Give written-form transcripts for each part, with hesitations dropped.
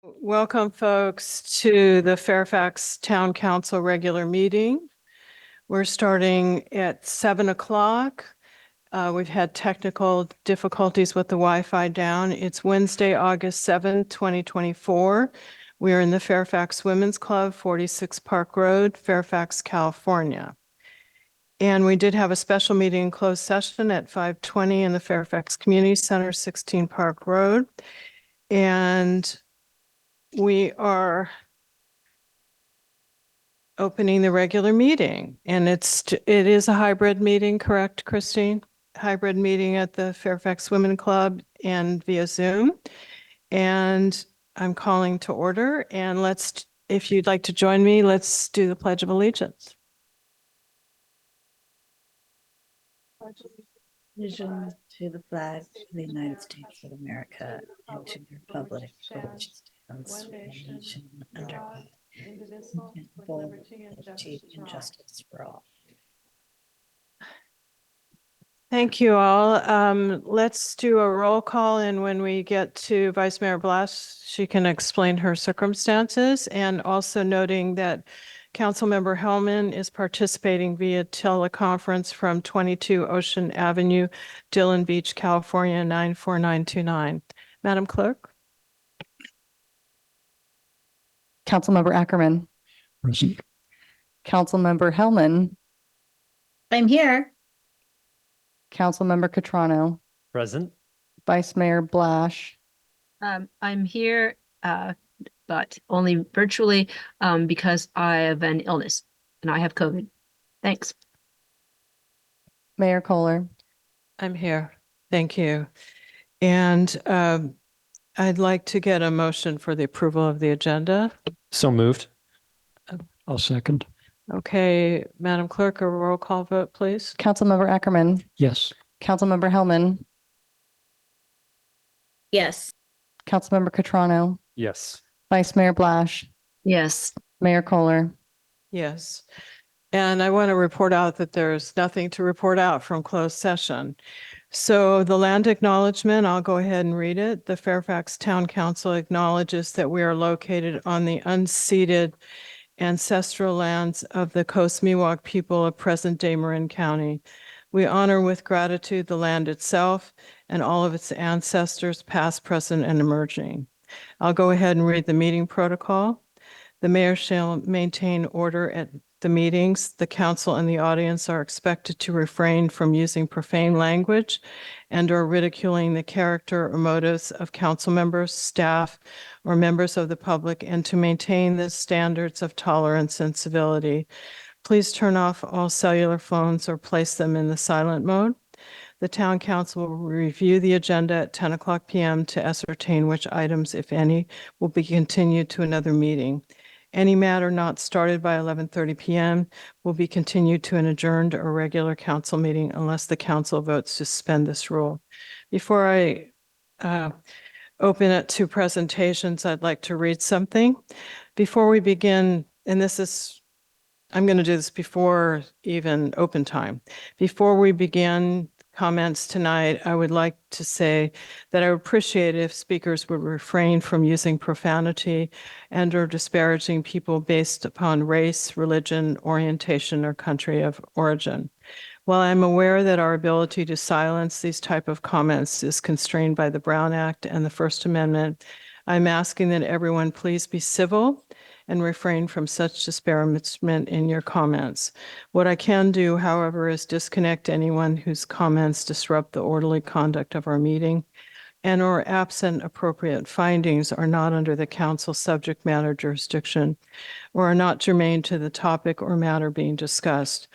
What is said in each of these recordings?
Welcome, folks, to the Fairfax Town Council regular meeting. We're starting at 7 o'clock. We've had technical difficulties with the Wi-Fi down. It's Wednesday, August 7th, 2024. We are in the Fairfax Women's Club, 46 Park Road, Fairfax, California. And we did have a special meeting in closed session at 5:20 in the Fairfax Community Center, 16 Park Road. And we are opening the regular meeting, and it is a hybrid meeting, correct, Christine? Hybrid meeting at the Fairfax Women Club and via Zoom. And I'm calling to order, and if you'd like to join me, let's do the Pledge of Allegiance. Allegiance to the flag of the United States of America and to the republic for which it stands, one nation under God, indivisible, with liberty and justice for all. Thank you all. Let's do a roll call, and when we get to Vice Mayor Blass, she can explain her circumstances, and also noting that Councilmember Hellman is participating via teleconference from 22 Ocean Avenue, Dillon Beach, California, 94929. Madam Clerk? Councilmember Ackerman. Present. Councilmember Hellman. I'm here. Councilmember Catrano. Present. Vice Mayor Blash. I'm here, but only virtually, because I have an illness and I have COVID. Thanks. Mayor Kohler. I'm here. Thank you. And I'd like to get a motion for the approval of the agenda. So moved. I'll second. Okay, Madam Clerk, a roll call vote, please. Councilmember Ackerman. Yes. Councilmember Hellman. Yes. Councilmember Catrano. Yes. Vice Mayor Blash. Yes. Mayor Kohler. Yes. And I want to report out that there's nothing to report out from closed session. So the land acknowledgement, I'll go ahead and read it. The Fairfax Town Council acknowledges that we are located on the unceded ancestral lands of the Coast Miwok people of present-day Marin County. We honor with gratitude the land itself and all of its ancestors, past, present, and emerging. I'll go ahead and read the meeting protocol. The mayor shall maintain order at the meetings. The council and the audience are expected to refrain from using profane language and or ridiculing the character or motives of council members, staff, or members of the public, and to maintain the standards of tolerance and civility. Please turn off all cellular phones or place them in the silent mode. The town council will review the agenda at 10 o'clock p.m. to ascertain which items, if any, will be continued to another meeting. Any matter not started by 11:30 p.m. will be continued to an adjourned or regular council meeting unless the council votes to suspend this rule. Before I open it to presentations, I'd like to read something. Before we begin, and I'm going to do this before even open time. Before we begin comments tonight, I would like to say that I would appreciate if speakers would refrain from using profanity and or disparaging people based upon race, religion, orientation, or country of origin. While I'm aware that our ability to silence these type of comments is constrained by the Brown Act and the First Amendment, I'm asking that everyone please be civil and refrain from such disparagement in your comments. What I can do, however, is disconnect anyone whose comments disrupt the orderly conduct of our meeting and or absent appropriate findings are not under the council subject matter jurisdiction or are not germane to the topic or matter being discussed.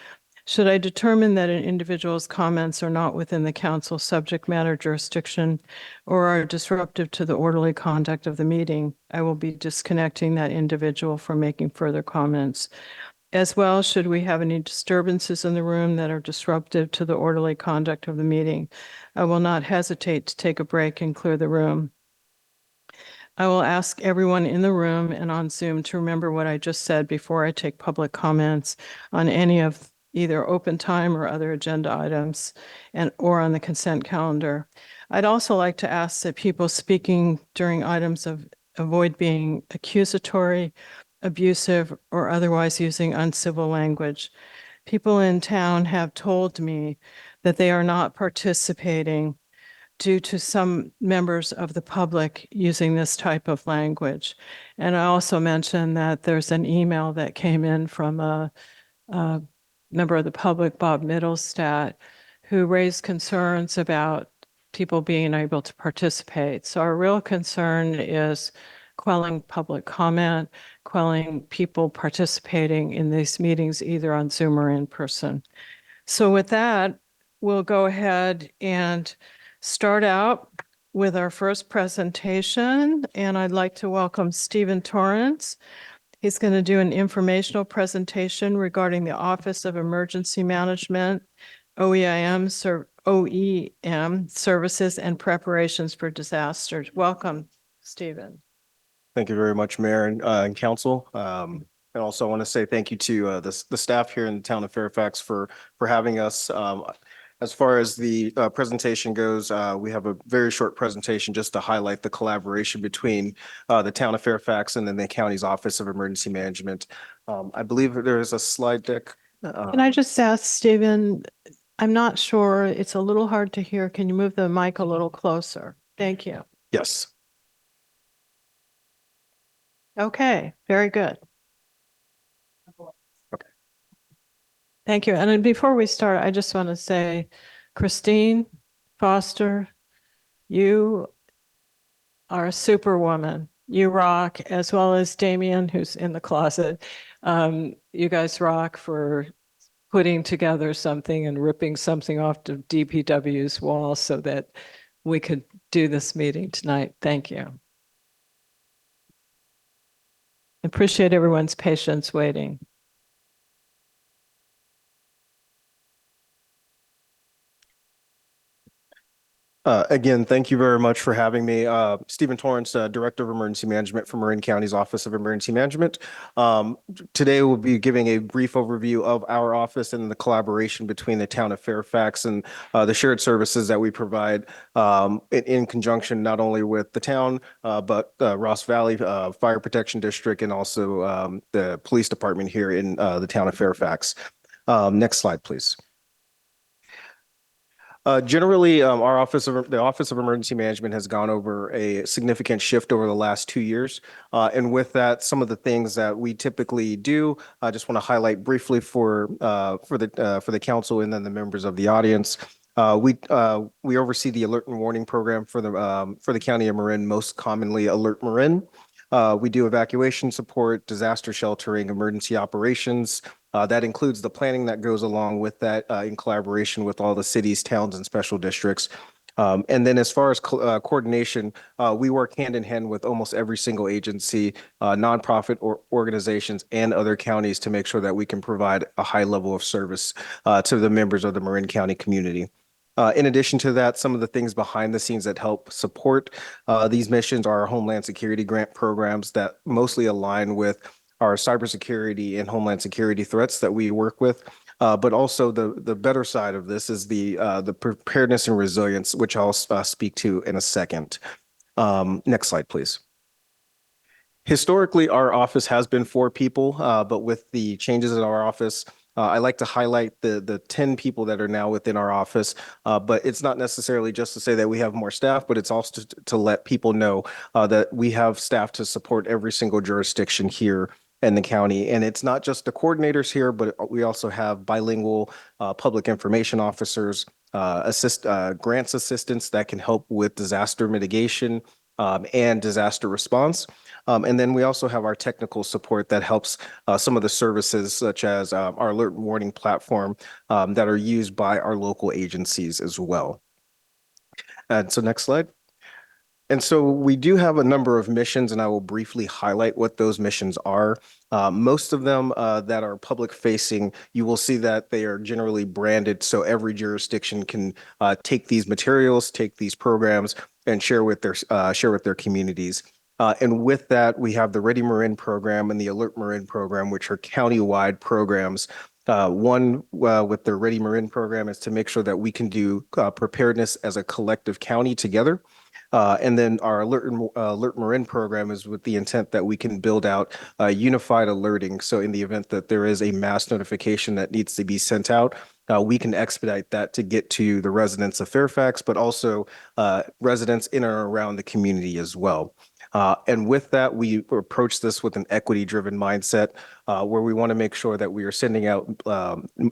Should I determine that an individual's comments are not within the council subject matter jurisdiction or are disruptive to the orderly conduct of the meeting, I will be disconnecting that individual from making further comments. As well, should we have any disturbances in the room that are disruptive to the orderly conduct of the meeting, I will not hesitate to take a break and clear the room. I will ask everyone in the room and on Zoom to remember what I just said before I take public comments on any of either open time or other agenda items or on the consent calendar. I'd also like to ask that people speaking during items of avoid being accusatory, abusive, or otherwise using uncivil language. People in town have told me that they are not participating due to some members of the public using this type of language. And I also mentioned that there's an email that came in from a member of the public, Bob Middlestat, who raised concerns about people being able to participate. So our real concern is quelling public comment, quelling people participating in these meetings, either on Zoom or in person. So with that, we'll go ahead and start out with our first presentation. And I'd like to welcome Stephen Torrance. He's going to do an informational presentation regarding the Office of Emergency Management, OEM services and preparations for disasters. Welcome, Stephen. Thank you very much, Mayor and Council. And also I want to say thank you to the staff here in the town of Fairfax for having us. As far as the presentation goes, we have a very short presentation just to highlight the collaboration between the town of Fairfax and then the county's Office of Emergency Management. I believe there is a slide deck. Can I just ask, Stephen, I'm not sure, it's a little hard to hear. Can you move the mic a little closer? Thank you. Yes. Okay, very good. Okay. Thank you. And then before we start, I just want to say, Christine Foster, you are a superwoman. You rock, as well as Damien, who's in the closet. You guys rock for putting together something and ripping something off to DPW's wall so that we could do this meeting tonight. Thank you. Appreciate everyone's patience waiting. Again, thank you very much for having me. Stephen Torrance, Director of Emergency Management for Marin County's Office of Emergency Management. Today we'll be giving a brief overview of our office and the collaboration between the town of Fairfax and the shared services that we provide in conjunction not only with the town, but Ross Valley Fire Protection District and also the police department here in the town of Fairfax. Next slide, please. Generally, the Office of Emergency Management has gone over a significant shift over the last 2 years. And with that, some of the things that we typically do, I just want to highlight briefly for the council and then the members of the audience. We oversee the alert and warning program for the county of Marin, most commonly Alert Marin. We do evacuation support, disaster sheltering, emergency operations. That includes the planning that goes along with that in collaboration with all the cities, towns, and special districts. And then as far as coordination, we work hand in hand with almost every single agency, nonprofit organizations, and other counties to make sure that we can provide a high level of service to the members of the Marin County community. In addition to that, some of the things behind the scenes that help support these missions are our Homeland Security grant programs that mostly align with our cybersecurity and Homeland Security threats that we work with. But also the better side of this is the preparedness and resilience, which I'll speak to in a second. Next slide, please. Historically, our office has been 4 people, but with the changes in our office, I like to highlight the 10 people that are now within our office, but it's not necessarily just to say that we have more staff, but it's also to let people know that we have staff to support every single jurisdiction here in the county. And it's not just the coordinators here, but we also have bilingual public information officers, grants assistants that can help with disaster mitigation and disaster response. And then we also have our technical support that helps some of the services such as our alert and warning platform that are used by our local agencies as well. And so next slide. And so we do have a number of missions, and I will briefly highlight what those missions are. Most of them that are public facing, you will see that they are generally branded so every jurisdiction can take these materials, take these programs, and share with their communities. And with that, we have the Ready Marin program and the Alert Marin program, which are county-wide programs One, with the Ready Marin program is to make sure that we can do preparedness as a collective county together. And then our Alert Marin program is with the intent that we can build out unified alerting. So in the event that there is a mass notification that needs to be sent out, we can expedite that to get to the residents of Fairfax, but also residents in and around the community as well. And with that, we approach this with an equity-driven mindset where we want to make sure that we are sending out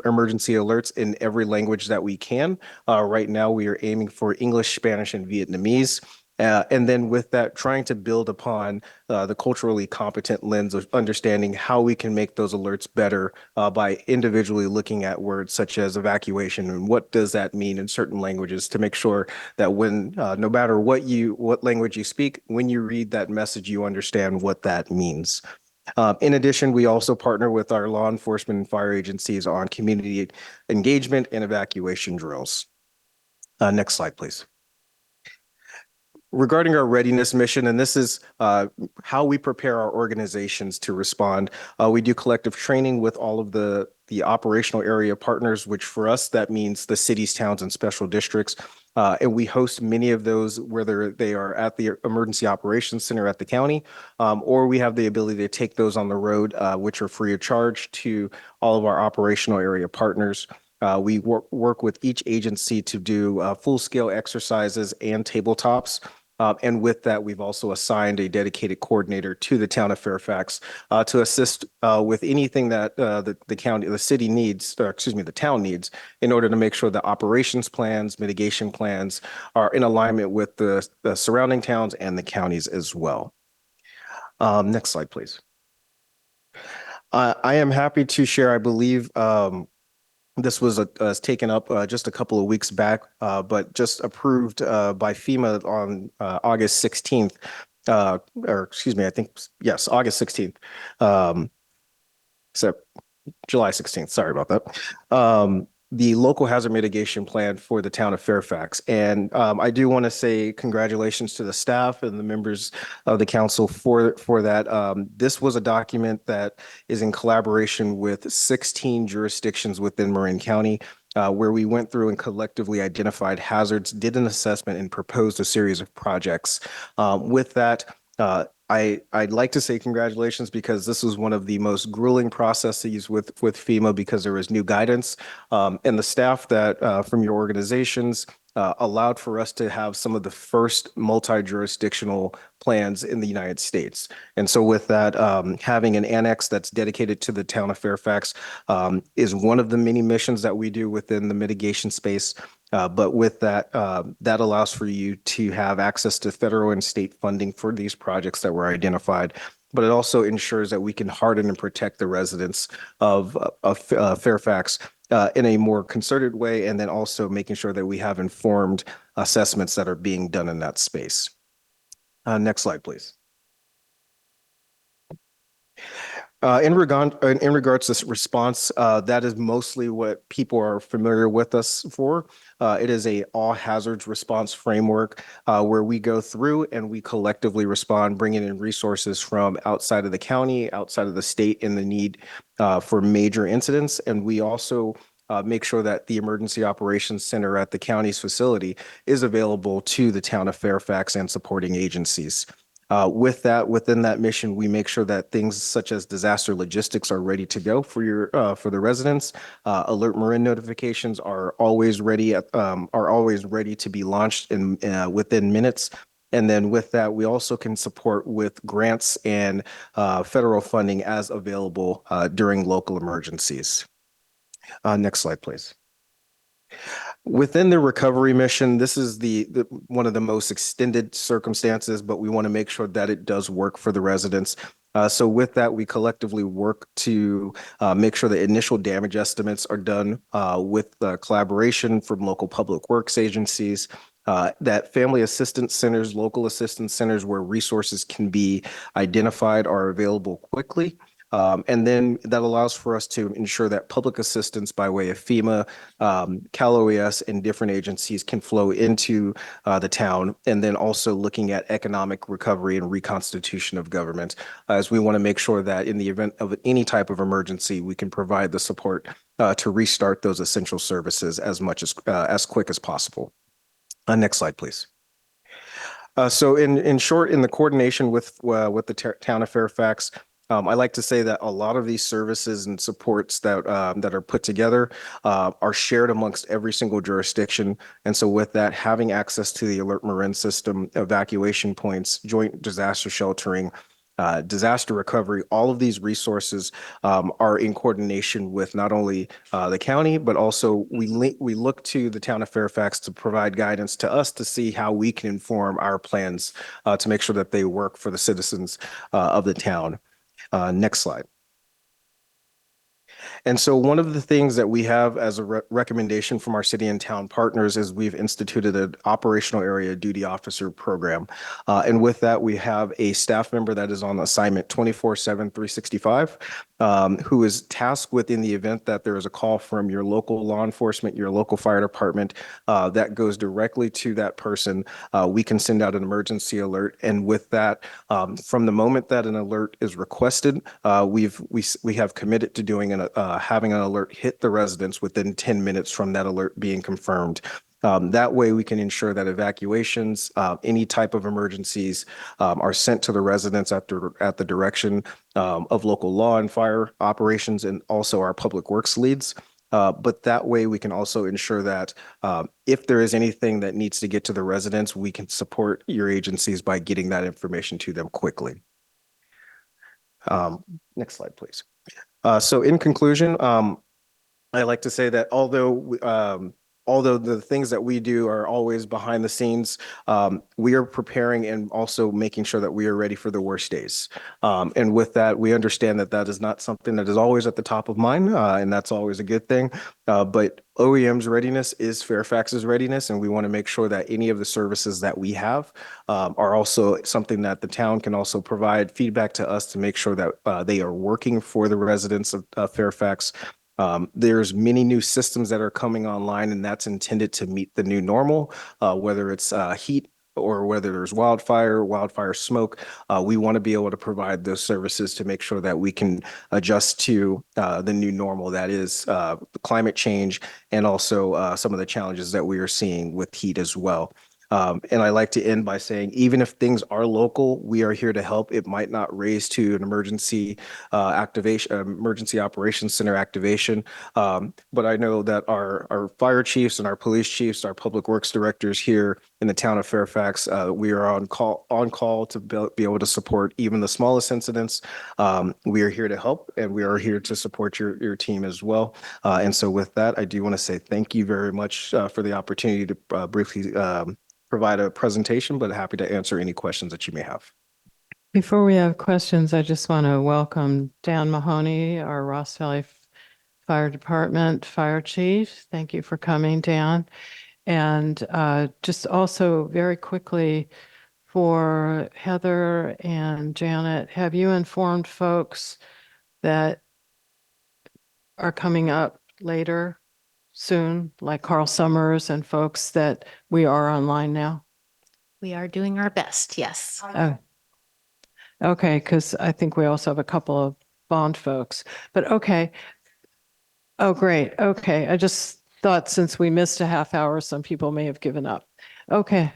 emergency alerts in every language that we can. Right now, we are aiming for English, Spanish, and Vietnamese. And then with that, trying to build upon the culturally competent lens of understanding how we can make those alerts better by individually looking at words such as evacuation and what does that mean in certain languages to make sure that when no matter what language you speak, when you read that message, you understand what that means. In addition, we also partner with our law enforcement and fire agencies on community engagement and evacuation drills. Next slide, please. Regarding our readiness mission, and this is how we prepare our organizations to respond. We do collective training with all of the operational area partners, which for us, that means the cities, towns, and special districts. And we host many of those, whether they are at the Emergency Operations Center at the county, or we have the ability to take those on the road, which are free of charge to all of our operational area partners. We work with each agency to do full-scale exercises and tabletops. And with that, we've also assigned a dedicated coordinator to the town of Fairfax to assist with anything that the city needs, or excuse me, the town needs, in order to make sure that operations plans, mitigation plans are in alignment with the surrounding towns and the counties as well. Next slide, please. I am happy to share, I believe, this was taken up just a couple of weeks back, but just approved by FEMA on August 16th, or excuse me, I think, yes, August 16th. So July 16th, sorry about that. The local hazard mitigation plan for the town of Fairfax. And I do want to say congratulations to the staff and the members of the council for that. This was a document that is in collaboration with 16 jurisdictions within Marin County, where we went through and collectively identified hazards, did an assessment, and proposed a series of projects. With that, I'd like to say congratulations because this was one of the most grueling processes with FEMA because there was new guidance, and the staff that from your organizations allowed for us to have some of the first multi-jurisdictional plans in the United States. And so with that, having an annex that's dedicated to the town of Fairfax is one of the many missions that we do within the mitigation space. But with that, that allows for you to have access to federal and state funding for these projects that were identified. But it also ensures that we can harden and protect the residents of Fairfax in a more concerted way, and then also making sure that we have informed assessments that are being done in that space. Next slide, please. In regards to response, that is mostly what people are familiar with us for. It is a all hazards response framework where we go through and we collectively respond, bringing in resources from outside of the county, outside of the state in the need for major incidents. And we also make sure that the Emergency Operations Center at the county's facility is available to the town of Fairfax and supporting agencies. With that, within that mission, we make sure that things such as disaster logistics are ready to go for for the residents. Alert Marin notifications are always ready to be launched in within minutes. And then with that, we also can support with grants and federal funding as available during local emergencies. Next slide, please. Within the recovery mission, this is the one of the most extended circumstances, but we want to make sure that it does work for the residents. So with that, we collectively work to make sure the initial damage estimates are done with collaboration from local public works agencies, that family assistance centers, local assistance centers where resources can be identified are available quickly. And then that allows for us to ensure that public assistance by way of FEMA, Cal OES, and different agencies can flow into the town. And then also looking at economic recovery and reconstitution of government, as we want to make sure that in the event of any type of emergency, we can provide the support to restart those essential services as quick as possible. Next slide, please. So in short, in the coordination with the town of Fairfax, I like to say that a lot of these services and supports that are put together are shared amongst every single jurisdiction. And so with that, having access to the Alert Marin system, evacuation points, joint disaster sheltering, disaster recovery, all of these resources are in coordination with not only the county, but also we look to the town of Fairfax to provide guidance to us to see how we can inform our plans to make sure that they work for the citizens of the town. Next slide. And so one of the things that we have as a recommendation from our city and town partners is we've instituted an operational area duty officer program. And with that, we have a staff member that is on assignment 24/7, 365, who is tasked with, in the event that there is a call from your local law enforcement, your local fire department, that goes directly to that person. We can send out an emergency alert. And with that, from the moment that an alert is requested, we have committed to doing having an alert hit the residents within 10 minutes from that alert being confirmed. That way we can ensure that evacuations, any type of emergencies, are sent to the residents at the direction of local law and fire operations and also our public works leads. But that way we can also ensure that if there is anything that needs to get to the residents, we can support your agencies by getting that information to them quickly. Next slide, please. So in conclusion, I like to say that although the things that we do are always behind the scenes, we are preparing and also making sure that we are ready for the worst days. And with that, we understand that that is not something that is always at the top of mind, and that's always a good thing. But OEM's readiness is Fairfax's readiness, and we want to make sure that any of the services that we have are also something that the town can also provide feedback to us to make sure that they are working for the residents of Fairfax. There's many new systems that are coming online, and that's intended to meet the new normal, whether it's heat or whether there's wildfire smoke. We want to be able to provide those services to make sure that we can adjust to the new normal that is climate change and also some of the challenges that we are seeing with heat as well. And I like to end by saying, even if things are local, we are here to help. It might not raise to an emergency emergency operations center activation. But I know that our fire chiefs and our police chiefs, our public works directors here in the town of Fairfax, we are on call to be able to support even the smallest incidents. We are here to help, and we are here to support your team as well. And so with that, I do want to say thank you very much for the opportunity to briefly provide a presentation, but happy to answer any questions that you may have. Before we have questions, I just want to welcome Dan Mahoney, our Ross Valley Fire Department Fire Chief. Thank you for coming, Dan. And just also very quickly for Heather and Janet, have you informed folks that are coming up later soon, like Carl Summers and folks, that we are online now? We are doing our best, yes. Oh, okay, because I think we also have a couple of bond folks, but okay. Oh, great. Okay, I just thought since we missed a half hour, some people may have given up. Okay,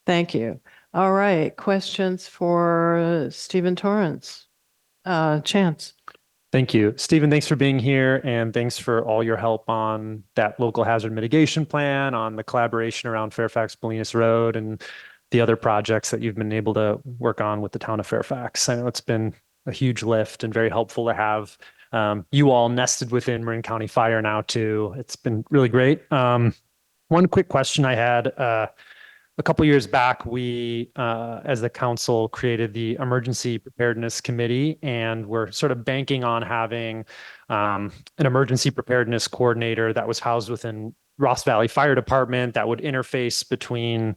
thank you. All right, questions for Stephen Torrance? Chance. Thank you. Stephen, thanks for being here, and thanks for all your help on that local hazard mitigation plan, on the collaboration around Fairfax Bolinas Road, and the other projects that you've been able to work on with the town of Fairfax. I know it's been a huge lift and very helpful to have you all nested within Marin County Fire now too. It's been really great. One quick question I had, a couple years back, we, as the council, created the Emergency Preparedness Committee, and we're sort of banking on having an emergency preparedness coordinator that was housed within Ross Valley Fire Department that would interface between,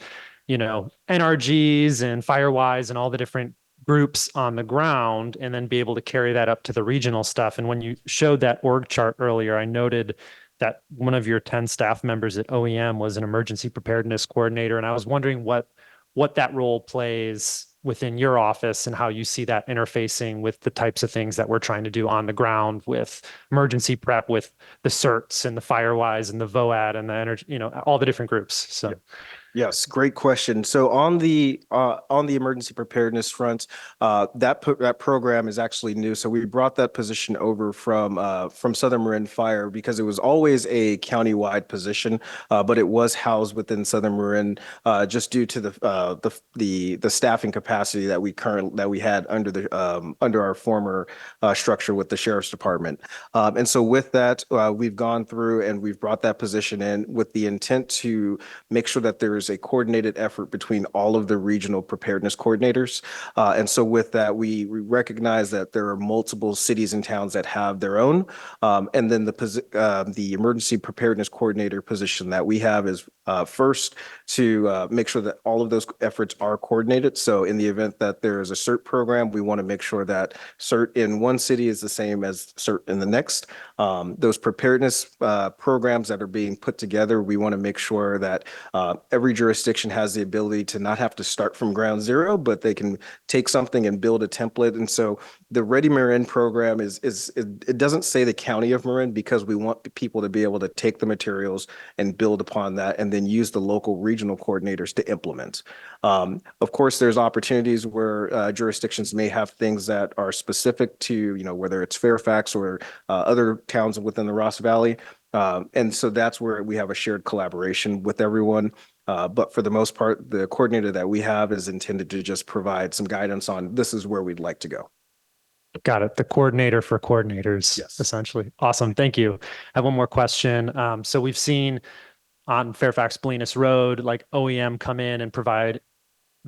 NRGs and Firewise and all the different groups on the ground and then be able to carry that up to the regional stuff. And when you showed that org chart earlier, I noted that one of your 10 staff members at OEM was an emergency preparedness coordinator. And I was wondering what that role plays within your office and how you see that interfacing with the types of things that we're trying to do on the ground with emergency prep, with the CERTs and the Firewise and the VOAD and the energy, all the different groups. So. Yeah. Yes, great question. So on the emergency preparedness front, that program is actually new. So we brought that position over from Southern Marin Fire because it was always a countywide position, but it was housed within Southern Marin just due to the staffing capacity that we had under our former structure with the sheriff's department. And so with that, we've gone through and we've brought that position in with the intent to make sure that there is a coordinated effort between all of the regional preparedness coordinators. And so with that, we recognize that there are multiple cities and towns that have their own. And then the emergency preparedness coordinator position that we have is first to make sure that all of those efforts are coordinated. So in the event that there is a CERT program, we want to make sure that CERT in one city is the same as CERT in the next. Those preparedness programs that are being put together, we want to make sure that every jurisdiction has the ability to not have to start from ground zero, but they can take something and build a template. And so the Ready Marin program it doesn't say the county of Marin because we want people to be able to take the materials and build upon that and then use the local regional coordinators to implement. Of course, there's opportunities where jurisdictions may have things that are specific to, whether it's Fairfax or other towns within the Ross Valley. And so that's where we have a shared collaboration with everyone. But for the most part, the coordinator that we have is intended to just provide some guidance on this is where we'd like to go. Got it. The coordinator for coordinators, Yes. essentially. Awesome. Thank you. I have one more question. So we've seen on Fairfax Bolinas Road, like OEM come in and provide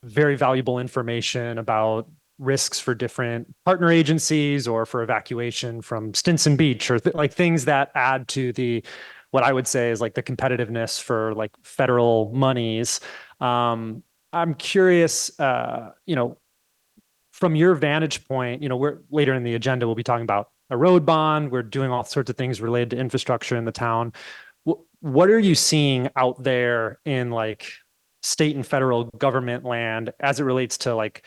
very valuable information about risks for different partner agencies or for evacuation from Stinson Beach or like things that add to what I would say is like the competitiveness for like federal monies. I'm curious, from your vantage point, we're later in the agenda, we'll be talking about a road bond. We're doing all sorts of things related to infrastructure in the town. What are you seeing out there in like state and federal government land as it relates to like,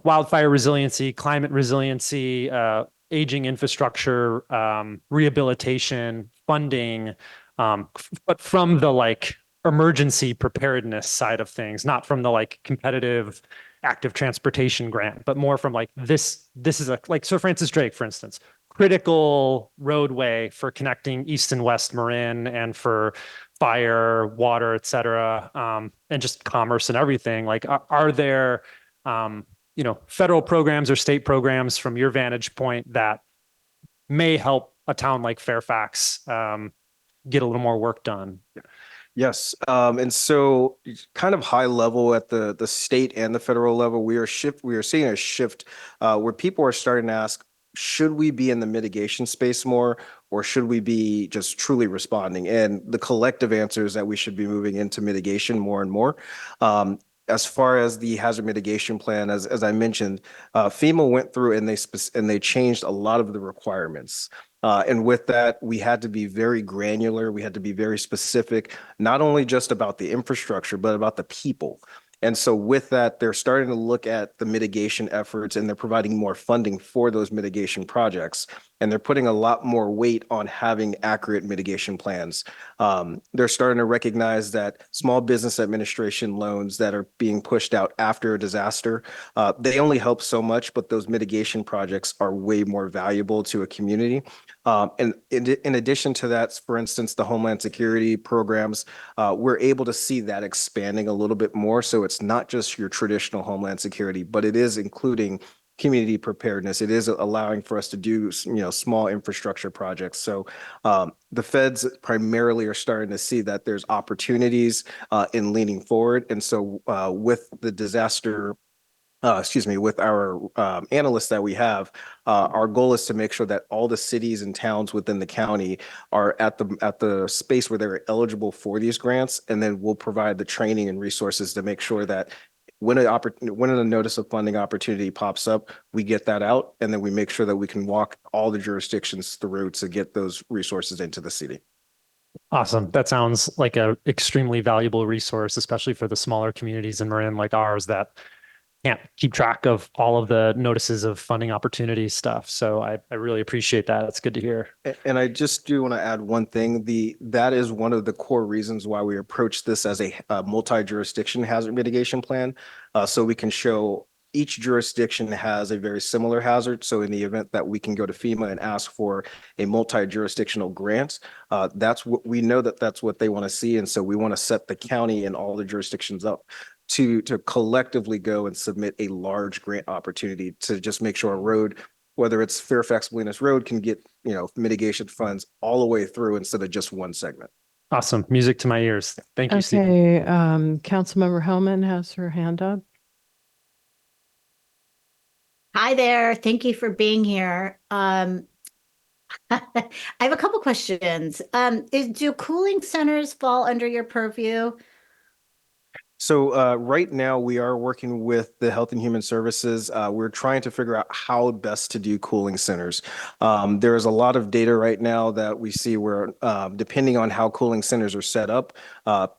wildfire resiliency, climate resiliency, aging infrastructure, rehabilitation, funding, but from the like emergency preparedness side of things, not from the like competitive active transportation grant, but more from like this is like Sir Francis Drake, for instance, critical roadway for connecting East and West Marin and for fire, water, et cetera, and just commerce and everything. Like, are there, federal programs or state programs from your vantage point that may help a town like Fairfax get a little more work done? Yes. And so kind of high level at the state and the federal level, we are seeing a shift where people are starting to ask, should we be in the mitigation space more, or should we be just truly responding? And the collective answer is that we should be moving into mitigation more and more. As far as the hazard mitigation plan, as I mentioned, FEMA went through and they changed a lot of the requirements. And with that, we had to be very granular. We had to be very specific, not only just about the infrastructure, but about the people. And so with that, they're starting to look at the mitigation efforts and they're providing more funding for those mitigation projects. And they're putting a lot more weight on having accurate mitigation plans. They're starting to recognize that small business administration loans that are being pushed out after a disaster, they only help so much, but those mitigation projects are way more valuable to a community. And in addition to that, for instance, the Homeland Security programs, we're able to see that expanding a little bit more. So it's not just your traditional Homeland Security, but it is including community preparedness. It is allowing for us to do, small infrastructure projects. So the feds primarily are starting to see that there's opportunities in leaning forward. And so with the disaster with our analysts that we have, our goal is to make sure that all the cities and towns within the county are at the space where they're eligible for these grants, and then we'll provide the training and resources to make sure that when a notice of funding opportunity pops up, we get that out, and then we make sure that we can walk all the jurisdictions through to get those resources into the city. Awesome. That sounds like a extremely valuable resource, especially for the smaller communities in Marin like ours that can't keep track of all of the notices of funding opportunity stuff. So I really appreciate that. It's good to hear. And I just do want to add one thing. That is one of the core reasons why we approach this as a multi-jurisdiction hazard mitigation plan. So we can show each jurisdiction has a very similar hazard. So in the event that we can go to FEMA and ask for a multi-jurisdictional grant, that's what we know that's what they want to see. And so we want to set the county and all the jurisdictions up to collectively go and submit a large grant opportunity to just make sure a road, whether it's Fairfax Bolinas Road, can get, mitigation funds all the way through instead of just one segment. Awesome. Music to my ears. Thank you, Steve. Okay, Councilmember Hellman has her hand up. Hi there. Thank you for being here. I have a couple questions. Do cooling centers fall under your purview? So right now we are working with the Health and Human Services. We're trying to figure out how best to do cooling centers. There is a lot of data right now that we see where depending on how cooling centers are set up,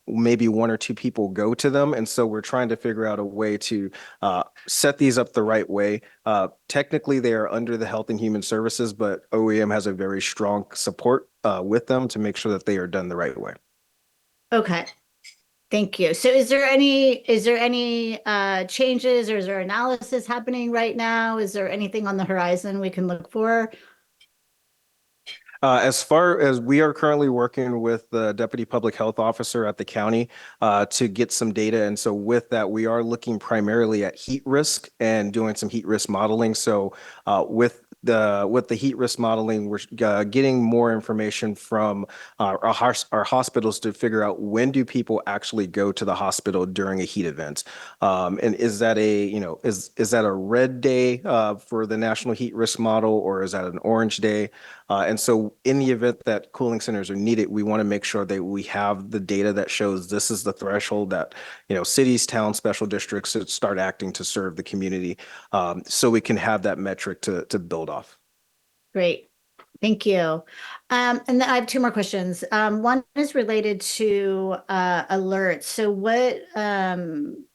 maybe one or two people go to them. And so we're trying to figure out a way to set these up the right way. Technically, they are under the Health and Human Services, but OEM has a very strong support with them to make sure that they are done the right way. Okay. Thank you. So is there any changes or is there analysis happening right now? Is there anything on the horizon we can look for? As far as we are currently working with the Deputy Public Health Officer at the county to get some data. And so with that, we are looking primarily at heat risk and doing some heat risk modeling. So with the heat risk modeling, we're getting more information from our hospitals to figure out when do people actually go to the hospital during a heat event. And is that is that a red day for the National Heat Risk Model, or is that an orange day? And so in the event that cooling centers are needed, we want to make sure that we have the data that shows this is the threshold that, cities, towns, special districts should start acting to serve the community. So we can have that metric to build off. Great. Thank you. And then I have two more questions. One is related to alerts. So what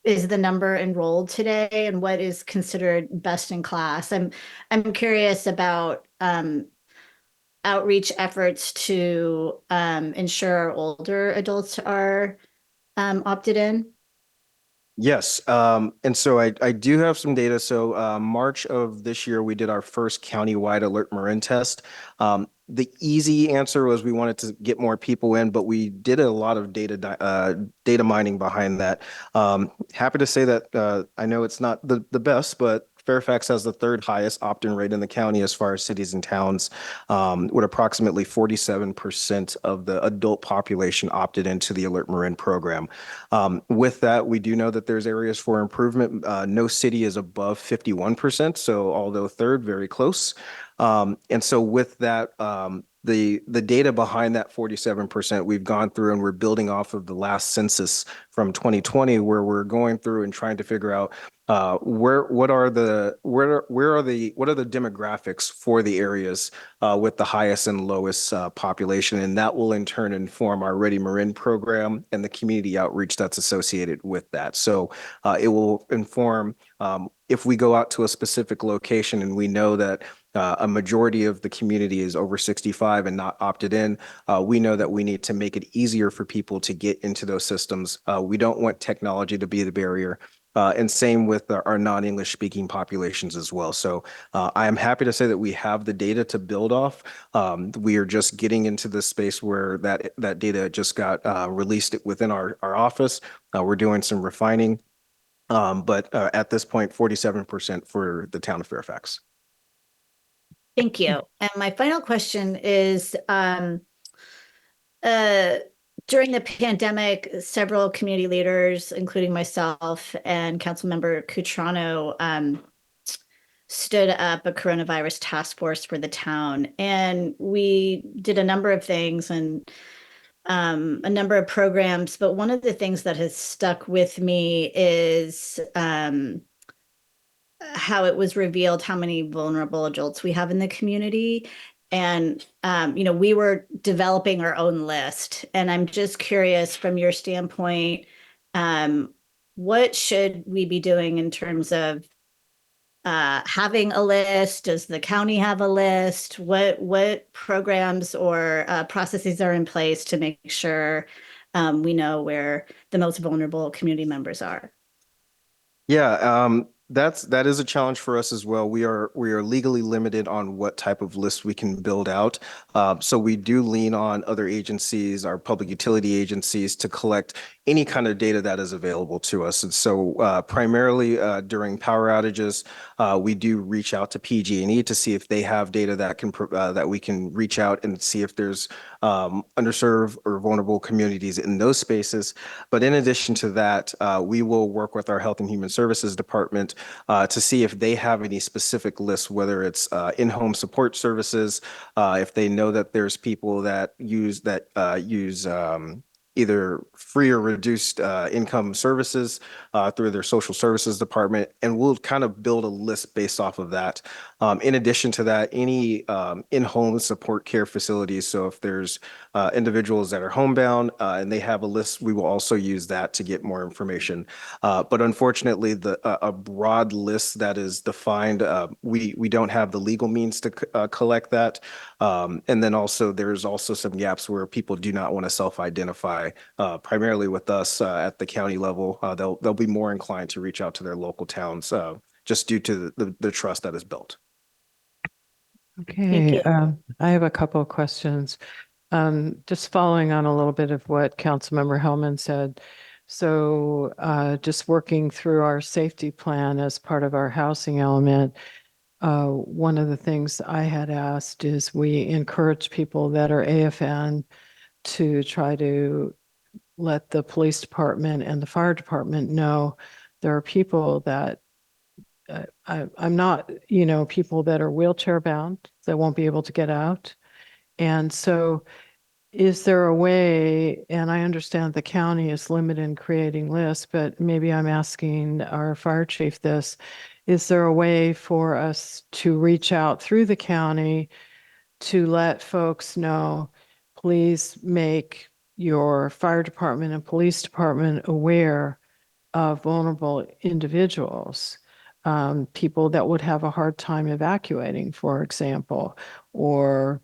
is the number enrolled today and what is considered best in class? I'm curious about outreach efforts to ensure older adults are opted in. Yes. And so I do have some data. So March of this year, we did our first countywide Alert Marin test. The easy answer was we wanted to get more people in, but we did a lot of data mining behind that. Happy to say that I know it's not the best, but Fairfax has the third highest opt-in rate in the county as far as cities and towns, with approximately 47% of the adult population opted into the Alert Marin program. With that, we do know that there's areas for improvement. No city is above 51%, so although third, very close. And so with that, the data behind that 47%, we've gone through and we're building off of the last census from 2020, where we're going through and trying to figure out what are the demographics for the areas with the highest and lowest population, and that will in turn inform our Ready Marin program and the community outreach that's associated with that. So it will inform if we go out to a specific location and we know that a majority of the community is over 65 and not opted in, we know that we need to make it easier for people to get into those systems. We don't want technology to be the barrier. And same with our non-English speaking populations as well. So I am happy to say that we have the data to build off. We are just getting into the space where that data just got released within our office. We're doing some refining. But at this point, 47% for the town of Fairfax. Thank you. And my final question is, during the pandemic, several community leaders, including myself and Councilmember Cutrano, stood up a coronavirus task force for the town. And we did a number of things, and a number of programs, but one of the things that has stuck with me is how it was revealed how many vulnerable adults we have in the community. And, we were developing our own list. And I'm just curious from your standpoint, what should we be doing in terms of having a list? Does the county have a list? What programs or processes are in place to make sure we know where the most vulnerable community members are? Yeah, that is a challenge for us as well. We are legally limited on what type of list we can build out. So we do lean on other agencies, our public utility agencies, to collect any kind of data that is available to us. And so primarily during power outages, we do reach out to PG&E to see if they have data that we can reach out and see if there's underserved or vulnerable communities in those spaces. But in addition to that, we will work with our Health and Human Services Department to see if they have any specific lists, whether it's in-home support services, if they know that there's people that use either free or reduced income services through their social services department, and we'll kind of build a list based off of that. In addition to that, any in-home support care facilities, so if there's individuals that are homebound and they have a list, we will also use that to get more information. But unfortunately, a broad list that is defined, we don't have the legal means to collect that. And then also there's also some gaps where people do not want to self-identify, primarily with us at the county level. They'll be more inclined to reach out to their local towns just due to the trust that is built. Okay, you. I have a couple of questions. Just following on a little bit of what Councilmember Hellman said. So just working through our safety plan as part of our housing element, one of the things I had asked is we encourage people that are AFN to try to let the police department and the fire department know there are people that I'm not, people that are wheelchair bound that won't be able to get out. And so is there a way, and I understand the county is limited in creating lists, but maybe I'm asking our fire chief this, is there a way for us to reach out through the county to let folks know, please make your fire department and police department aware of vulnerable individuals, people that would have a hard time evacuating, for example, or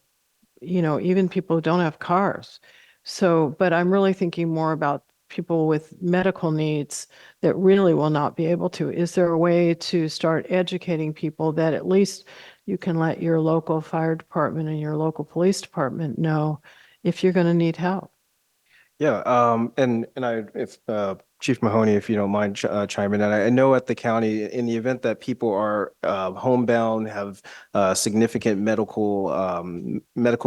even people who don't have cars. So, but I'm really thinking more about people with medical needs that really will not be able to. Is there a way to start educating people that at least you can let your local fire department and your local police department know if you're going to need help? Yeah, if Chief Mahoney, if you don't mind chiming in, I know at the county, in the event that people are homebound, have significant medical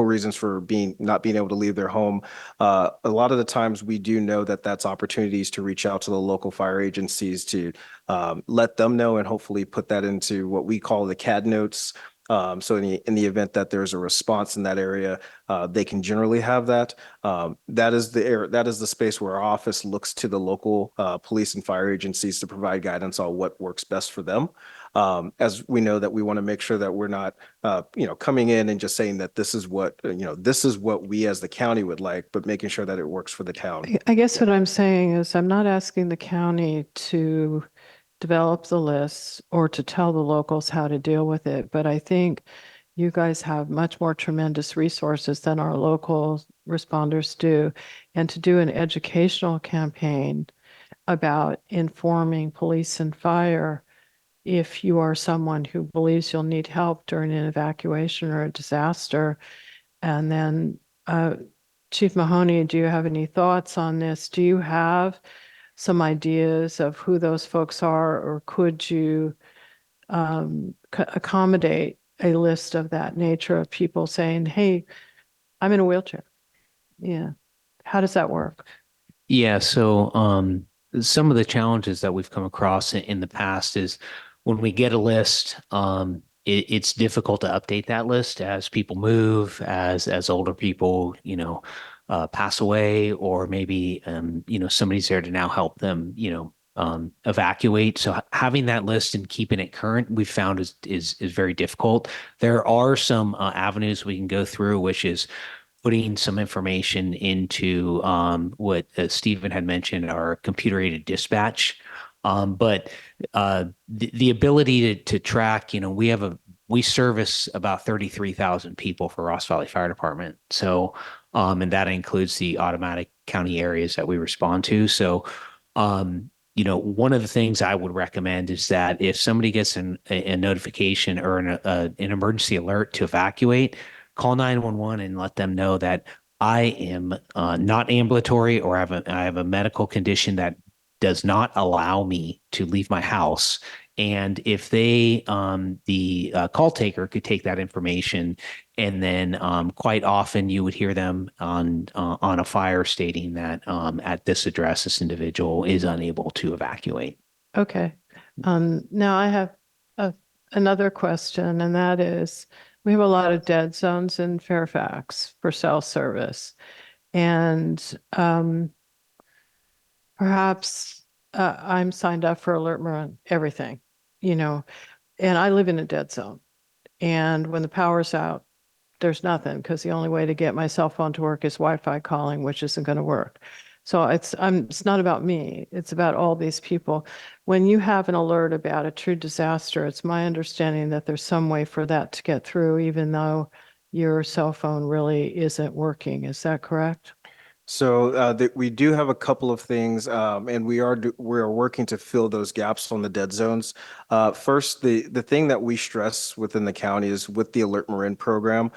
reasons for not being able to leave their home, a lot of the times we do know that that's opportunities to reach out to the local fire agencies to let them know and hopefully put that into what we call the CAD notes. So in the event that there's a response in that area, they can generally have that. That is the space where our office looks to the local police and fire agencies to provide guidance on what works best for them. As we know that we want to make sure that we're not, coming in and just saying that this is what we as the county would like, but making sure that it works for the town. I guess what I'm saying is I'm not asking the county to develop the lists or to tell the locals how to deal with it, but I think you guys have much more tremendous resources than our local responders do. And to do an educational campaign about informing police and fire if you are someone who believes you'll need help during an evacuation or a disaster. And then, Chief Mahoney, do you have any thoughts on this? Do you have some ideas of who those folks are, or could you accommodate a list of that nature of people saying, hey, I'm in a wheelchair? Yeah. How does that work? Yeah, so some of the challenges that we've come across in the past is when we get a list, it's difficult to update that list as people move, as older people, pass away, or maybe somebody's there to now help them evacuate. So having that list and keeping it current, we found is very difficult. There are some avenues we can go through, which is putting some information into what Stephen had mentioned, our computer aided dispatch. But the ability to track, we service about 33,000 people for Ross Valley Fire Department. So, and that includes the automatic county areas that we respond to. So, one of the things I would recommend is that if somebody gets a notification or an emergency alert to evacuate, call 911 and let them know that I am not ambulatory, or I have a medical condition that does not allow me to leave my house. And if the call taker could take that information, and then quite often you would hear them on a fire stating that at this address, this individual is unable to evacuate. Okay. Now I have another question, and that is, we have a lot of dead zones in Fairfax for cell service. And perhaps I'm signed up for Alert Marin, everything, and I live in a dead zone. And when the power's out, there's nothing, because the only way to get my cell phone to work is Wi-Fi calling, which isn't going to work. So it's not about me. It's about all these people. When you have an alert about a true disaster, it's my understanding that there's some way for that to get through, even though your cell phone really isn't working. Is that correct? So we do have a couple of things, and we are working to fill those gaps on the dead zones. First, the thing that we stress within the county is with the Alert Marin program.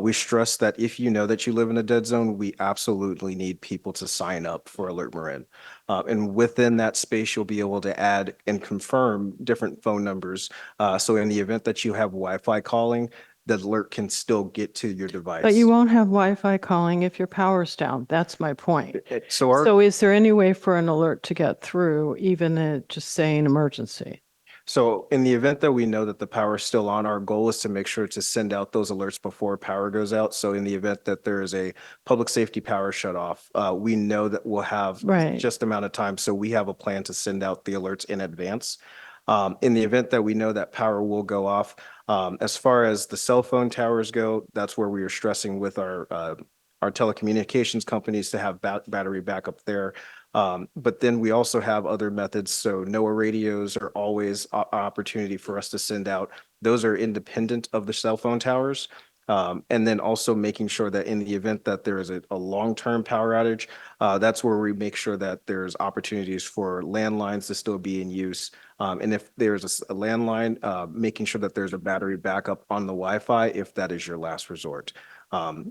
We stress that if you know that you live in a dead zone, we absolutely need people to sign up for Alert Marin. And within that space, you'll be able to add and confirm different phone numbers. So in the event that you have Wi-Fi calling, the alert can still get to your device. But you won't have Wi-Fi calling if your power's down. That's my point. So So is there any way for an alert to get through, even just saying emergency? So in the event that we know that the power is still on, our goal is to make sure to send out those alerts before power goes out. So in the event that there is a public safety power shut off, we know that we'll have Right. just amount of time. So we have a plan to send out the alerts in advance. In the event that we know that power will go off, as far as the cell phone towers go, that's where we are stressing with our telecommunications companies to have battery backup there. But then we also have other methods. So NOAA radios are always an opportunity for us to send out. Those are independent of the cell phone towers. And then also making sure that in the event that there is a long-term power outage, that's where we make sure that there's opportunities for landlines to still be in use. And if there's a landline, making sure that there's a battery backup on the Wi-Fi if that is your last resort.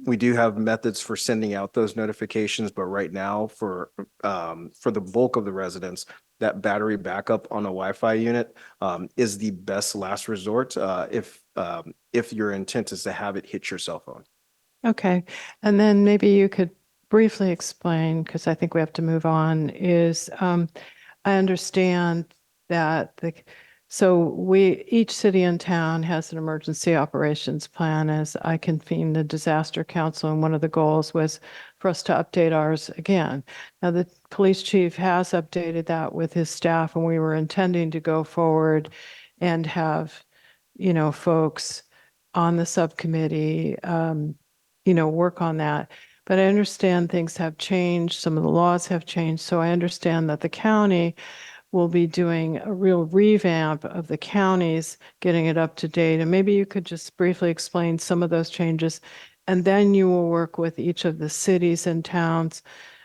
We do have methods for sending out those notifications, but right now for the bulk of the residents, that battery backup on a Wi-Fi unit is the best last resort if your intent is to have it hit your cell phone. Okay. And then maybe you could briefly explain, because I think we have to move on, is I understand that each city and town has an emergency operations plan, as I convened the disaster council, and one of the goals was for us to update ours again. Now, the police chief has updated that with his staff, and we were intending to go forward and have, folks on the subcommittee, work on that. But I understand things have changed. Some of the laws have changed. So I understand that the county will be doing a real revamp of the counties, getting it up to date. And maybe you could just briefly explain some of those changes. And then you will work with each of the cities and towns.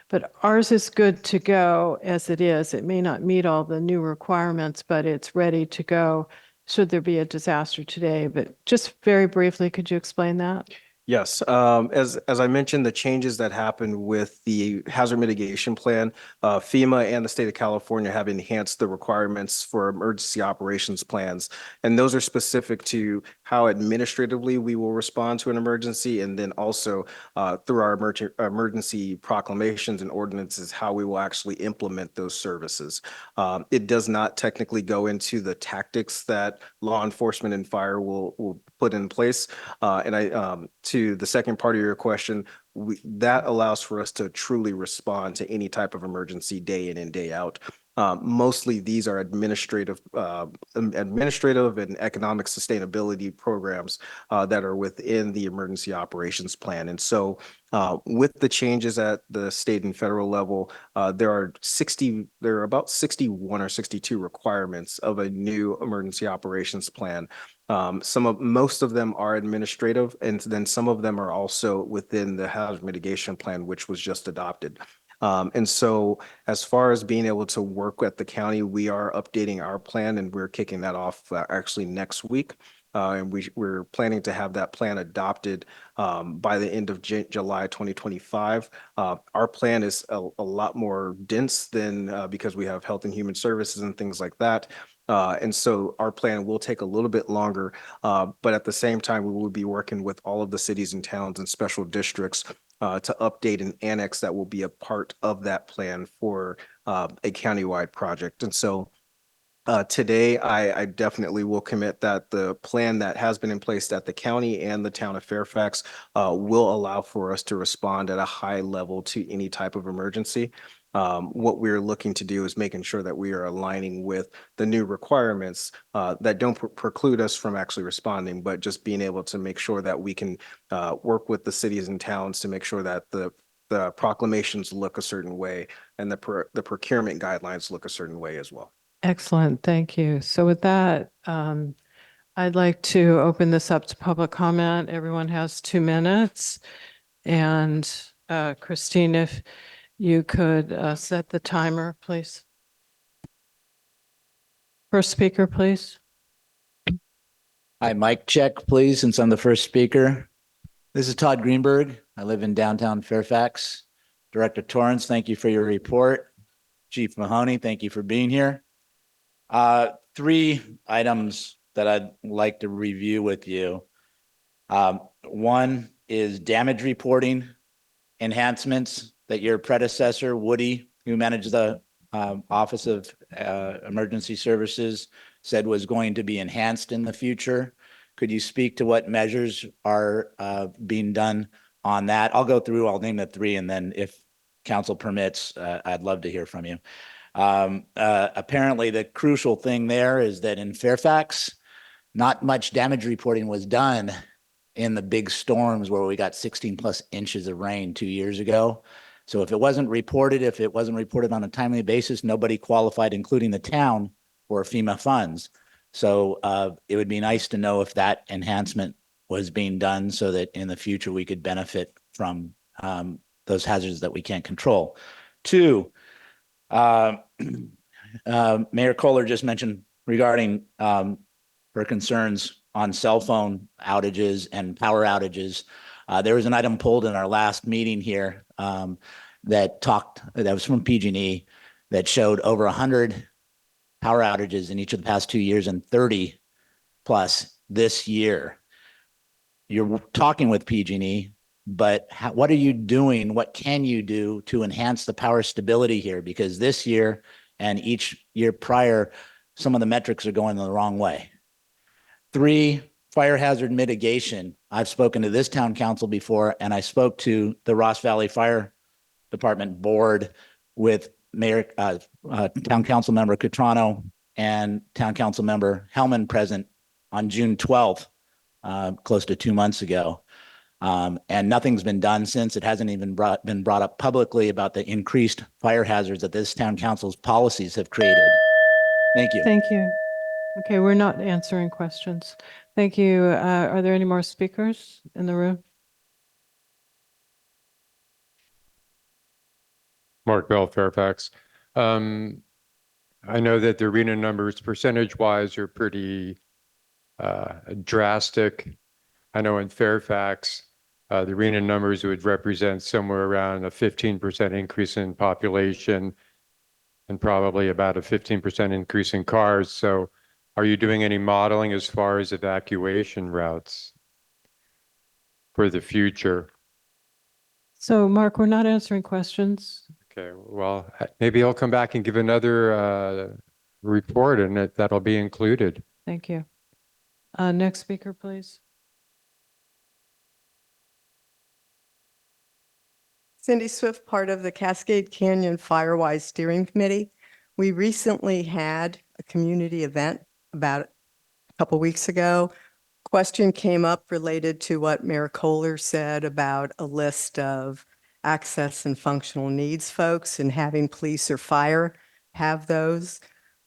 But ours is good to go as it is. It may not meet all the new requirements, but it's ready to go should there be a disaster today. But just very briefly, could you explain that? Yes, as I mentioned, the changes that happened with the hazard mitigation plan, FEMA and the state of California have enhanced the requirements for emergency operations plans. And those are specific to how administratively we will respond to an emergency, and then also through our emergency proclamations and ordinances, how we will actually implement those services. It does not technically go into the tactics that law enforcement and fire will put in place. To the second part of your question, that allows for us to truly respond to any type of emergency day in and day out. Mostly these are administrative and economic sustainability programs that are within the emergency operations plan. And so with the changes at the state and federal level, there are about 61 or 62 requirements of a new emergency operations plan. Most of them are administrative, and then some of them are also within the hazard mitigation plan, which was just adopted. And so as far as being able to work at the county, we are updating our plan, and we're kicking that off actually next week. And we're planning to have that plan adopted by the end of July 2025. Our plan is a lot more dense than because we have health and human services and things like that. And so our plan will take a little bit longer, but at the same time, we will be working with all of the cities and towns and special districts to update an annex that will be a part of that plan for a countywide project. And so today, I definitely will commit that the plan that has been in place at the county and the town of Fairfax will allow for us to respond at a high level to any type of emergency. What we're looking to do is making sure that we are aligning with the new requirements that don't preclude us from actually responding, but just being able to make sure that we can work with the cities and towns to make sure that the proclamations look a certain way and the procurement guidelines look a certain way as well. Excellent, thank you. So with that, I'd like to open this up to public comment. Everyone has 2 minutes. And Christine, if you could set the timer, please. First speaker, please. Hi, mic check, please, since I'm the first speaker. This is Todd Greenberg. I live in downtown Fairfax. Director Torrance, thank you for your report. Chief Mahoney, thank you for being here. 3 items that I'd like to review with you. One is damage reporting enhancements that your predecessor, Woody, who managed the Office of Emergency Services, said was going to be enhanced in the future. Could you speak to what measures are being done on that? I'll go through, I'll name the 3, and then if council permits, I'd love to hear from you. Apparently the crucial thing there is that in Fairfax, not much damage reporting was done in the big storms where we got 16 plus inches of rain 2 years ago. So if it wasn't reported on a timely basis, nobody qualified, including the town, for FEMA funds. So it would be nice to know if that enhancement was being done so that in the future we could benefit from those hazards that we can't control. 2, Mayor Kohler just mentioned regarding her concerns on cell phone outages and power outages. There was an item pulled in our last meeting here that was from PG&E that showed over 100 power outages in each of the past 2 years and 30 plus this year. You're talking with PG&E, but what are you doing? What can you do to enhance the power stability here? Because this year and each year prior, some of the metrics are going the wrong way. 3, fire hazard mitigation. I've spoken to this town council before, and I spoke to the Ross Valley Fire Department board with town council member Catrano and town council member Hellman present on June 12th, close to 2 months ago. And nothing's been done since. It hasn't even been brought up publicly about the increased fire hazards that this town council's policies have created. Thank you. Thank you. Okay, we're not answering questions. Thank you. Are there any more speakers in the room? Mark Bell, Fairfax. I know that the arena numbers percentage-wise are pretty drastic. I know in Fairfax, the arena numbers would represent somewhere around a 15% increase in population and probably about a 15% increase in cars. So are you doing any modeling as far as evacuation routes for the future? So Mark, we're not answering questions. Okay, well, maybe I'll come back and give another report and that'll be included. Thank you. Next speaker, please. Cindy Swift, part of the Cascade Canyon Firewise Steering Committee. We recently had a community event about a couple weeks ago. Question came up related to what Mayor Kohler said about a list of access and functional needs folks and having police or fire have those.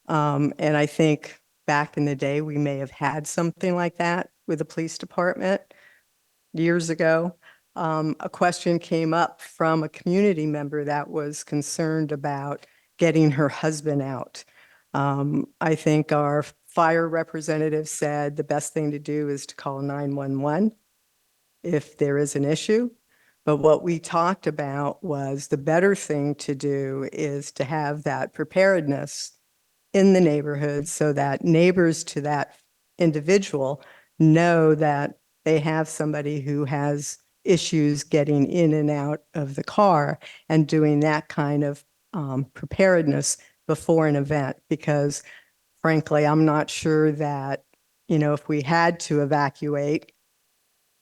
And I think back in the day, we may have had something like that with the police department years ago. A question came up from a community member that was concerned about getting her husband out. I think our fire representative said the best thing to do is to call 911 if there is an issue. But what we talked about was the better thing to do is to have that preparedness in the neighborhood so that neighbors to that individual know that they have somebody who has issues getting in and out of the car and doing that kind of preparedness before an event. Because frankly, I'm not sure that, if we had to evacuate,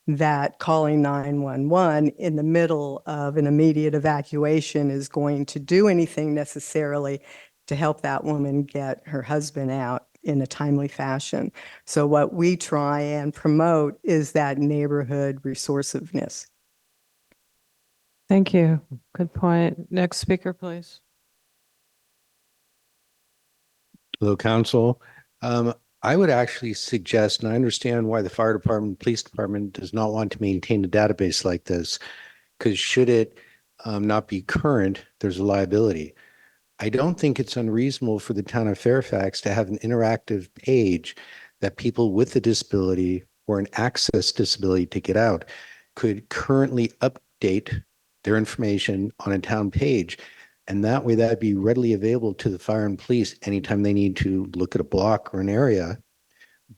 that calling 911 in the middle of an immediate evacuation is going to do anything necessarily to help that woman get her husband out in a timely fashion. So what we try and promote is that neighborhood resourcefulness. Thank you. Good point. Next speaker, please. Hello, council. I would actually suggest, and I understand why the fire department, police department does not want to maintain a database like this, because should it not be current, there's a liability. I don't think it's unreasonable for the town of Fairfax to have an interactive page that people with a disability or an access disability to get out could currently update their information on a town page. And that way that'd be readily available to the fire and police anytime they need to look at a block or an area.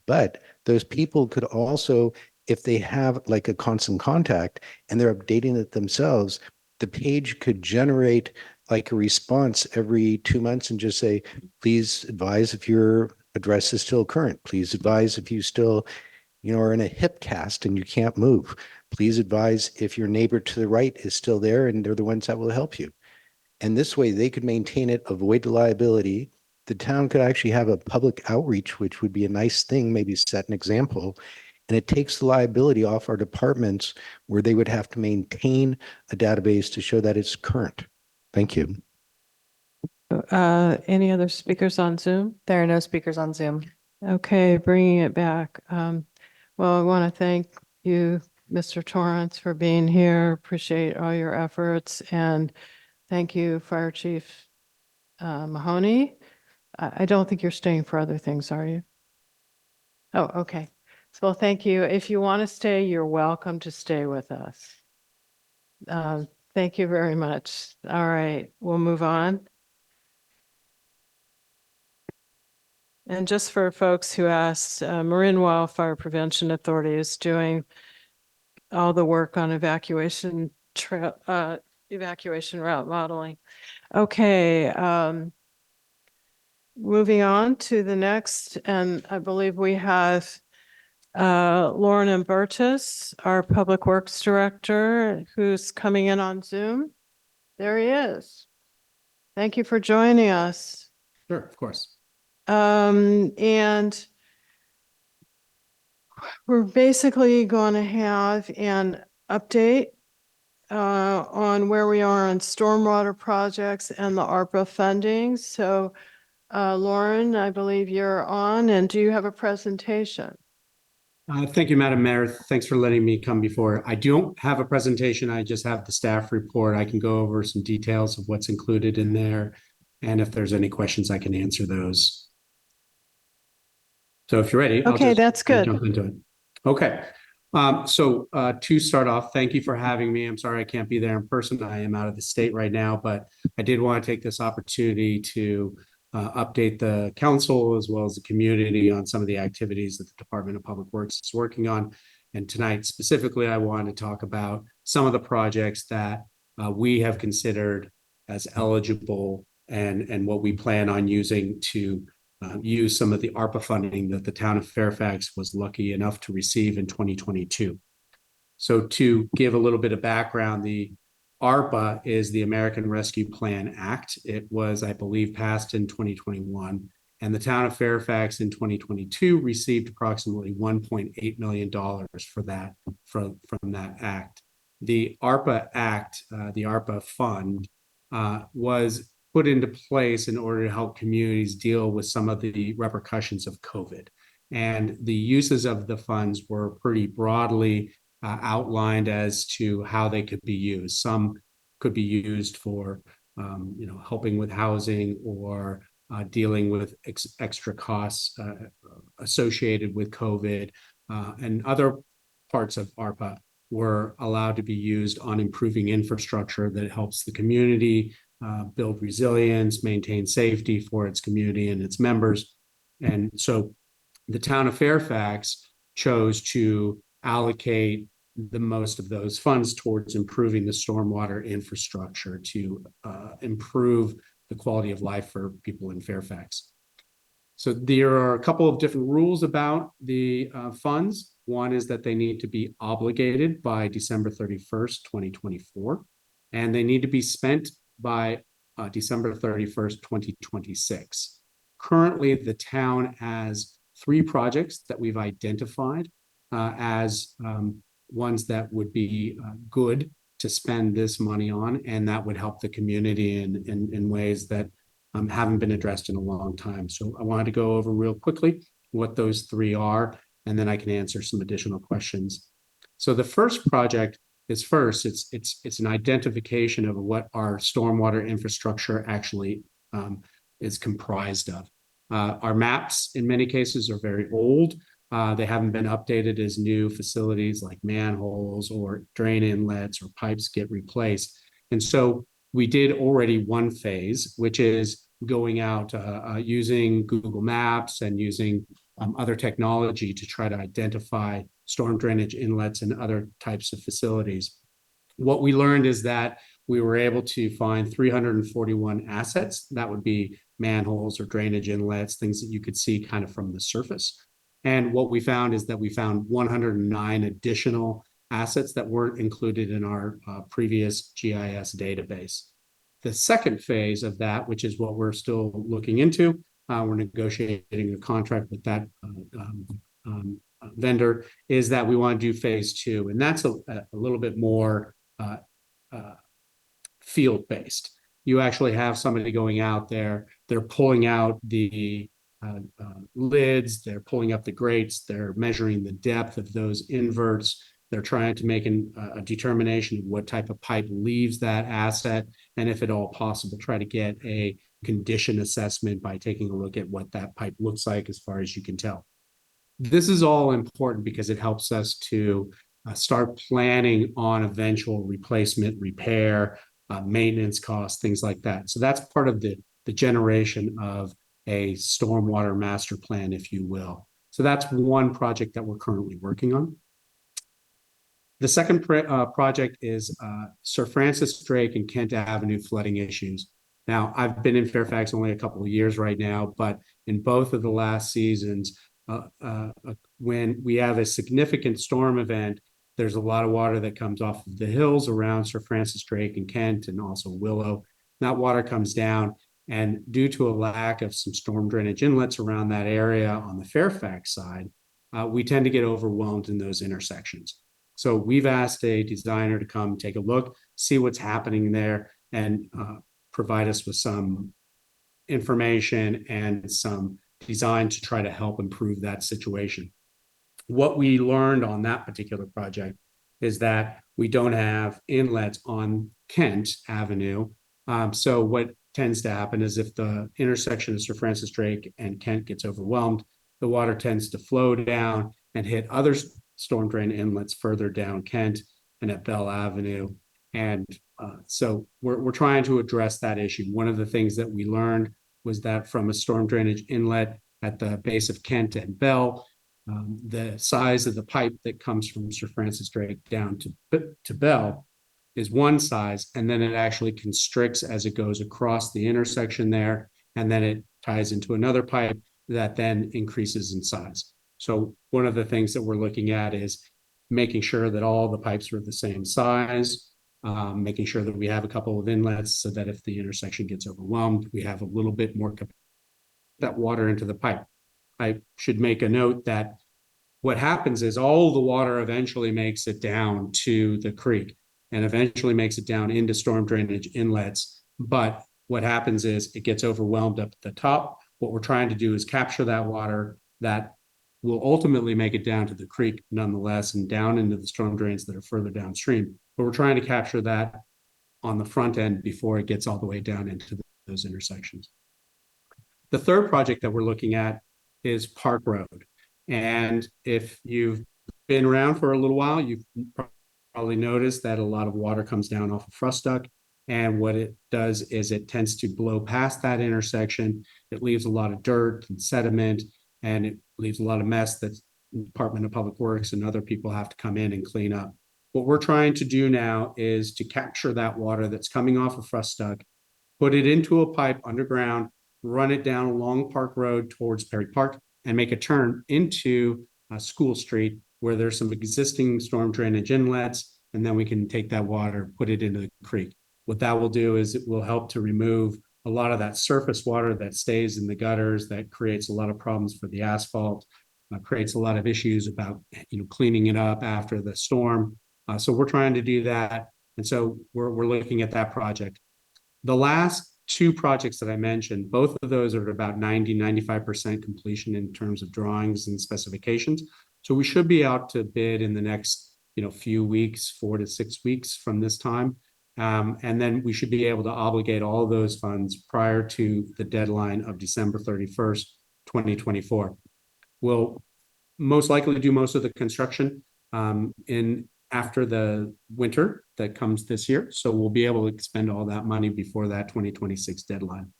But those people could also, if they have like a constant contact and they're updating it themselves, the page could generate like a response every 2 months and just say, please advise if your address is still current. Please advise if you still, are in a hip cast and you can't move. Please advise if your neighbor to the right is still there and they're the ones that will help you. And this way they could maintain it, avoid the liability. The town could actually have a public outreach, which would be a nice thing, maybe set an example. And it takes the liability off our departments where they would have to maintain a database to show that it's current. Thank you. Any other speakers on Zoom? There are no speakers on Zoom. Okay, bringing it back. Well, I want to thank you, Mr. Torrance, for being here. Appreciate all your efforts. And thank you, Fire Chief Mahoney. I don't think you're staying for other things, are you? Oh, okay. So, well, thank you. If you want to stay, you're welcome to stay with us. Thank you very much. All right, we'll move on. And just for folks who asked, Marin Wildfire Prevention Authority is doing all the work on evacuation route modeling. Okay, moving on to the next, and I believe we have Lauren Umbertus, our Public Works Director, who's coming in on Zoom. There he is. Thank you for joining us. Sure, of course. And we're basically going to have an update on where we are on stormwater projects and the ARPA funding. So, Lauren, I believe you're on, and do you have a presentation? Thank you, Madam Mayor. Thanks for letting me come before. I don't have a presentation. I just have the staff report. I can go over some details of what's included in there. And if there's any questions, I can answer those. So if you're ready, Okay, that's good. Jump into it. Okay. So to start off, thank you for having me. I'm sorry I can't be there in person. I am out of the state right now, but I did want to take this opportunity to update the council as well as the community on some of the activities that the Department of Public Works is working on. And tonight specifically, I wanted to talk about some of the projects that we have considered as eligible and what we plan on using to use some of the ARPA funding that the town of Fairfax was lucky enough to receive in 2022. So to give a little bit of background, the ARPA is the American Rescue Plan Act. It was, I believe, passed in 2021. And the town of Fairfax in 2022 received approximately $1.8 million for that, from that act. The ARPA Act, the ARPA fund, was put into place in order to help communities deal with some of the repercussions of COVID. And the uses of the funds were pretty broadly outlined as to how they could be used. Some could be used for, helping with housing or dealing with extra costs associated with COVID, and other parts of ARPA were allowed to be used on improving infrastructure that helps the community build resilience, maintain safety for its community and its members. And so the town of Fairfax chose to allocate the most of those funds towards improving the stormwater infrastructure to improve the quality of life for people in Fairfax. So there are a couple of different rules about the funds. One is that they need to be obligated by December 31st, 2024, and they need to be spent by December 31st, 2026. Currently, the town has 3 projects that we've identified as ones that would be good to spend this money on, and that would help the community in ways that haven't been addressed in a long time. So I wanted to go over real quickly what those 3 are, and then I can answer some additional questions. So the first project is it's an identification of what our stormwater infrastructure actually is comprised of. Our maps, in many cases, are very old. They haven't been updated as new facilities like manholes or drain inlets or pipes get replaced. And so we did already one phase, which is going out using Google Maps and using other technology to try to identify storm drainage inlets and other types of facilities. What we learned is that we were able to find 341 assets. That would be manholes or drainage inlets, things that you could see kind of from the surface. And what we found is that we found 109 additional assets that weren't included in our previous GIS database. The second phase of that, which is what we're still looking into, we're negotiating a contract with that vendor, is that we want to do phase 2. And that's a little bit more field-based. You actually have somebody going out there, they're pulling out the lids, they're pulling up the grates, they're measuring the depth of those inverts, they're trying to make a determination of what type of pipe leaves that asset, and if at all possible, try to get a condition assessment by taking a look at what that pipe looks like as far as you can tell. This is all important because it helps us to start planning on eventual replacement, repair, maintenance costs, things like that. So that's part of the generation of a stormwater master plan, if you will. So that's one project that we're currently working on. The second project is Sir Francis Drake and Kent Avenue flooding issues. Now, I've been in Fairfax only a couple of years right now, but in both of the last seasons, when we have a significant storm event, there's a lot of water that comes off of the hills around Sir Francis Drake and Kent and also Willow. That water comes down, and due to a lack of some storm drainage inlets around that area on the Fairfax side, we tend to get overwhelmed in those intersections. So we've asked a designer to come take a look, see what's happening there, and provide us with some information and some design to try to help improve that situation. What we learned on that particular project is that we don't have inlets on Kent Avenue. So what tends to happen is if the intersection of Sir Francis Drake and Kent gets overwhelmed, the water tends to flow down and hit other storm drain inlets further down Kent and at Bell Avenue. And so we're trying to address that issue. One of the things that we learned was that from a storm drainage inlet at the base of Kent and Bell, the size of the pipe that comes from Sir Francis Drake down to Bell is one size, and then it actually constricts as it goes across the intersection there, and then it ties into another pipe that then increases in size. So one of the things that we're looking at is making sure that all the pipes are the same size, making sure that we have a couple of inlets so that if the intersection gets overwhelmed, we have a little bit more that water into the pipe. I should make a note that what happens is all the water eventually makes it down to the creek and eventually makes it down into storm drainage inlets. But what happens is it gets overwhelmed up at the top. What we're trying to do is capture that water that will ultimately make it down to the creek nonetheless and down into the storm drains that are further downstream. But we're trying to capture that on the front end before it gets all the way down into those intersections. The third project that we're looking at is Park Road. And if you've been around for a little while, you've probably noticed that a lot of water comes down off of Frustuck. And what it does is it tends to blow past that intersection. It leaves a lot of dirt and sediment, and it leaves a lot of mess that the Department of Public Works and other people have to come in and clean up. What we're trying to do now is to capture that water that's coming off of Frustuck, put it into a pipe underground, run it down along Park Road towards Perry Park, and make a turn into School Street, where there's some existing storm drainage inlets, and then we can take that water, put it into the creek. What that will do is it will help to remove a lot of that surface water that stays in the gutters, that creates a lot of problems for the asphalt, creates a lot of issues about cleaning it up after the storm. So we're trying to do that, and so we're looking at that project. The last two projects that I mentioned, both of those are at about 90-95% completion in terms of drawings and specifications. So we should be out to bid in the next few weeks, 4 to 6 weeks from this time. And then we should be able to obligate all of those funds prior to the deadline of December 31st, 2024. We'll most likely do most of the construction after the winter that comes this year. So we'll be able to spend all that money before that 2026 deadline.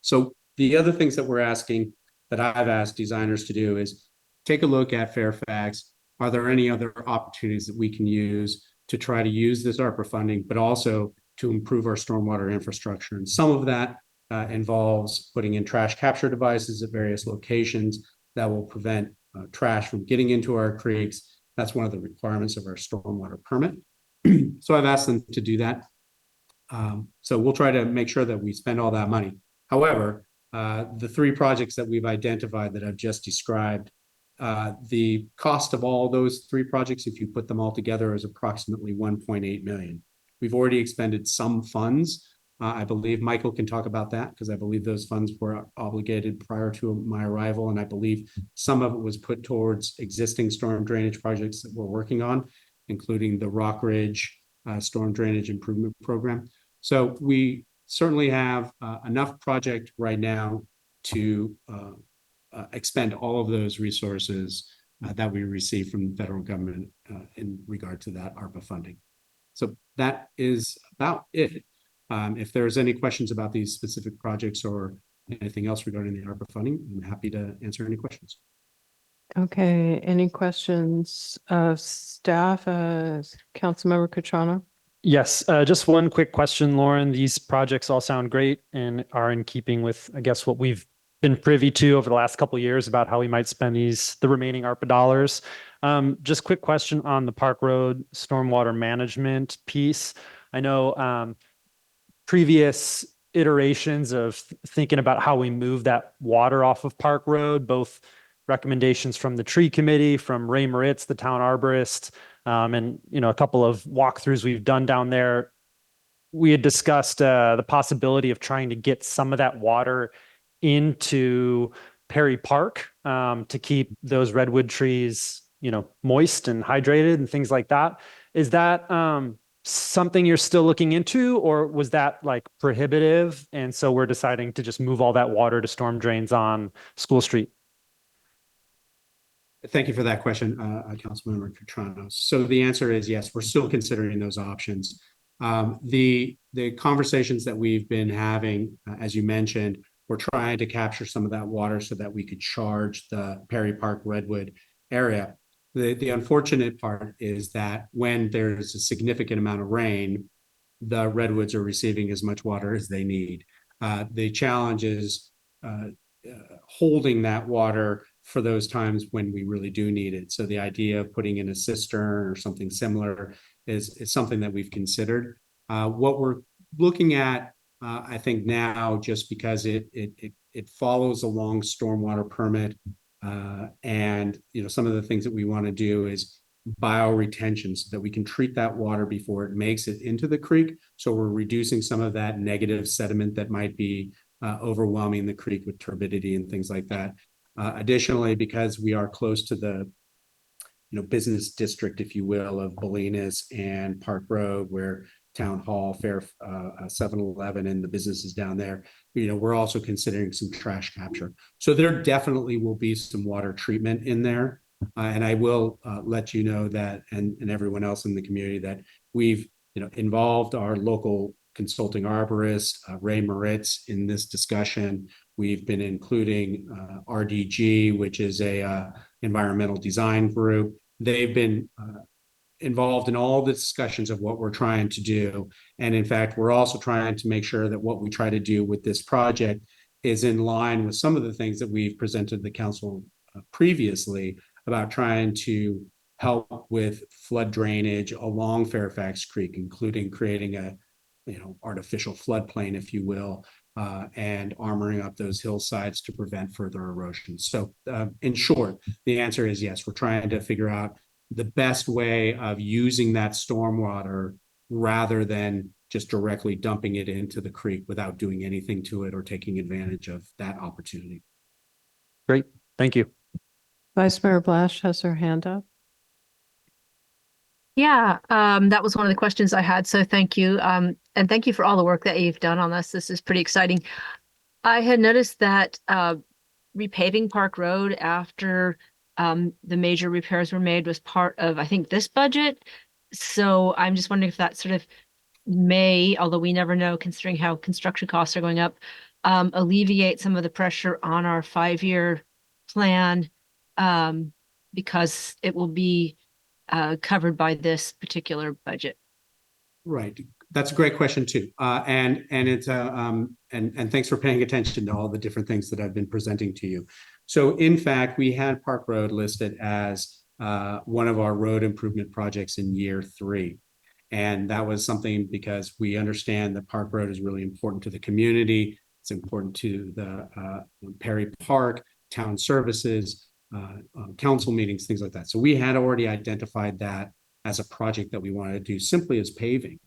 So the other things that we're asking, that I've asked designers to do, is take a look at Fairfax. Are there any other opportunities that we can use to try to use this ARPA funding, but also to improve our stormwater infrastructure? And some of that involves putting in trash capture devices at various locations that will prevent trash from getting into our creeks. That's one of the requirements of our stormwater permit. So I've asked them to do that. So we'll try to make sure that we spend all that money. However, the three projects that we've identified that I've just described, the cost of all those three projects, if you put them all together, is approximately 1.8 million. We've already expended some funds. I believe Michael can talk about that, because I believe those funds were obligated prior to my arrival. And I believe some of it was put towards existing storm drainage projects that we're working on, including the Rock Ridge Storm Drainage Improvement Program. So we certainly have enough project right now to expend all of those resources that we receive from the federal government in regard to that ARPA funding. So that is about it. If there's any questions about these specific projects or anything else regarding the ARPA funding, I'm happy to answer any questions. Okay, any questions of staff? Councilmember Catrano? Yes, just one quick question, Lauren. These projects all sound great and are in keeping with, I guess, what we've been privy to over the last couple of years about how we might spend the remaining ARPA dollars. Just quick question on the Park Road stormwater management piece. I know previous iterations of thinking about how we move that water off of Park Road, both recommendations from the tree committee, from Ray Moritz, the town arborist, and a couple of walkthroughs we've done down there. We had discussed the possibility of trying to get some of that water into Perry Park to keep those redwood trees, moist and hydrated and things like that. Is that something you're still looking into, or was that like prohibitive? And so we're deciding to just move all that water to storm drains on School Street. Thank you for that question, Councilmember Catrano. So the answer is yes, we're still considering those options. The conversations that we've been having, as you mentioned, we're trying to capture some of that water so that we could charge the Perry Park Redwood area. The unfortunate part is that when there's a significant amount of rain, the redwoods are receiving as much water as they need. The challenge is holding that water for those times when we really do need it. So the idea of putting in a cistern or something similar is something that we've considered. What we're looking at, I think now, just because it follows along stormwater permit, and some of the things that we want to do is bioretention so that we can treat that water before it makes it into the creek. So we're reducing some of that negative sediment that might be overwhelming the creek with turbidity and things like that. Additionally, because we are close to the business district, if you will, of Bolinas and Park Road, where Town Hall, 7-Eleven, and the businesses down there, we're also considering some trash capture. So there definitely will be some water treatment in there. And I will let you know that, and everyone else in the community, that we've involved our local consulting arborist, Ray Moritz, in this discussion. We've been including RDG, which is a environmental design group. They've been involved in all the discussions of what we're trying to do. And in fact, we're also trying to make sure that what we try to do with this project is in line with some of the things that we've presented to the council previously about trying to help with flood drainage along Fairfax Creek, including creating a artificial floodplain, if you will, and armoring up those hillsides to prevent further erosion. So in short, the answer is yes, we're trying to figure out the best way of using that stormwater rather than just directly dumping it into the creek without doing anything to it or taking advantage of that opportunity. Great. Thank you. Vice Mayor Blash has her hand up. Yeah, that was one of the questions I had. So thank you. And thank you for all the work that you've done on this. This is pretty exciting. I had noticed that repaving Park Road after the major repairs were made was part of, I think, this budget. So I'm just wondering if that sort of may, although we never know considering how construction costs are going up, alleviate some of the pressure on our 5-year plan, because it will be covered by this particular budget. Right. That's a great question too. And it's and thanks for paying attention to all the different things that I've been presenting to you. So in fact, we had Park Road listed as one of our road improvement projects in year 3. And that was something because we understand that Park Road is really important to the community. It's important to the Perry Park, town services, council meetings, things like that. So we had already identified that as a project that we wanted to do simply as paving.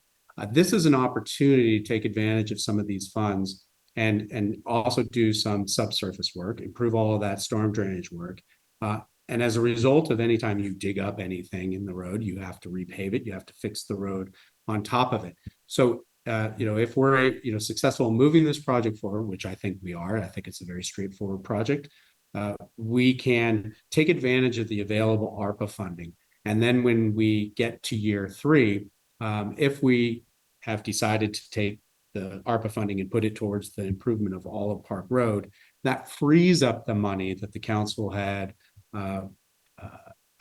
This is an opportunity to take advantage of some of these funds and also do some subsurface work, improve all of that storm drainage work. And as a result of any time you dig up anything in the road, you have to repave it. You have to fix the road on top of it. So, if we're, successful in moving this project forward, which I think we are, I think it's a very straightforward project. We can take advantage of the available ARPA funding. And then when we get to year 3, if we have decided to take the ARPA funding and put it towards the improvement of all of Park Road, that frees up the money that the council had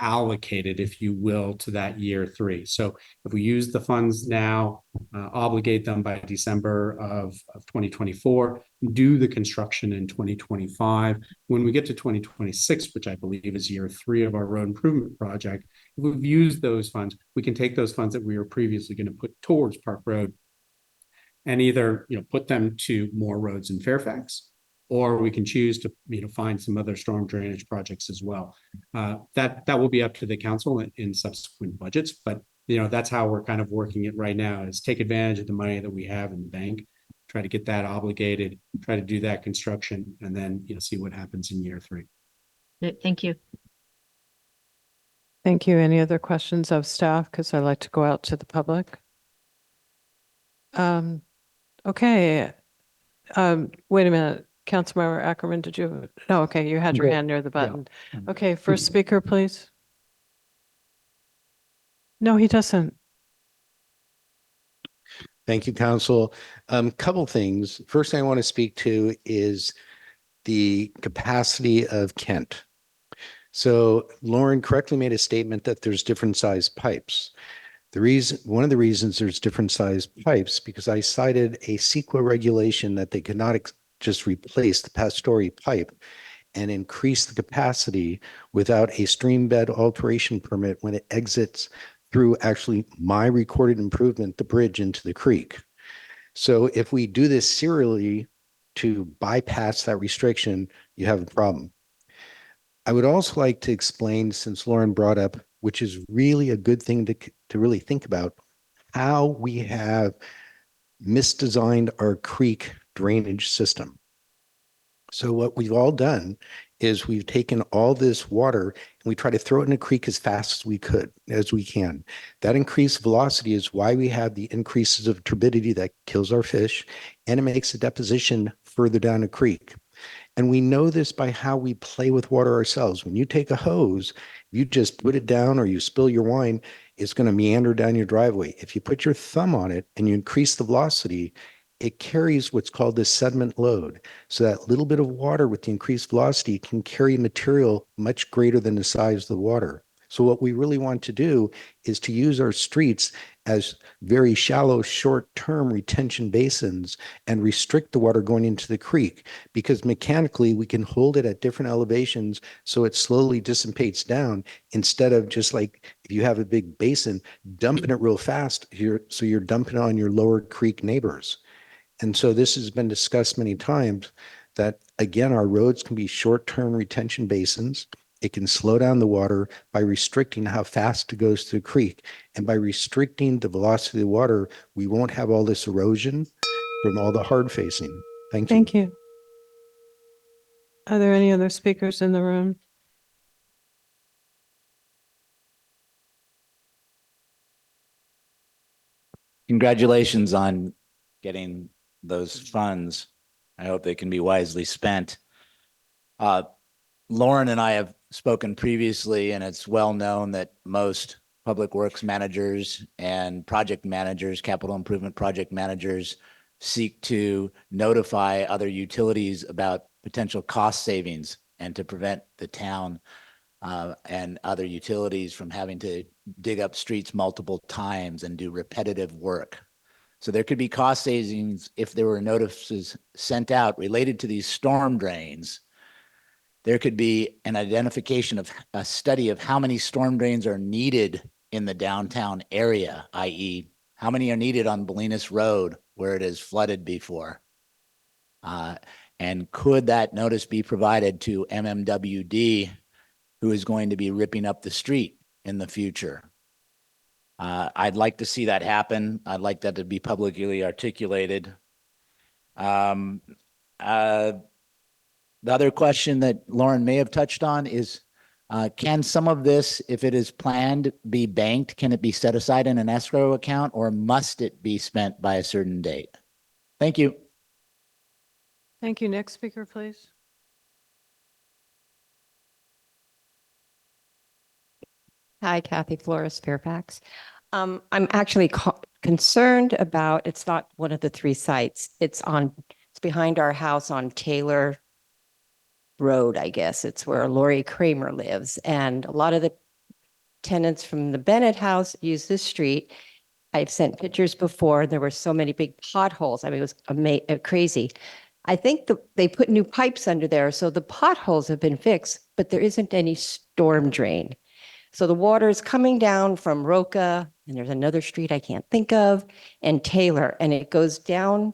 allocated, if you will, to that year 3. So if we use the funds now, obligate them by December of 2024, do the construction in 2025. When we get to 2026, which I believe is year 3 of our road improvement project, if we've used those funds, we can take those funds that we were previously going to put towards Park Road and either put them to more roads in Fairfax, or we can choose to find some other storm drainage projects as well. That will be up to the council in subsequent budgets, but that's how we're kind of working it right now, is take advantage of the money that we have in the bank, try to get that obligated, try to do that construction, and then see what happens in year 3. Thank you. Thank you. Any other questions of staff? Because I like to go out to the public. Okay. Wait a minute. Councilmember Ackerman, did you? No, okay. You had your hand near the button. Okay. First speaker, please. No, he doesn't. Thank you, Council. Couple things. First thing I want to speak to is the capacity of Kent. So Lauren correctly made a statement that there's different size pipes. One of the reasons there's different size pipes, because I cited a CEQA regulation that they could not just replace the Pastori pipe and increase the capacity without a stream bed alteration permit when it exits through actually my recorded improvement, the bridge into the creek. So if we do this serially to bypass that restriction, you have a problem. I would also like to explain, since Lauren brought up, which is really a good thing to really think about, how we have misdesigned our creek drainage system. So what we've all done is we've taken all this water and we try to throw it in a creek as fast as we can. That increased velocity is why we have the increases of turbidity that kills our fish, and it makes the deposition further down a creek. And we know this by how we play with water ourselves. When you take a hose, you just put it down or you spill your wine, it's going to meander down your driveway. If you put your thumb on it and you increase the velocity, it carries what's called the sediment load. So that little bit of water with the increased velocity can carry material much greater than the size of the water. So what we really want to do is to use our streets as very shallow, short-term retention basins and restrict the water going into the creek, because mechanically we can hold it at different elevations so it slowly dissipates down, instead of just like if you have a big basin, dumping it real fast, so you're dumping it on your lower creek neighbors. And so this has been discussed many times that, again, our roads can be short-term retention basins. It can slow down the water by restricting how fast it goes through the creek. And by restricting the velocity of the water, we won't have all this erosion from all the hard facing. Thank you. Thank you. Are there any other speakers in the room? Congratulations on getting those funds. I hope they can be wisely spent. Lauren and I have spoken previously, and it's well known that most public works managers and project managers, capital improvement project managers, seek to notify other utilities about potential cost savings and to prevent the town and other utilities from having to dig up streets multiple times and do repetitive work. So there could be cost savings if there were notices sent out related to these storm drains. There could be an identification of a study of how many storm drains are needed in the downtown area, i.e., how many are needed on Bolinas Road where it is flooded before. And could that notice be provided to MMWD, who is going to be ripping up the street in the future? I'd like to see that happen. I'd like that to be publicly articulated. The other question that Lauren may have touched on is, can some of this, if it is planned, be banked? Can it be set aside in an escrow account, or must it be spent by a certain date? Thank you. Thank you. Next speaker, please. Hi, Kathy Flores, Fairfax. I'm actually concerned about, it's not one of the three sites. It's behind our house on Taylor Road, I guess. It's where Lori Kramer lives. And a lot of the tenants from the Bennett house use this street. I've sent pictures before. There were so many big potholes. I mean, it was crazy. I think they put new pipes under there, so the potholes have been fixed, but there isn't any storm drain. So the water is coming down from Roca, and there's another street I can't think of, and Taylor, and it goes down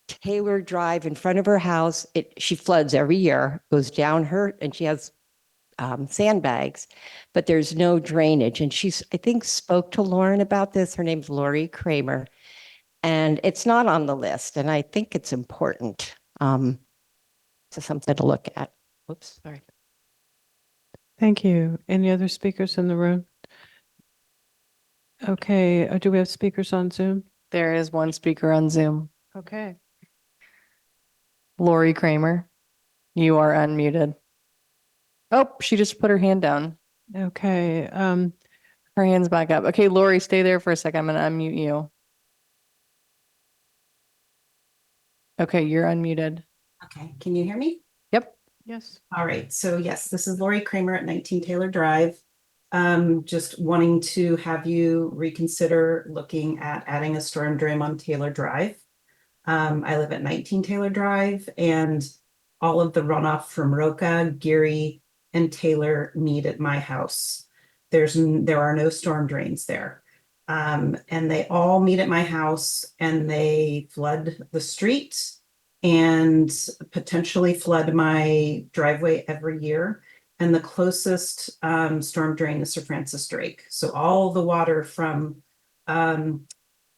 Taylor Drive in front of her house. She floods every year, goes down her, and she has sandbags, but there's no drainage. And I think, spoke to Lauren about this. Her name's Lori Kramer, and it's not on the list. And I think it's important. So something to look at. Whoops, sorry. Thank you. Any other speakers in the room? Okay, do we have speakers on Zoom? There is one speaker on Zoom. Okay. Lori Kramer, you are unmuted. Oh, she just put her hand down. Okay, Her hand's back up. Okay, Lori, stay there for a second. I'm going to unmute you. Okay, you're unmuted. Okay, can you hear me? Yep. yes. All right, so yes, this is Lori Kramer at 19 Taylor Drive. Just wanting to have you reconsider looking at adding a storm drain on Taylor Drive. I live at 19 Taylor Drive, and all of the runoff from Roca, Geary, and Taylor meet at my house. there are no storm drains there. And they all meet at my house and they flood the street and potentially flood my driveway every year. And the closest storm drain is Sir Francis Drake. So all the water from I'm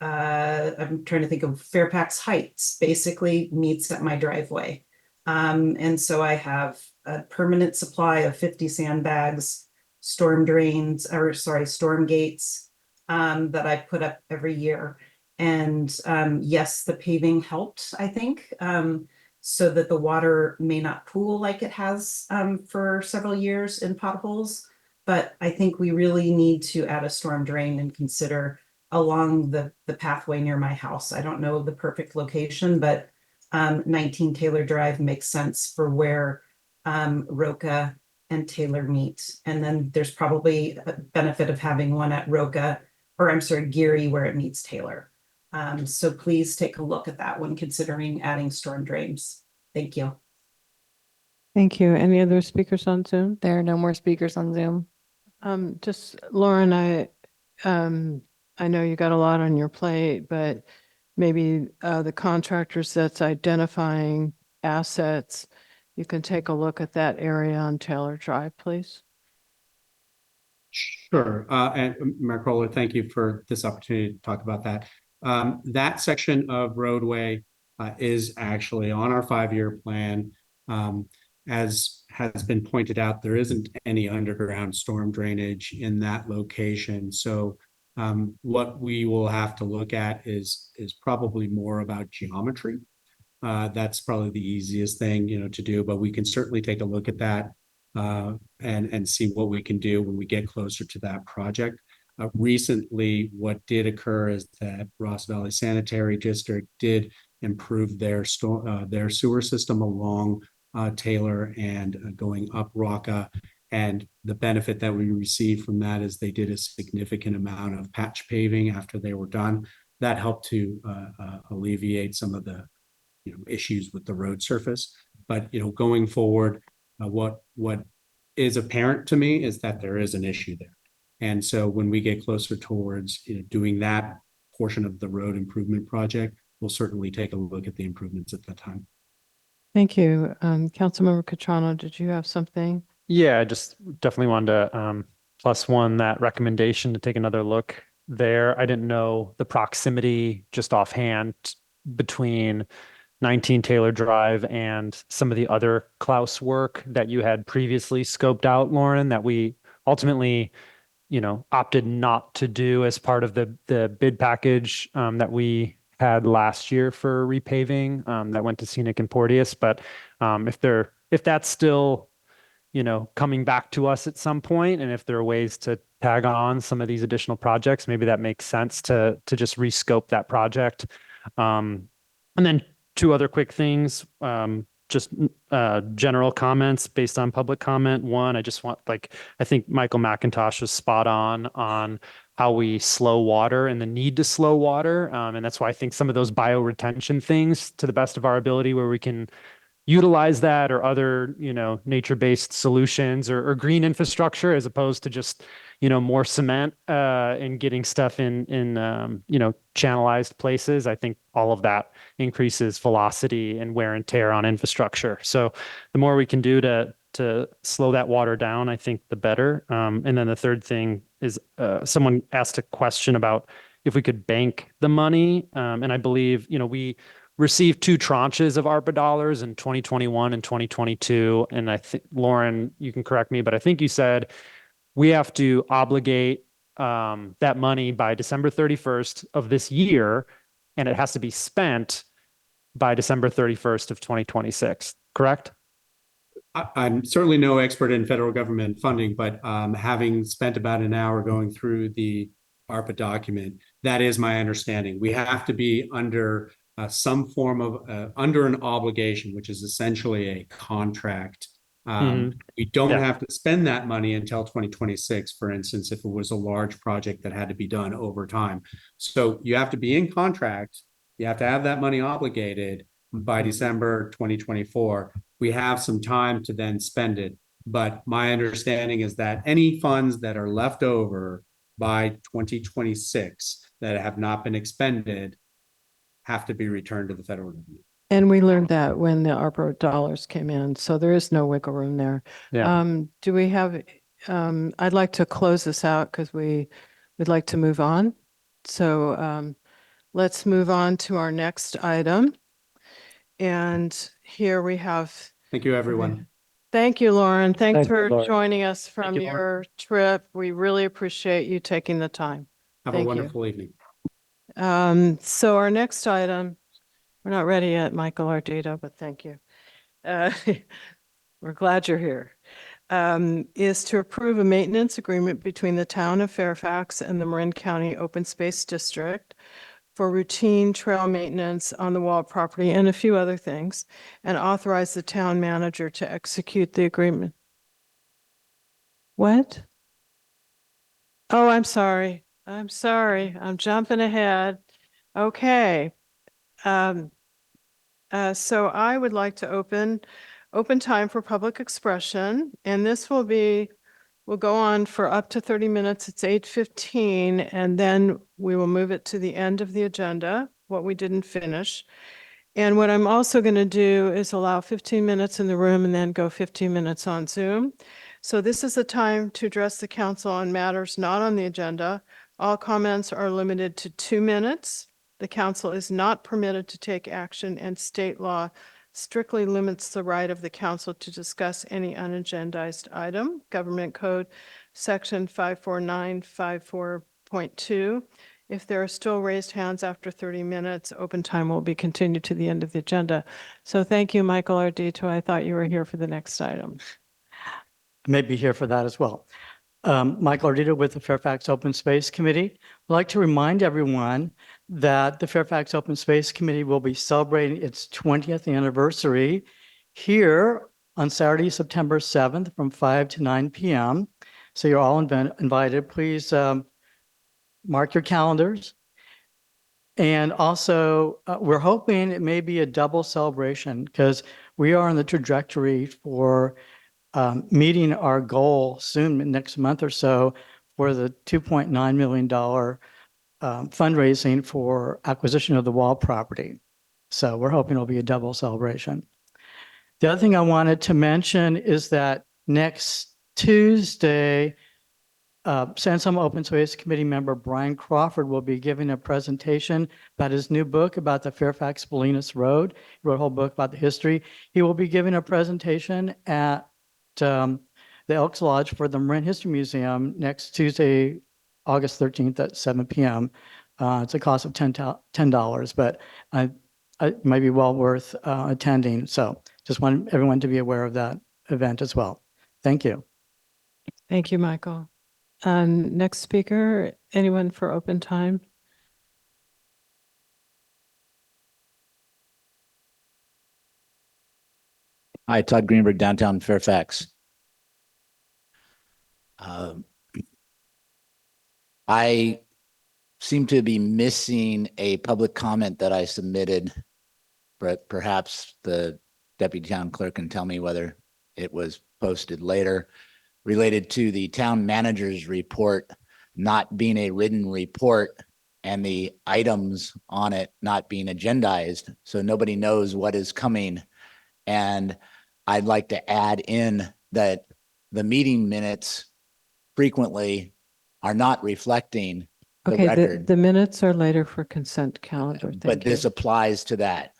trying to think of Fairfax Heights basically meets at my driveway. And so I have a permanent supply of 50 sandbags, storm drains, or sorry, storm gates that I put up every year. And yes, the paving helped, I think, so that the water may not pool like it has for several years in potholes. But I think we really need to add a storm drain and consider along the pathway near my house. I don't know the perfect location, but 19 Taylor Drive makes sense for where Roca and Taylor meet. And then there's probably a benefit of having one at Roca, or I'm sorry, Geary, where it meets Taylor. So please take a look at that when considering adding storm drains. Thank you. Thank you. Any other speakers on Zoom? There are no more speakers on Zoom. Just Lauren, I know you got a lot on your plate, but maybe the contractors that's identifying assets, you can take a look at that area on Taylor Drive, please. Sure. And Mayor Kohler, thank you for this opportunity to talk about that. That section of roadway is actually on our 5-year plan. As has been pointed out, there isn't any underground storm drainage in that location. So what we will have to look at is probably more about geometry. That's probably the easiest thing, to do, but we can certainly take a look at that and see what we can do when we get closer to that project. Recently, what did occur is that Ross Valley Sanitary District did improve their sewer system along Taylor and going up Rocca. And the benefit that we received from that is they did a significant amount of patch paving after they were done. That helped to alleviate some of the issues with the road surface. But going forward, what is apparent to me is that there is an issue there. And so when we get closer towards doing that portion of the road improvement project, we'll certainly take a look at the improvements at that time. Thank you. Councilmember Catrano, did you have something? Yeah, I just definitely wanted to plus one that recommendation to take another look there. I didn't know the proximity just offhand between 19 Taylor Drive and some of the other Klaus work that you had previously scoped out, Lauren, that we ultimately, opted not to do as part of the bid package that we had last year for repaving that went to Scenic and Porteous. But if that's still coming back to us at some point, and if there are ways to tag on some of these additional projects, maybe that makes sense to just rescope that project. And then two other quick things, just general comments based on public comment. One, I just want, I think Michael McIntosh was spot on how we slow water and the need to slow water. And that's why I think some of those bioretention things, to the best of our ability, where we can utilize that or other, nature-based solutions or green infrastructure, as opposed to just, more cement and getting stuff in channelized places. I think all of that increases velocity and wear and tear on infrastructure. So the more we can do to slow that water down, I think the better. And then the third thing is someone asked a question about if we could bank the money. And I believe, we received 2 tranches of ARPA dollars in 2021 and 2022. And I think, Lauren, you can correct me, but I think you said we have to obligate that money by December 31st of this year, and it has to be spent by December 31st of 2026, correct? I'm certainly no expert in federal government funding, but having spent about an hour going through the ARPA document, that is my understanding. We have to be under some form of under an obligation, which is essentially a contract. We don't have to spend that money until 2026, for instance, if it was a large project that had to be done over time. So you have to be in contract. You have to have that money obligated by December 2024. We have some time to then spend it, But my understanding is that any funds that are left over by 2026 that have not been expended have to be returned to the federal government. And we learned that when the ARPA dollars came in, so there is no wiggle room there. Yeah. Do we have, I'd like to close this out because would like to move on. So let's move on to our next item. And here we have, Thank you, everyone. thank you, Lauren. Thanks Thank you, for Lauren. joining us from you, Lauren. your trip. We really appreciate you taking the time. Have a Thank you. wonderful evening. So our next item, we're not ready yet, Michael Ardito, but thank you. We're glad you're here. Is to approve a maintenance agreement between the town of Fairfax and the Marin County Open Space District for routine trail maintenance on the Wall property and a few other things, and authorize the town manager to execute the agreement. What? Oh, I'm sorry. I'm sorry. I'm jumping ahead. Okay. So I would like to open time for public expression, and this will go on for up to 30 minutes. It's 8:15, and then we will move it to the end of the agenda, what we didn't finish. And what I'm also going to do is allow 15 minutes in the room and then go 15 minutes on Zoom. So this is the time to address the council on matters not on the agenda. All comments are limited to 2 minutes. The council is not permitted to take action, and state law strictly limits the right of the council to discuss any unagendized item. Government Code Section 54954.2. If there are still raised hands after 30 minutes, open time will be continued to the end of the agenda. So thank you, Michael Ardito. I thought you were here for the next item. I may be here for that as well. Michael Ardito with the Fairfax Open Space Committee. I'd like to remind everyone that the Fairfax Open Space Committee will be celebrating its 20th anniversary here on Saturday, September 7th from 5 to 9 p.m. So you're all invited. Please mark your calendars. And also, we're hoping it may be a double celebration because we are on the trajectory for meeting our goal soon, next month or so, for the $2.9 million fundraising for acquisition of the Wall property. So we're hoping it'll be a double celebration. The other thing I wanted to mention is that next Tuesday, Sansoma Open Space Committee member Brian Crawford will be giving a presentation about his new book about the Fairfax Bolinas Road. He wrote a whole book about the history. He will be giving a presentation at the Elks Lodge for the Marin History Museum next Tuesday, August 13th at 7 p.m. It's a cost of $10, but it might be well worth attending. So just want everyone to be aware of that event as well. Thank you. Thank you, Michael. Next speaker, anyone for open time? Hi, Todd Greenberg, downtown Fairfax. I seem to be missing a public comment that I submitted, but perhaps the deputy town clerk can tell me whether it was posted later, related to the town manager's report not being a written report and the items on it not being agendized, so nobody knows what is coming. And I'd like to add in that the meeting minutes frequently are not reflecting the Okay, record. the minutes are later for consent calendar. But Thank you. this applies to that.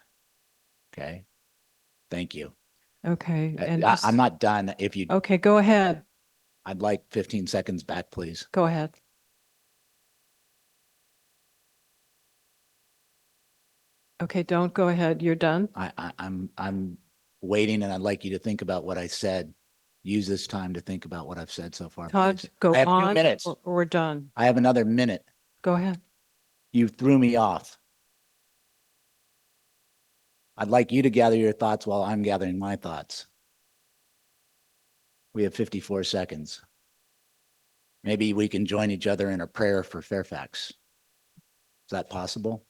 Okay. Thank you. Okay. And I'm not done. If you, okay, go ahead. I'd like 15 seconds back, please. Go ahead. Okay, don't go ahead. You're done. I'm waiting, and I'd like you to think about what I said. Use this time to think about what I've said so far. Todd, Please. go I have on. 2 minutes. Or we're done. I have another minute. Go ahead. You threw me off. I'd like you to gather your thoughts while I'm gathering my thoughts. We have 54 seconds. Maybe we can join each other in a prayer for Fairfax. Is that possible?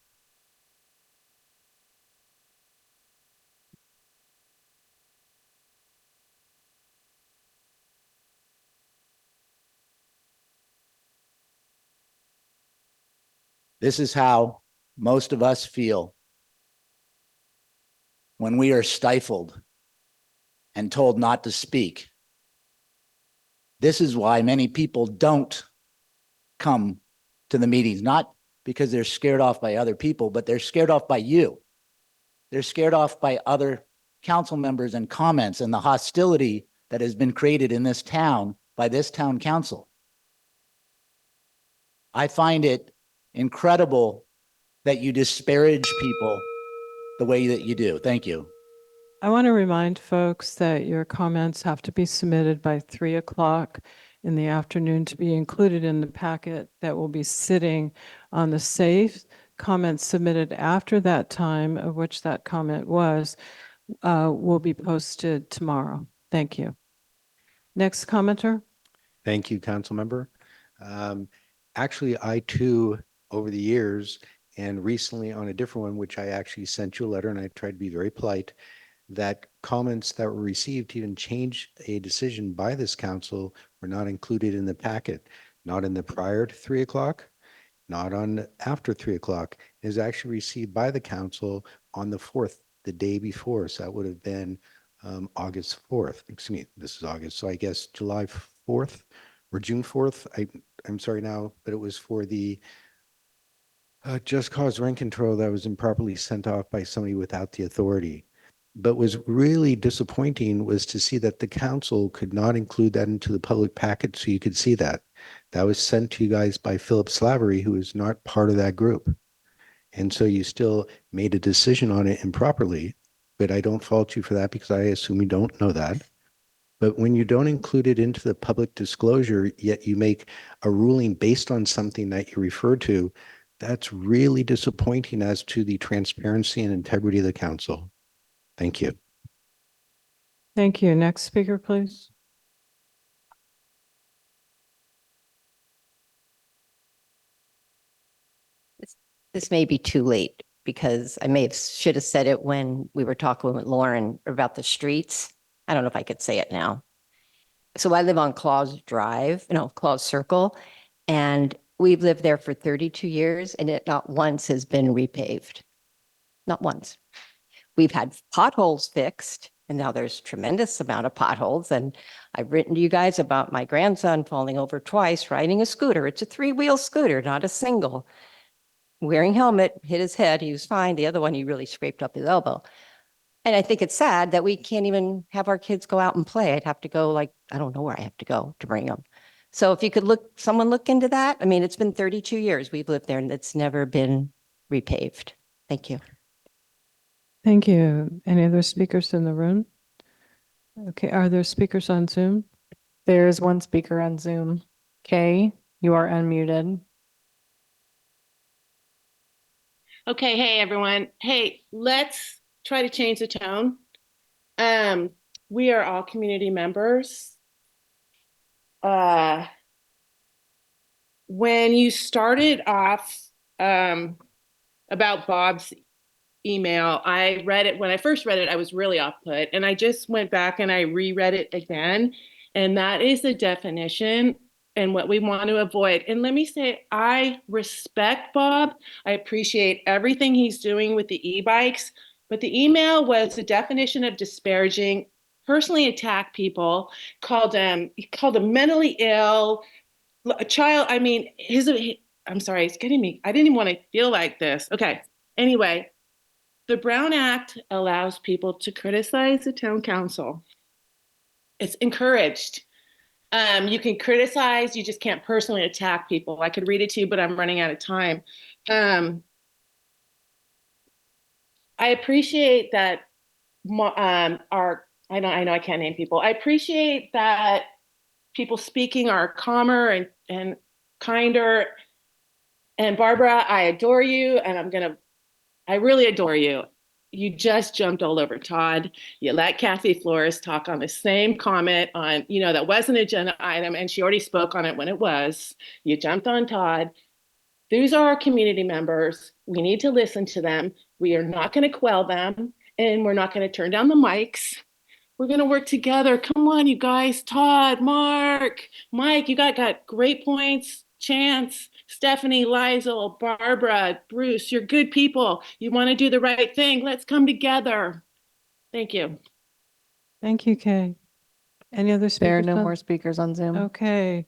This is how most of us feel when we are stifled and told not to speak. This is why many people don't come to the meetings, not because they're scared off by other people, but they're scared off by you. They're scared off by other council members and comments and the hostility that has been created in this town by this town council. I find it incredible that you disparage people the way that you do. Thank you. I want to remind folks that your comments have to be submitted by 3 o'clock in the afternoon to be included in the packet that will be sitting on the safe. Comments submitted after that time, of which that comment was, will be posted tomorrow. Thank you. Next commenter. Thank you, council member. Actually, I too, over the years and recently on a different one, which I actually sent you a letter and I tried to be very polite, that comments that were received to even change a decision by this council were not included in the packet, not in the prior to 3 o'clock, not on after 3 o'clock. It is actually received by the council on the 4th, the day before. So that would have been August 4th. Excuse me, this is August. So I guess July 4th or June 4th. I'm sorry now, but it was for the just cause rent control that was improperly sent off by somebody without the authority. But was really disappointing was to see that the council could not include that into the public packet so you could see that. That was sent to you guys by Philip Slavery, who is not part of that group. And so you still made a decision on it improperly, but I don't fault you for that because I assume you don't know that. But when you don't include it into the public disclosure, yet you make a ruling based on something that you refer to, that's really disappointing as to the transparency and integrity of the council. Thank you. Thank you. Next speaker, please. This may be too late because I should have said it when we were talking with Lauren about the streets. I don't know if I could say it now. So I live on Claus Drive, Claus Circle, and we've lived there for 32 years and it not once has been repaved. Not once. We've had potholes fixed and now there's tremendous amount of potholes. And I've written to you guys about my grandson falling over twice, riding a scooter. It's a 3-wheel scooter, not a single. Wearing helmet, hit his head. He was fine. The other one, he really scraped up his elbow. And I think it's sad that we can't even have our kids go out and play. I'd have to go I don't know where I have to go to bring them. So if you could someone look into that. I mean, it's been 32 years we've lived there and it's never been repaved. Thank you. Thank you. Any other speakers in the room? Okay, are there speakers on Zoom? There's one speaker on Zoom. Kay, you are unmuted. Okay, hey everyone. Hey, let's try to change the tone. We are all community members. When you started off about Bob's email, I read it. When I first read it, I was really off put, and I just went back and I reread it again. And that is the definition and what we want to avoid. And let me say, I respect Bob. I appreciate everything he's doing with the e-bikes, but the email was the definition of disparaging, personally attack people, called them mentally ill, a child. I mean, I'm sorry, it's getting me. I didn't even want to feel like this. Okay. Anyway, the Brown Act allows people to criticize the town council. It's encouraged. You can criticize, you just can't personally attack people. I could read it to you, but I'm running out of time. I appreciate that I know I can't name people. I appreciate that people speaking are calmer and kinder. And Barbara, I adore you, and I really adore you. You just jumped all over Todd. You let Kathy Flores talk on the same comment on, that was an agenda item, and she already spoke on it when it was. You jumped on Todd. These are our community members. We need to listen to them. We are not going to quell them, and we're not going to turn down the mics. We're going to work together. Come on, you guys. Todd, Mark, Mike, you got great points. Chance, Stephanie, Lizel, Barbara, Bruce, you're good people. You want to do the right thing. Let's come together. Thank you. Thank you, Kay. Any other There are speakers? no on- more speakers on Zoom. Okay.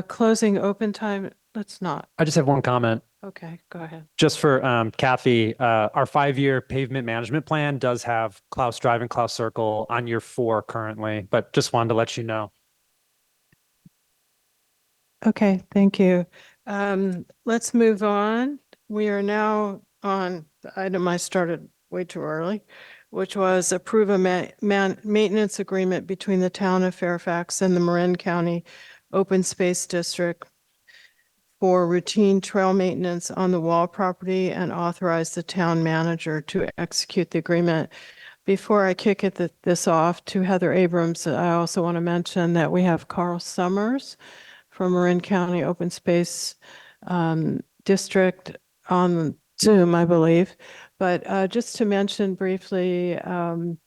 Closing open time. Let's not. I just have one comment. Okay, go ahead. Just for Kathy, our 5-year pavement management plan does have Klaus Drive and Klaus Circle on year 4 currently, but just wanted to let you know. Okay, thank you. Let's move on. We are now on the item I started way too early, which was approve a maintenance agreement between the town of Fairfax and the Marin County Open Space District for routine trail maintenance on the wall property and authorize the town manager to execute the agreement. Before I kick this off to Heather Abrams, I also want to mention that we have Carl Summers from Marin County Open Space District on Zoom, I believe. But just to mention briefly, to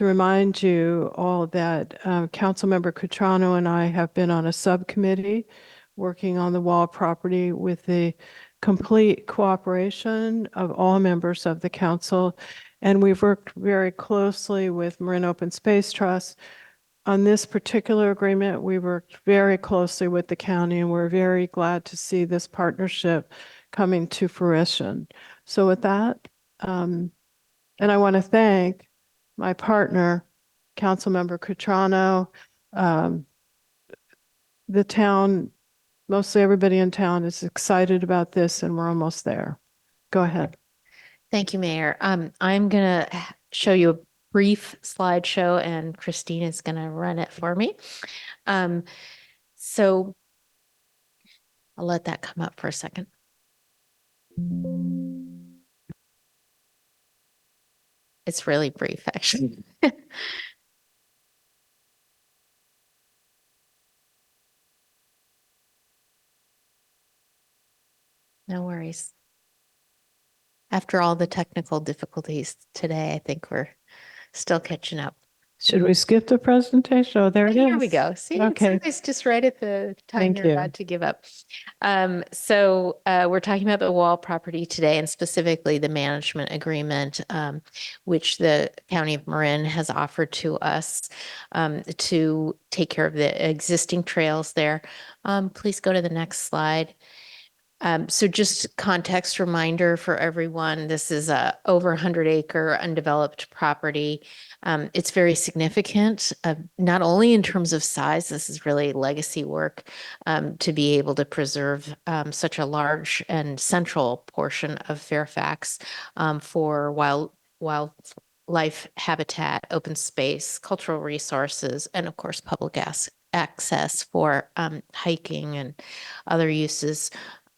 remind you all that Councilmember Cutrano and I have been on a subcommittee working on the wall property with the complete cooperation of all members of the council. And we've worked very closely with Marin Open Space Trust. On this particular agreement, we worked very closely with the county, and we're very glad to see this partnership coming to fruition. So with that, and I want to thank my partner, Councilmember Cutrano, the town, mostly everybody in town is excited about this, and we're almost there. Go ahead. Thank you, Mayor. I'm gonna show you a brief slideshow and Christine is gonna run it for me. So I'll let that come up for a second. It's really brief, actually. No worries. After all the technical difficulties today, I think we're still catching up. Should we skip the presentation? Oh, there it is. Here we go. See, Okay. it's just right at the time Thank you're you. about to give up. So we're talking about the wall property today and specifically the management agreement, which the County of Marin has offered to us to take care of the existing trails there. Please go to the next slide. So just context reminder for everyone, this is a over 100-acre undeveloped property. It's very significant, not only in terms of size, this is really legacy work to be able to preserve such a large and central portion of Fairfax for wildlife habitat, open space, cultural resources, and of course, public access for hiking and other uses.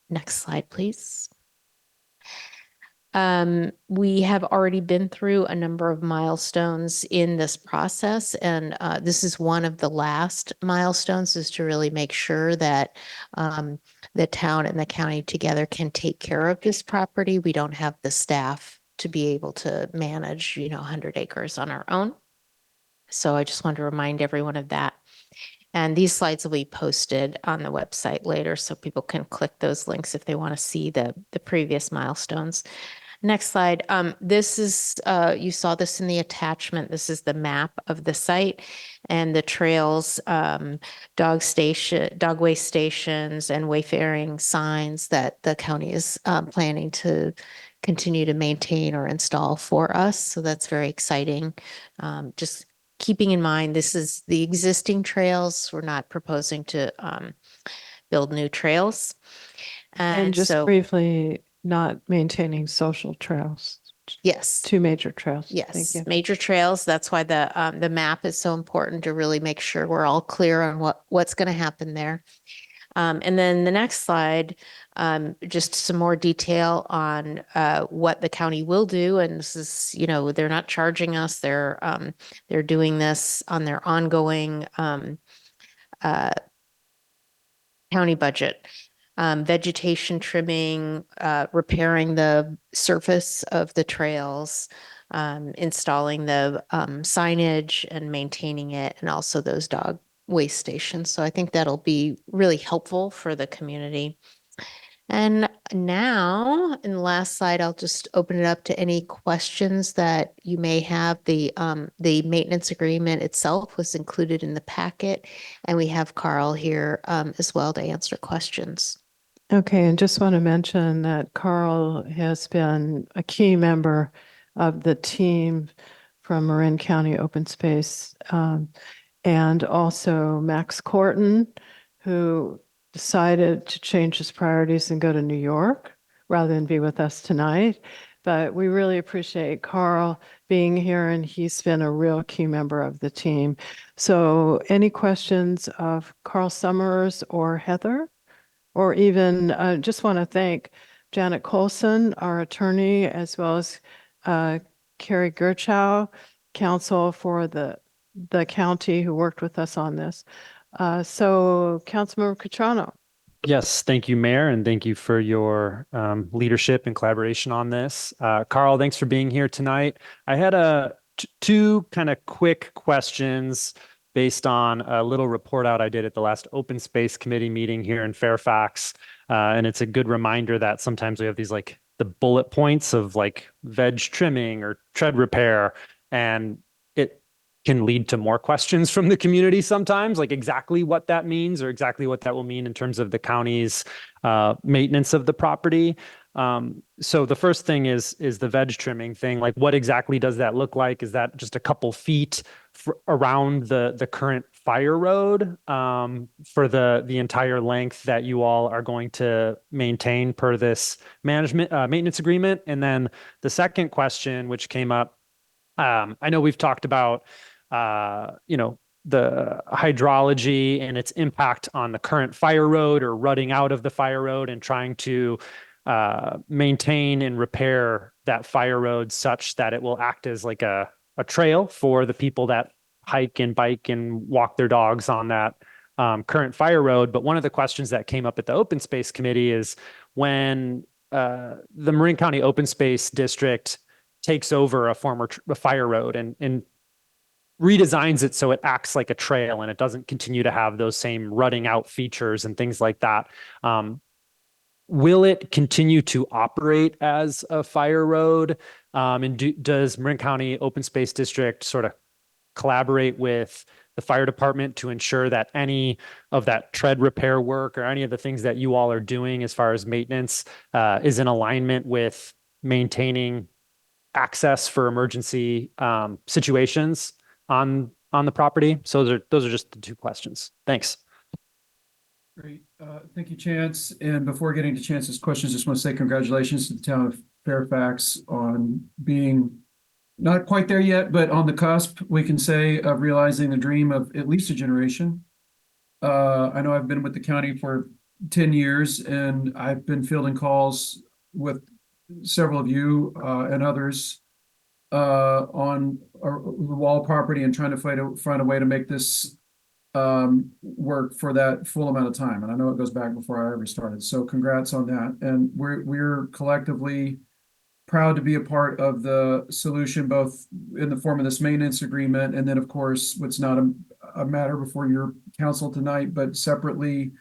Next slide, please. We have already been through a number of milestones in this process, and this is one of the last milestones is to really make sure that the town and the county together can take care of this property. We don't have the staff to be able to manage, 100 acres on our own. So I just want to remind everyone of that. And these slides will be posted on the website later so people can click those links if they want to see the previous milestones. Next slide. This is, you saw this in the attachment. This is the map of the site and the trails, dogway stations and wayfaring signs that the county is planning to continue to maintain or install for us. So that's very exciting. Just keeping in mind, this is the existing trails. We're not proposing to build new trails. And just so, briefly, not maintaining social trails. yes, 2 major trails. Thank yes, you. major trails. That's why the map is so important to really make sure we're all clear on what's going to happen there. And then the next slide, just some more detail on what the county will do. And this is, they're not charging us. They're doing this on their ongoing county budget. Vegetation trimming, repairing the surface of the trails, installing the signage and maintaining it, and also those dog waste stations. So I think that'll be really helpful for the community. And now, in the last slide, I'll just open it up to any questions that you may have. The maintenance agreement itself was included in the packet, and we have Carl here as well to answer questions. Okay, and just want to mention that Carl has been a key member of the team from Marin County Open Space, and also Max Corton, who decided to change his priorities and go to New York rather than be with us tonight. But we really appreciate Carl being here, and he's been a real key member of the team. So any questions of Carl Summers or Heather? Or even just want to thank Janet Colson, our attorney, as well as Carrie Gerchow, counsel for the county who worked with us on this. So Councilmember Catrano. Yes, thank you, Mayor, and thank you for your leadership and collaboration on this. Carl, thanks for being here tonight. I had two kind of quick questions based on a little report out I did at the last Open Space Committee meeting here in Fairfax. And it's a good reminder that sometimes we have these like the bullet points of like veg trimming or tread repair, and it can lead to more questions from the community sometimes, like exactly what that means or exactly what that will mean in terms of the county's maintenance of the property. So the first thing is the veg trimming thing. Like, what exactly does that look like? Is that just a couple feet around the current fire road for the entire length that you all are going to maintain per this maintenance agreement? And then the second question, which came up, I know we've talked about the hydrology and its impact on the current fire road or rutting out of the fire road, and trying to maintain and repair that fire road such that it will act as like a trail for the people that hike and bike and walk their dogs on that current fire road. But one of the questions that came up at the Open Space Committee is when the Marin County Open Space District takes over a former fire road and redesigns it so it acts like a trail and it doesn't continue to have those same rutting out features and things like that. Will it continue to operate as a fire road? And does Marin County Open Space District sort of collaborate with the fire department to ensure that any of that tread repair work or any of the things that you all are doing as far as maintenance is in alignment with maintaining access for emergency situations on the property? So those are just the two questions. Thanks. Great. Thank you, Chance. And before getting to Chance's questions, just want to say congratulations to the town of Fairfax on being not quite there yet, but on the cusp, we can say, of realizing the dream of at least a generation. I know I've been with the county for 10 years, and I've been fielding calls with several of you and others on the wall property and trying to find a way to make this work for that full amount of time. And I know it goes back before I ever started. So congrats on that. And we're collectively proud to be a part of the solution, both in the form of this maintenance agreement. And then, of course, what's not a matter before your council tonight, but separately,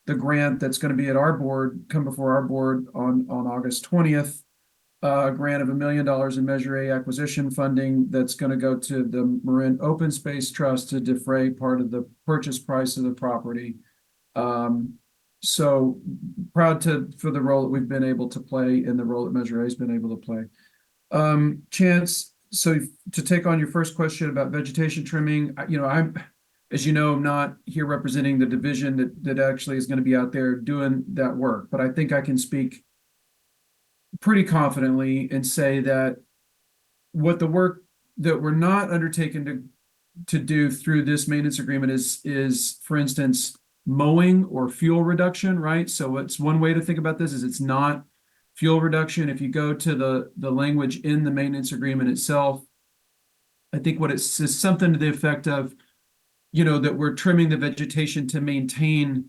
the grant that's going to be at our board, come before our board on August 20th. A grant of $1 million in Measure A acquisition funding that's going to go to the Marin Open Space Trust to defray part of the purchase price of the property. So proud for the role that we've been able to play and the role that Measure A has been able to play. Chance, so to take on your first question about vegetation trimming, I'm, as you know, I'm not here representing the division that actually is going to be out there doing that work, but I think I can speak pretty confidently and say that what the work that we're not undertaking to do through this maintenance agreement is, for instance, mowing or fuel reduction, right? So it's one way to think about this is it's not fuel reduction. If you go to the language in the maintenance agreement itself, I think what it says something to the effect of, that we're trimming the vegetation to maintain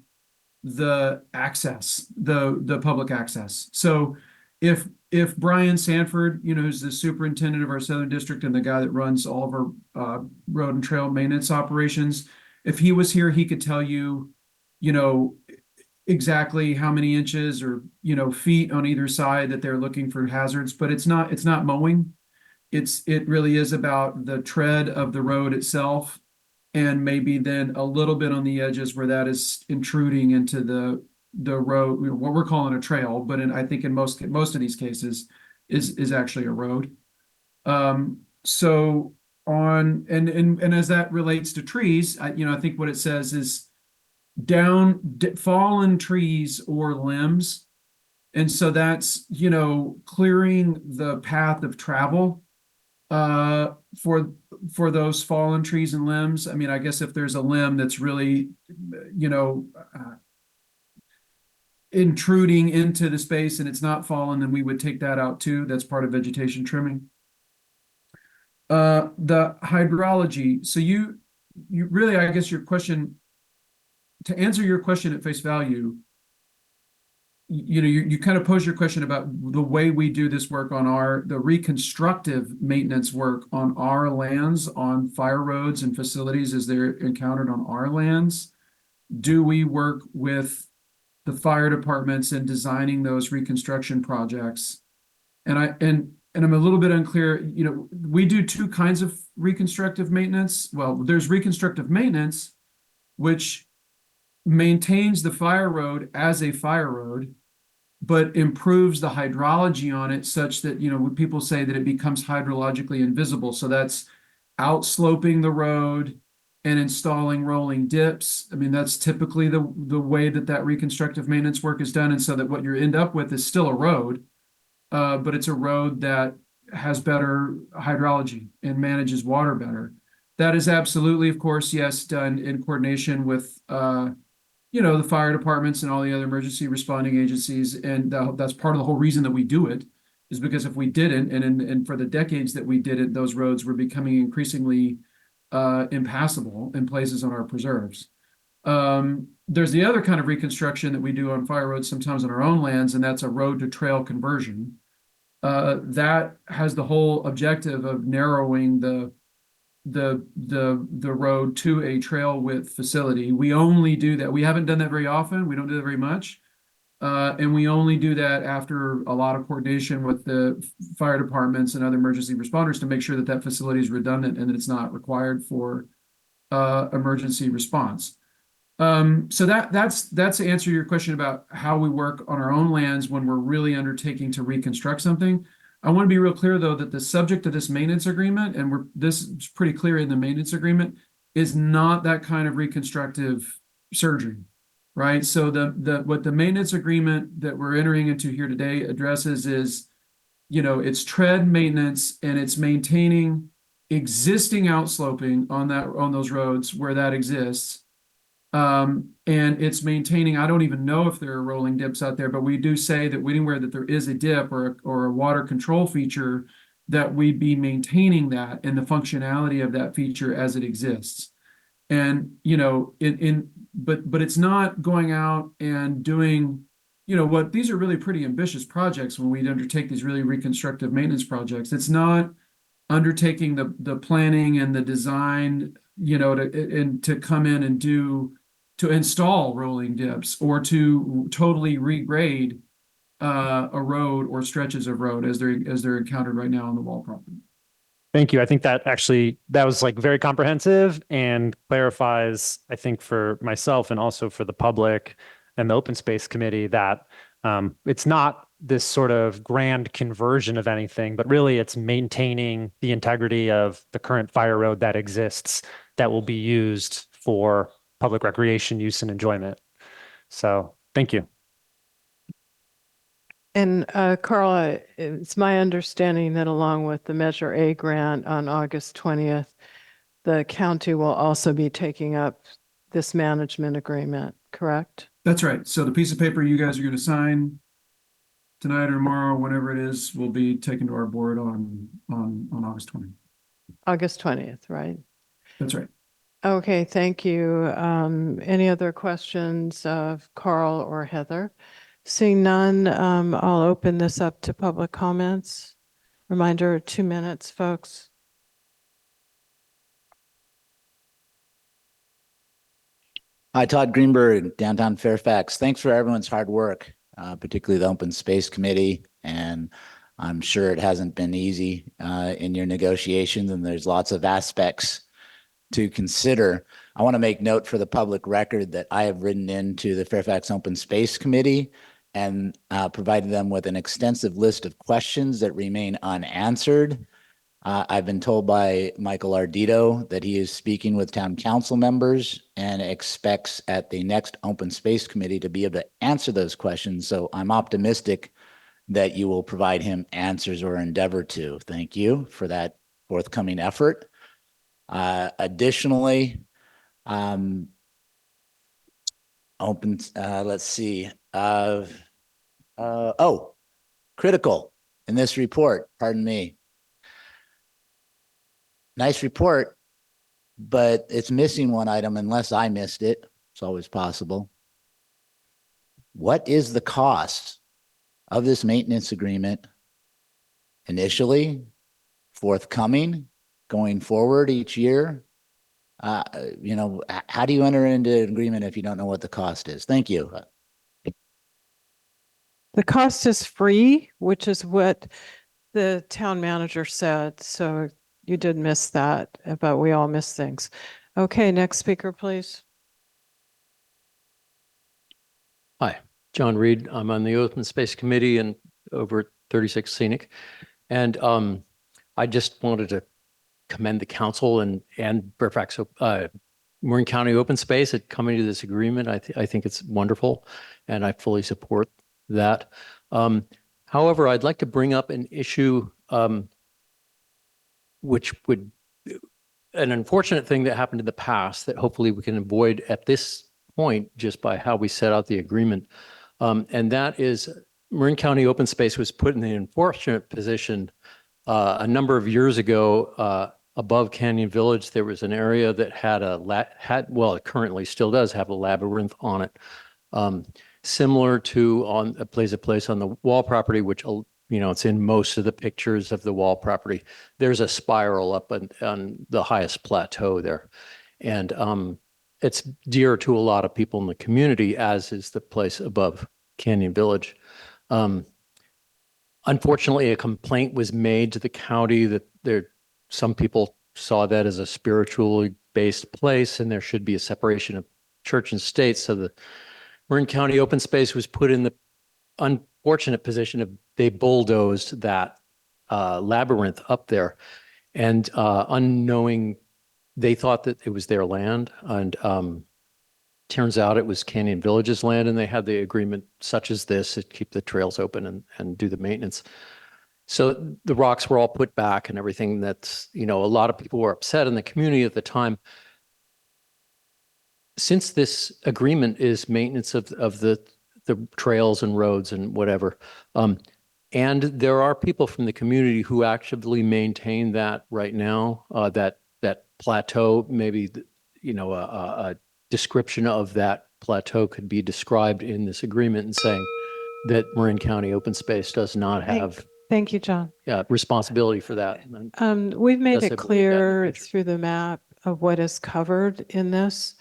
the access, the public access. So if Brian Sanford, who's the superintendent of our Southern District and the guy that runs all of our road and trail maintenance operations, if he was here, he could tell you, exactly how many inches or, feet on either side that they're looking for hazards, but it's not mowing. It really is about the tread of the road itself, and maybe then a little bit on the edges where that is intruding into the road, what we're calling a trail, but I think in most of these cases is actually a road. So and as that relates to trees, I think what it says is fallen trees or limbs. And so that's, clearing the path of travel for those fallen trees and limbs. I mean, I guess if there's a limb that's really, intruding into the space and it's not fallen, then we would take that out too. That's part of vegetation trimming. The hydrology. So you really, I guess your question, to answer your question at face value, you kind of pose your question about the way we do this work on the reconstructive maintenance work on our lands, on fire roads and facilities as they're encountered on our lands. Do we work with the fire departments in designing those reconstruction projects? And I'm a little bit unclear, we do two kinds of reconstructive maintenance. Well, there's reconstructive maintenance, which maintains the fire road as a fire road, but improves the hydrology on it such that, when people say that it becomes hydrologically invisible. So that's outsloping the road and installing rolling dips. I mean, that's typically the way that reconstructive maintenance work is done. And so that what you end up with is still a road, but it's a road that has better hydrology and manages water better. That is absolutely, of course, yes, done in coordination with the fire departments and all the other emergency responding agencies. And that's part of the whole reason that we do it, is because if we didn't, and for the decades that we did it, those roads were becoming increasingly impassable in places on our preserves. There's the other kind of reconstruction that we do on fire roads sometimes on our own lands, and that's a road to trail conversion. That has the whole objective of narrowing the road to a trail width facility. We only do that. We haven't done that very often. We don't do that very much. And we only do that after a lot of coordination with the fire departments and other emergency responders to make sure that that facility is redundant and that it's not required for emergency response. So that's to answer your question about how we work on our own lands when we're really undertaking to reconstruct something. I want to be real clear, though, that the subject of this maintenance agreement, and this is pretty clear in the maintenance agreement, is not that kind of reconstructive surgery, right? So what the maintenance agreement that we're entering into here today addresses is, it's tread maintenance and it's maintaining existing outsloping on those roads where that exists. And it's maintaining, I don't even know if there are rolling dips out there, but we do say that anywhere that there is a dip or a water control feature, that we'd be maintaining that and the functionality of that feature as it exists. And, but it's not going out and doing, these are really pretty ambitious projects when we undertake these really reconstructive maintenance projects. It's not undertaking the planning and the design, to come in and to install rolling dips or to totally regrade a road or stretches of road as they're encountered right now on the Wall property. Thank you. I think that was like very comprehensive and clarifies, I think, for myself and also for the public and the open space committee that it's not this sort of grand conversion of anything, but really it's maintaining the integrity of the current fire road that exists that will be used for public recreation use and enjoyment. So thank you. And Carla, it's my understanding that along with the Measure A grant on August 20th, the county will also be taking up this management agreement, correct? That's right. So the piece of paper you guys are going to sign tonight or tomorrow, whenever it is, will be taken to our board on August 20th. August 20th, right? That's right. Okay, thank you. Any other questions of Carl or Heather? Seeing none, I'll open this up to public comments. Reminder, 2 minutes, folks. Hi, Todd Greenberg, downtown Fairfax. Thanks for everyone's hard work, particularly the Open Space Committee. And I'm sure it hasn't been easy in your negotiations, and there's lots of aspects to consider. I want to make note for the public record that I have written into the Fairfax Open Space Committee and provided them with an extensive list of questions that remain unanswered. I've been told by Michael Ardito that he is speaking with town council members and expects at the next Open Space Committee to be able to answer those questions. So I'm optimistic that you will provide him answers or endeavor to. Thank you for that forthcoming effort. Additionally, let's see. Critical in this report, pardon me. Nice report, but it's missing one item unless I missed it. It's always possible. What is the cost of this maintenance agreement initially, forthcoming, going forward each year? How do you enter into an agreement if you don't know what the cost is? Thank you. The cost is free, which is what the town manager said. So you did miss that, but we all miss things. Okay, next speaker, please. Hi, John Reed. I'm on the Open Space Committee and over at 36 Scenic. And I just wanted to commend the council and Fairfax, Marin County Open Space at coming to this agreement. I think it's wonderful, and I fully support that. However, I'd like to bring up an issue which would an unfortunate thing that happened in the past that hopefully we can avoid at this point just by how we set out the agreement. And that is Marin County Open Space was put in the unfortunate position a number of years ago above Canyon Village. There was an area that had it currently still does have a labyrinth on it. Similar to a place on the wall property, which, it's in most of the pictures of the wall property. There's a spiral up on the highest plateau there. And it's dear to a lot of people in the community, as is the place above Canyon Village. Unfortunately, a complaint was made to the county that some people saw that as a spiritually based place, and there should be a separation of church and state. So the Marin County Open Space was put in the unfortunate position of they bulldozed that labyrinth up there, and unknowing, they thought that it was their land, and turns out it was Canyon Village's land, and they had the agreement such as this to keep the trails open and do the maintenance. So the rocks were all put back and everything. That's, a lot of people were upset in the community at the time. Since this agreement is maintenance of the trails and roads and whatever, and there are people from the community who actively maintain that right now, that plateau, maybe, a description of that plateau could be described in this agreement and saying that Marin County Open Space does not have Thank you, John. responsibility for that. We've made Yes, I it believe clear through the map of what is covered in this.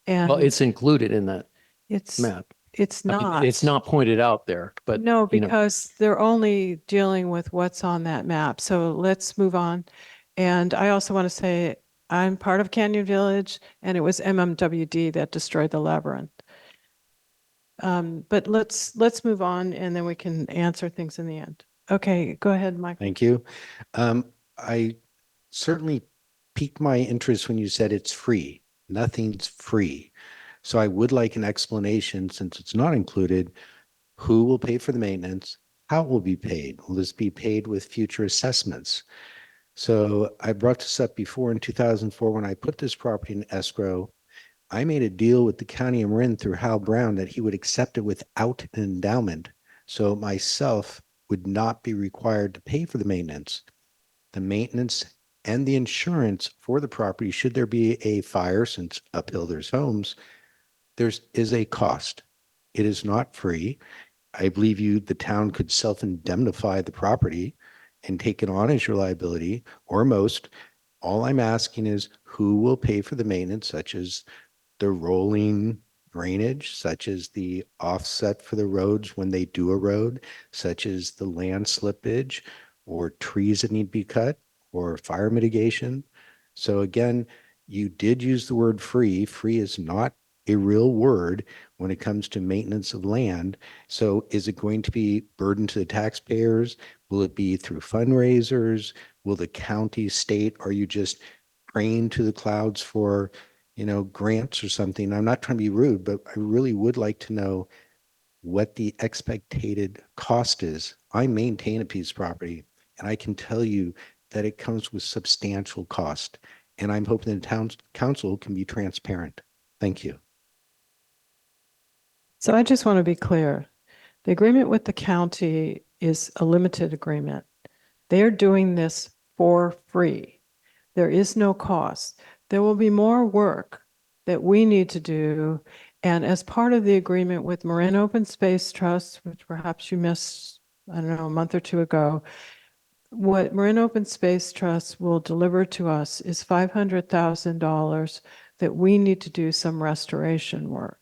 And Well, it's included in that it's map. it's I mean, not. it's not pointed out there, but No, because they're only dealing with what's on that map. So let's move on. And I also want to say I'm part of Canyon Village, and it was MMWD that destroyed the labyrinth. But let's move on, and then we can answer things in the end. Okay, go ahead, Mike. Thank you. I certainly piqued my interest when you said it's free. Nothing's free. So I would like an explanation, since it's not included, who will pay for the maintenance, how it will be paid. Will this be paid with future assessments? So I brought this up before in 2004 when I put this property in escrow. I made a deal with the county of Marin through Hal Brown that he would accept it without an endowment. So myself would not be required to pay for the maintenance. The maintenance and the insurance for the property, should there be a fire, since uphill there's homes, there is a cost. It is not free. I believe the town could self-indemnify the property and take it on as your liability, or most. All I'm asking is who will pay for the maintenance, such as the rolling drainage, such as the offset for the roads when they do a road, such as the land slippage or trees that need to be cut or fire mitigation. So again, you did use the word free. Free is not a real word when it comes to maintenance of land. So is it going to be burden to the taxpayers? Will it be through fundraisers? Will the county, state, are you just praying to the clouds for, grants or something? I'm not trying to be rude, but I really would like to know what the expected cost is. I maintain a piece of property and I can tell you that it comes with substantial cost. And I'm hoping the town council can be transparent. Thank you. So I just want to be clear. The agreement with the county is a limited agreement. They're doing this for free. There is no cost. There will be more work that we need to do. And as part of the agreement with Marin Open Space Trust, which perhaps you missed, I don't know, a month or two ago, what Marin Open Space Trust will deliver to us is $500,000 that we need to do some restoration work.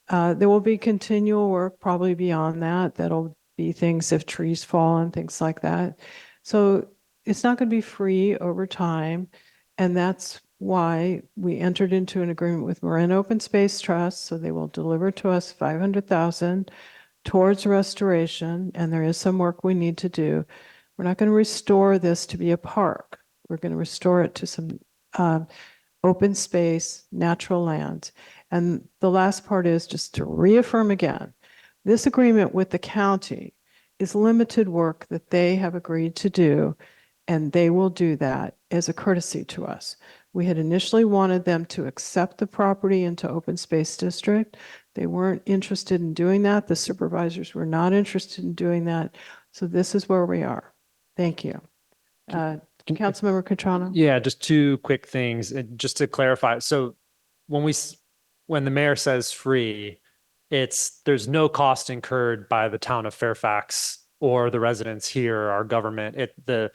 There will be continual work probably beyond that. That'll be things if trees fall and things like that. So it's not going to be free over time. And that's why we entered into an agreement with Marin Open Space Trust. So they will deliver to us 500,000 towards restoration. And there is some work we need to do. We're not going to restore this to be a park. We're going to restore it to some open space, natural land. And the last part is just to reaffirm again, this agreement with the county is limited work that they have agreed to do, and they will do that as a courtesy to us. We had initially wanted them to accept the property into open space district. They weren't interested in doing that. The supervisors were not interested in doing that. So this is where we are. Thank you. Councilmember Catrona? Yeah, just two quick things. Just to clarify. So when the mayor says free, there's no cost incurred by the town of Fairfax or the residents here, our government. The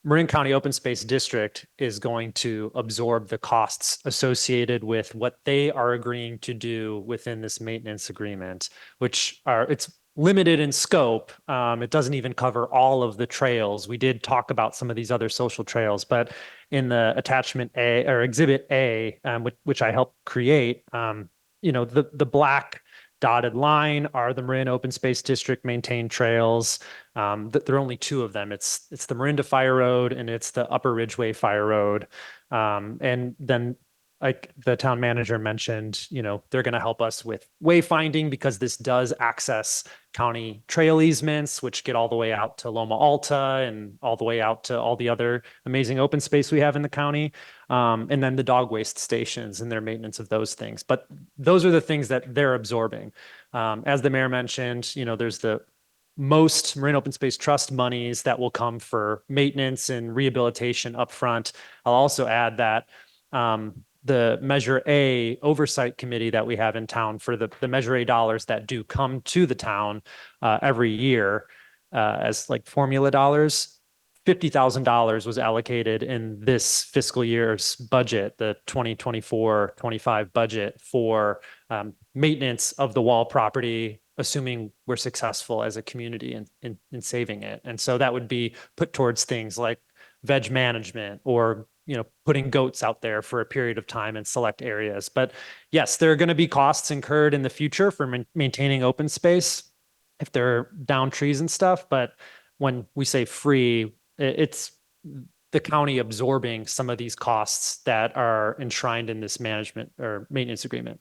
Marin County Open Space District is going to absorb the costs associated with what they are agreeing to do within this maintenance agreement, it's limited in scope. It doesn't even cover all of the trails. We did talk about some of these other social trails, but in the attachment A or exhibit A, which I helped create, the black dotted line are the Marin Open Space District maintained trails. There are only two of them. It's the Marinda Fire Road and it's the Upper Ridgeway Fire Road. And then like the town manager mentioned, they're going to help us with wayfinding because this does access county trail easements, which get all the way out to Loma Alta and all the way out to all the other amazing open space we have in the county. And then the dog waste stations and their maintenance of those things. But those are the things that they're absorbing. As the mayor mentioned, there's the most Marin Open Space Trust monies that will come for maintenance and rehabilitation upfront. I'll also add that the Measure A oversight committee that we have in town for the Measure A dollars that do come to the town every year as like formula dollars, $50,000 was allocated in this fiscal year's budget, the 2024-25 budget for maintenance of the wall property, assuming we're successful as a community in saving it. And so that would be put towards things like veg management or putting goats out there for a period of time in select areas. But yes, there are going to be costs incurred in the future for maintaining open space if they're down trees and stuff. But when we say free, it's the county absorbing some of these costs that are enshrined in this management or maintenance agreement.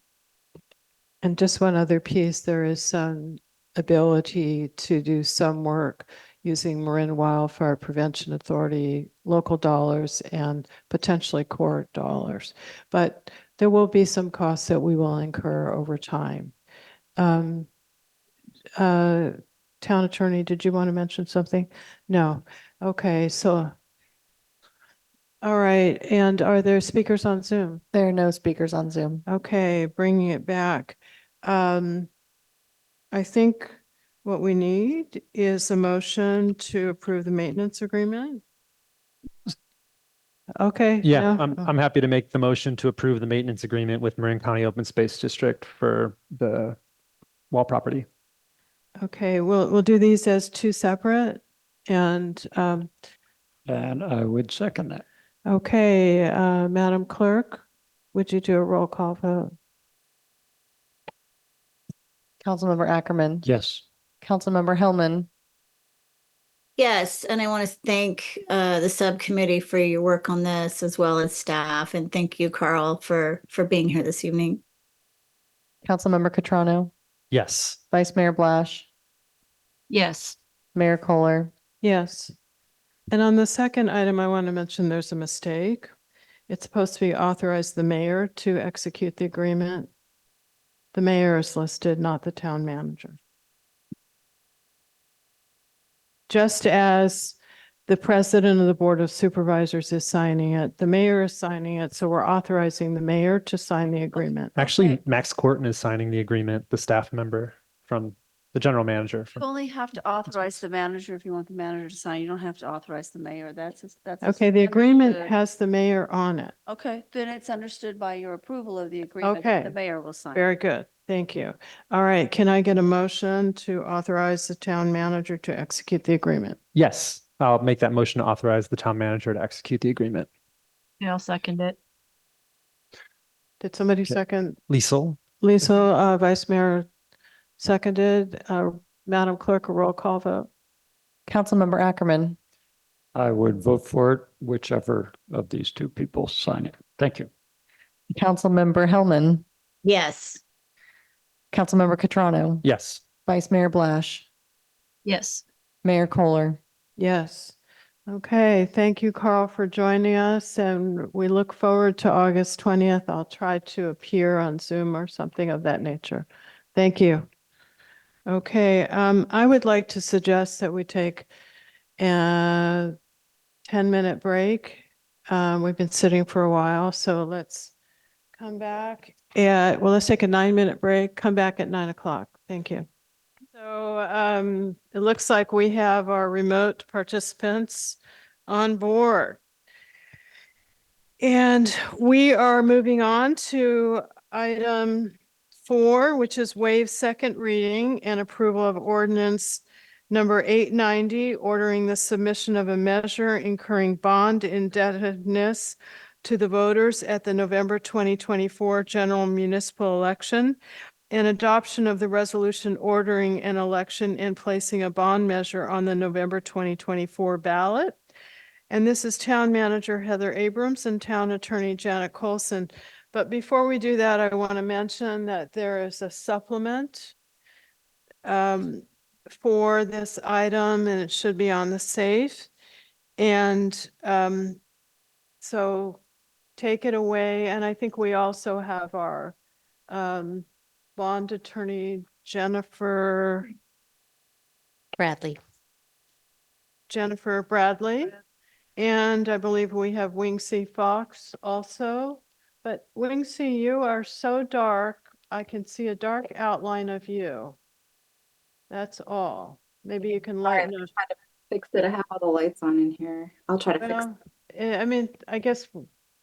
And just one other piece, there is some ability to do some work using Marin Wildfire Prevention Authority, local dollars, and potentially court dollars. But there will be some costs that we will incur over time. Town attorney, did you want to mention something? No. Okay, so. All right, and are there speakers on Zoom? There are no speakers on Zoom. Okay, bringing it back. I think what we need is a motion to approve the maintenance agreement. Okay. Yeah, no? I'm happy to make the motion to approve the maintenance agreement with Marin County Open Space District for the wall property. Okay, we'll do these as two separate and, And I would second that. okay, Madam Clerk, would you do a roll call vote? Councilmember Ackerman. Yes. Councilmember Hellman. Yes, and I want to thank the subcommittee for your work on this as well as staff. And thank you, Carl, for being here this evening. Councilmember Catrano. Yes. Vice Mayor Blash. Yes. Mayor Kohler. Yes. And on the second item, I want to mention there's a mistake. It's supposed to be authorize the mayor to execute the agreement. The mayor is listed, not the town manager. Just as the president of the Board of Supervisors is signing it, the mayor is signing it, so we're authorizing the mayor to sign the agreement. Actually, Max Corton is signing the agreement, the staff member from the general manager. You only have to authorize the manager if you want the manager to sign. You don't have to authorize the mayor. That's. Okay, the agreement understood. has the mayor on it. Okay, then it's understood by your approval of the agreement. Okay. The mayor will sign. Very good. Thank you. All right, can I get a motion to authorize the town manager to execute the agreement? Yes, I'll make that motion to authorize the town manager to execute the agreement. Yeah, I'll second it. Did somebody second? Liesel? Lisa, Vice Mayor seconded. Madam Clerk, a roll call vote. Councilmember Ackerman. I would vote for it, whichever of these two people sign it. Thank you. Councilmember Hellman. Yes. Councilmember Catrano. Yes. Vice Mayor Blash. Yes. Mayor Kohler. Yes. Okay, thank you, Carl, for joining us, and we look forward to August 20th. I'll try to appear on Zoom or something of that nature. Thank you. Okay, I would like to suggest that we take a 10-minute break. We've been sitting for a while, so let's come back. Let's take a 9-minute break, come back at 9 o'clock. Thank you. So it looks like we have our remote participants on board. And we are moving on to item 4, which is waive second reading and approval of ordinance number 890, ordering the submission of a measure incurring bond indebtedness to the voters at the November 2024 general municipal election, and adoption of the resolution ordering an election and placing a bond measure on the November 2024 ballot. And this is Town Manager Heather Abrams and Town Attorney Janet Colson. But before we do that, I want to mention that there is a supplement for this item, and it should be on the safe. And so take it away. And I think we also have our bond attorney, Jennifer Bradley. And I believe we have Wingsy Fox also. But Wingsy, you are so dark, I can see a dark outline of you. That's all. Maybe you can lighten up. Fix it. I have all the lights on in here. I'll try to fix Well, I mean, I guess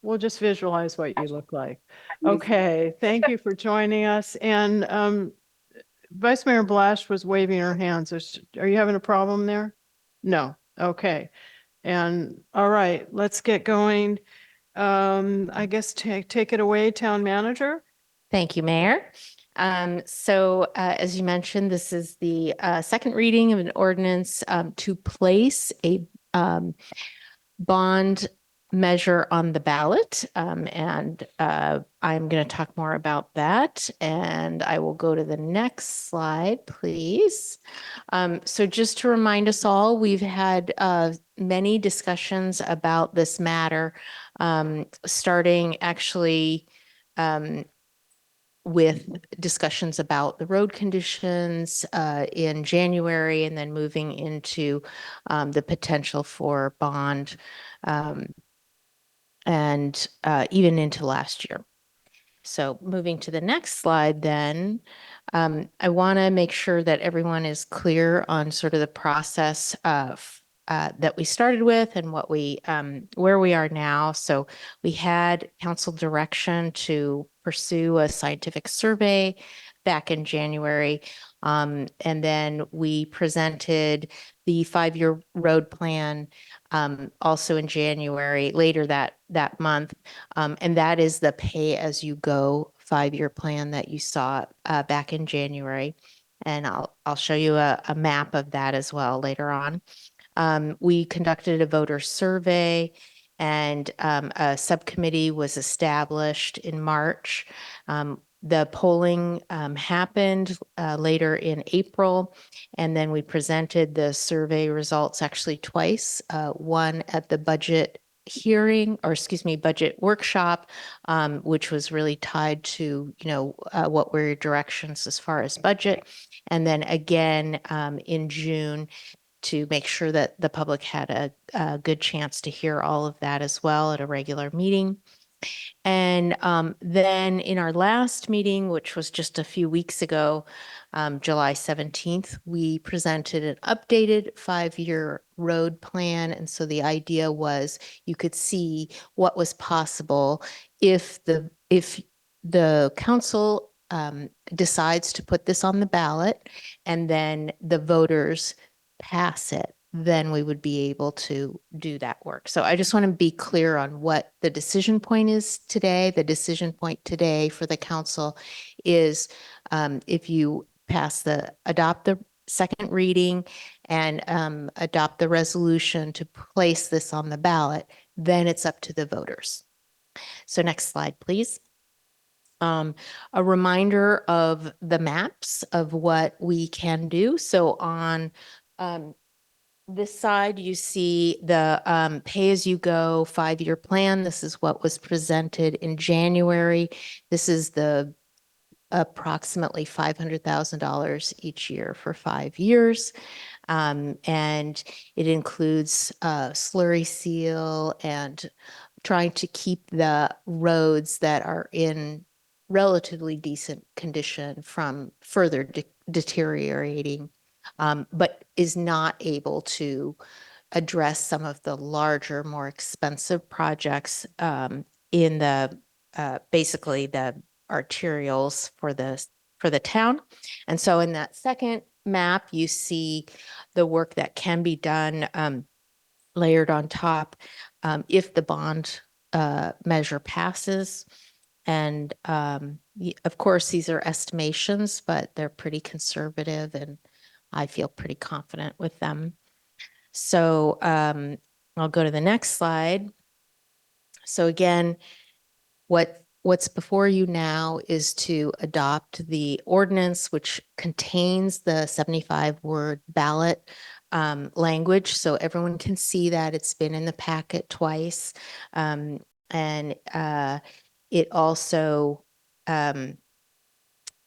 we'll just visualize what you look like. Okay, thank you for joining us. And Vice Mayor Blash was waving her hands. Are you having a problem there? No. Okay. And all right, let's get going. I guess take it away, Town Manager. Thank you, Mayor. As you mentioned, this is the second reading of an ordinance to place a bond measure on the ballot. I'm going to talk more about that, and I will go to the next slide, please. So just to remind us all, we've had many discussions about this matter, starting actually with discussions about the road conditions in January, and then moving into the potential for bond and even into last year. So moving to the next slide then, I want to make sure that everyone is clear on sort of the process that we started with and what we where we are now. So we had council direction to pursue a scientific survey back in January. And then we presented the 5-year road plan also in January, later that month. And that is the pay-as-you-go 5-year plan that you saw back in January. And I'll show you a map of that as well later on. We conducted a voter survey, and a subcommittee was established in March. The polling happened later in April, and then we presented the survey results actually twice, one at the budget hearing, or excuse me, budget workshop, which was really tied to, what were your directions as far as budget. And then again in June to make sure that the public had a good chance to hear all of that as well at a regular meeting. And then in our last meeting, which was just a few weeks ago, July 17th, we presented an updated 5-year road plan. And so the idea was you could see what was possible if the council decides to put this on the ballot and then the voters pass it, then we would be able to do that work. So I just want to be clear on what the decision point is today. The decision point today for the council is if you adopt the second reading and adopt the resolution to place this on the ballot, then it's up to the voters. So next slide, please. A reminder of the maps of what we can do. So on this side, you see the pay-as-you-go 5-year plan. This is what was presented in January. This is the approximately $500,000 each year for 5 years. And it includes slurry seal and trying to keep the roads that are in relatively decent condition from further deteriorating, but is not able to address some of the larger, more expensive projects in the basically the arterials for the town. And so in that second map, you see the work that can be done layered on top if the bond measure passes. And of course, these are estimations, but they're pretty conservative and I feel pretty confident with them. So I'll go to the next slide. So again, what's before you now is to adopt the ordinance, which contains the 75-word ballot language. So everyone can see that it's been in the packet twice. And it also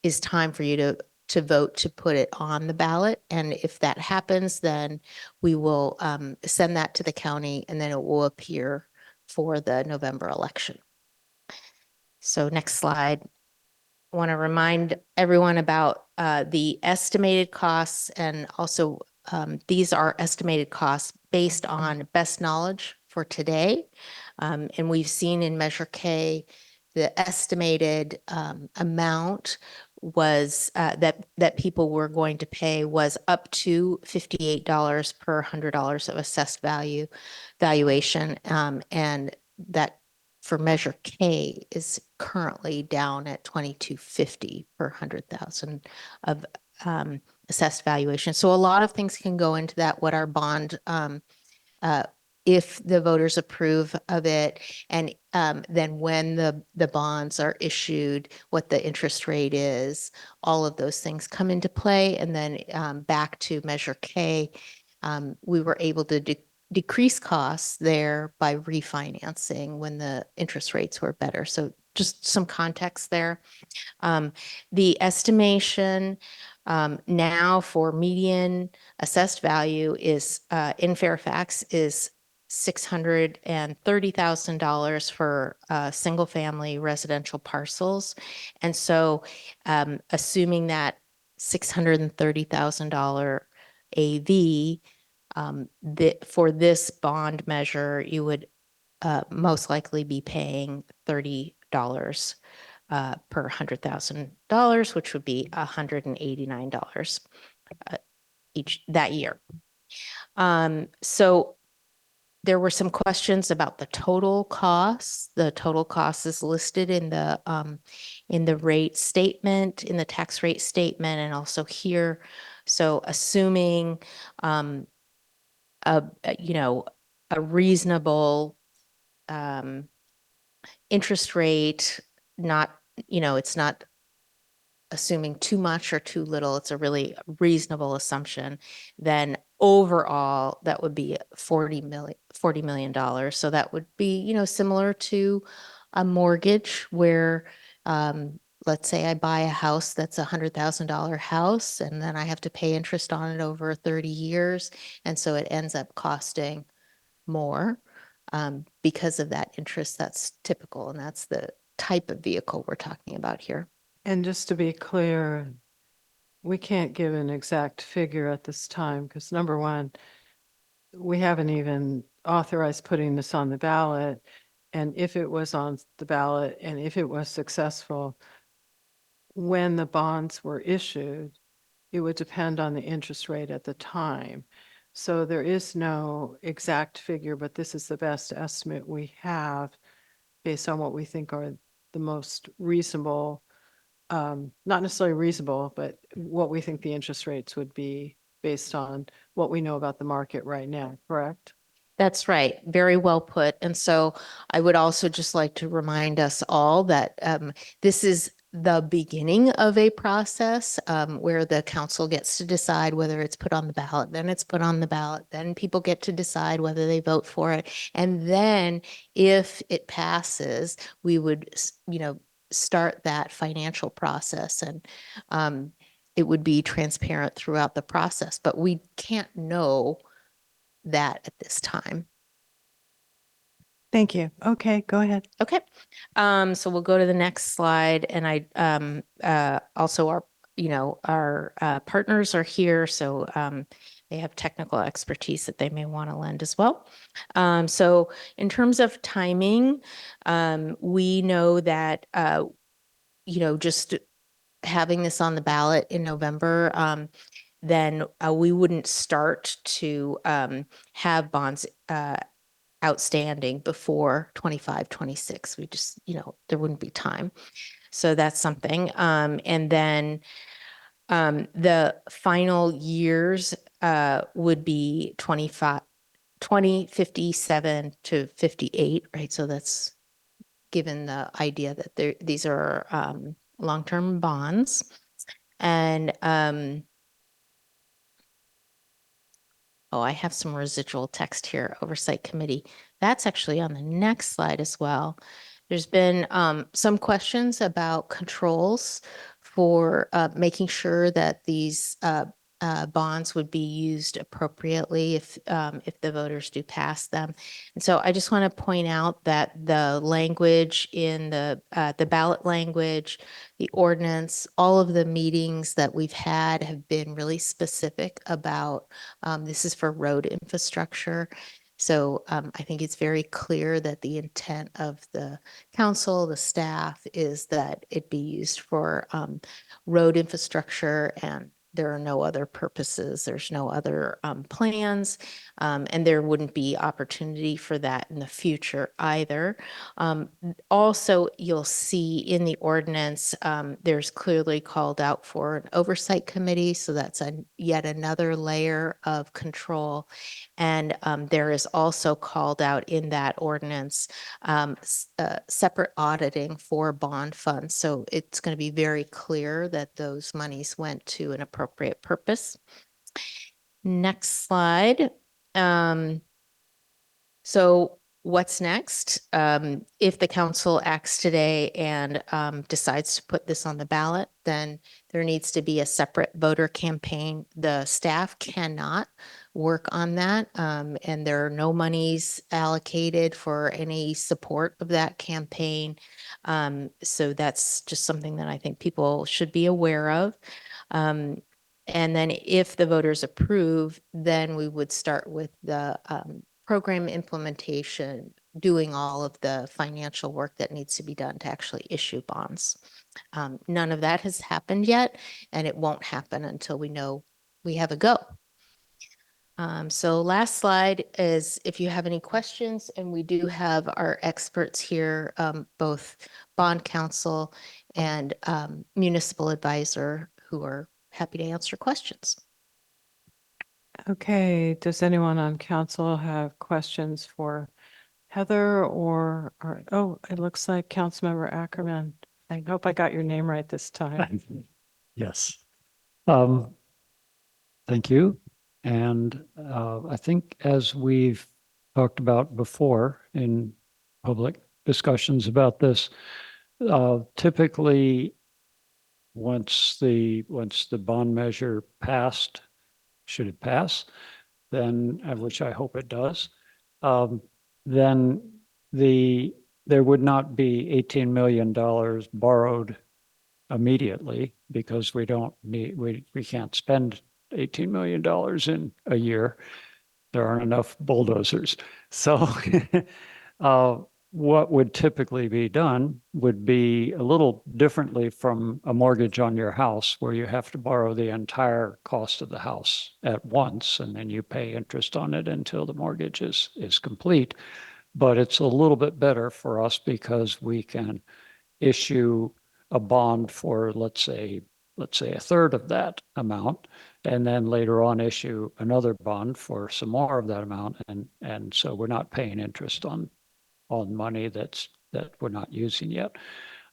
is time for you to vote to put it on the ballot. And if that happens, then we will send that to the county and then it will appear for the November election. So next slide. I want to remind everyone about the estimated costs, and also these are estimated costs based on best knowledge for today. And we've seen in Measure K, the estimated amount was that people were going to pay was up to $58 per $100 of assessed valuation, and that for Measure K is currently down at $22.50 per 100,000 of assessed valuation. So a lot of things can go into that. What our bond, if the voters approve of it, and then when the bonds are issued, what the interest rate is, all of those things come into play. And then back to Measure K, we were able to decrease costs there by refinancing when the interest rates were better. So just some context there. The estimation now for median assessed value is in Fairfax is $630,000 for single family residential parcels. And so assuming that $630,000 AV, For this bond measure, you would most likely be paying $30 per $100,000, which would be $189 each that year. So there were some questions about the total costs. The total cost is listed in the rate statement, in the tax rate statement, and also here. So assuming a reasonable interest rate, not, it's not assuming too much or too little, it's a really reasonable assumption, then overall that would be $40 million. So that would be, similar to a mortgage where, let's say I buy a house that's $100,000 house, and then I have to pay interest on it over 30 years. And so it ends up costing more because of that interest. That's typical. And that's the type of vehicle we're talking about here. And just to be clear, we can't give an exact figure at this time because number one, we haven't even authorized putting this on the ballot. And if it was on the ballot and if it was successful, when the bonds were issued, it would depend on the interest rate at the time. So there is no exact figure, but this is the best estimate we have based on what we think are the most reasonable, not necessarily reasonable, but what we think the interest rates would be based on what we know about the market right now, correct? That's right. Very well put. And so I would also just like to remind us all that this is the beginning of a process where the council gets to decide whether it's put on the ballot, then it's put on the ballot, then people get to decide whether they vote for it. And then if it passes, we would, start that financial process, and it would be transparent throughout the process, but we can't know that at this time. Thank you. Okay, go ahead. Okay. So we'll go to the next slide, and also our partners are here, so they have technical expertise that they may want to lend as well. So in terms of timing, we know that just having this on the ballot in November, then we wouldn't start to have bonds outstanding before 25, 26. We just, there wouldn't be time. So that's something. And then the final years would be 2057 to 58, right? So that's given the idea that these are long-term bonds. And I have some residual text here, Oversight Committee. That's actually on the next slide as well. There's been some questions about controls for making sure that these bonds would be used appropriately if the voters do pass them. And so I just want to point out that the language in the ballot language, the ordinance, all of the meetings that we've had have been really specific about this is for road infrastructure. So I think it's very clear that the intent of the council, the staff, is that it be used for road infrastructure, and there are no other purposes. There's no other plans, and there wouldn't be opportunity for that in the future either. Also, you'll see in the ordinance, there's clearly called out for an oversight committee. So that's yet another layer of control. And there is also called out in that ordinance separate auditing for bond funds. So it's going to be very clear that those monies went to an appropriate purpose. Next slide. So what's next? If the council acts today and decides to put this on the ballot, then there needs to be a separate voter campaign. The staff cannot work on that, and there are no monies allocated for any support of that campaign. So that's just something that I think people should be aware of. And then if the voters approve, then we would start with the program implementation, doing all of the financial work that needs to be done to actually issue bonds. None of that has happened yet, and it won't happen until we know we have a go. So last slide is if you have any questions, and we do have our experts here, both bond counsel and municipal advisor, who are happy to answer questions. Okay, does anyone on council have questions for Heather or oh, it looks like Councilmember Ackerman. I hope I got your name right this time. Yes. Thank you. And I think as we've talked about before in public discussions about this, typically once the bond measure passed, should it pass, then, which I hope it does, then there would not be $18 million borrowed immediately because we can't spend $18 million in a year. There aren't enough bulldozers. So what would typically be done would be a little differently from a mortgage on your house, where you have to borrow the entire cost of the house at once, and then you pay interest on it until the mortgage is complete. But it's a little bit better for us because we can issue a bond for, let's say a third of that amount, and then later on issue another bond for some more of that amount. And so we're not paying interest on money that we're not using yet.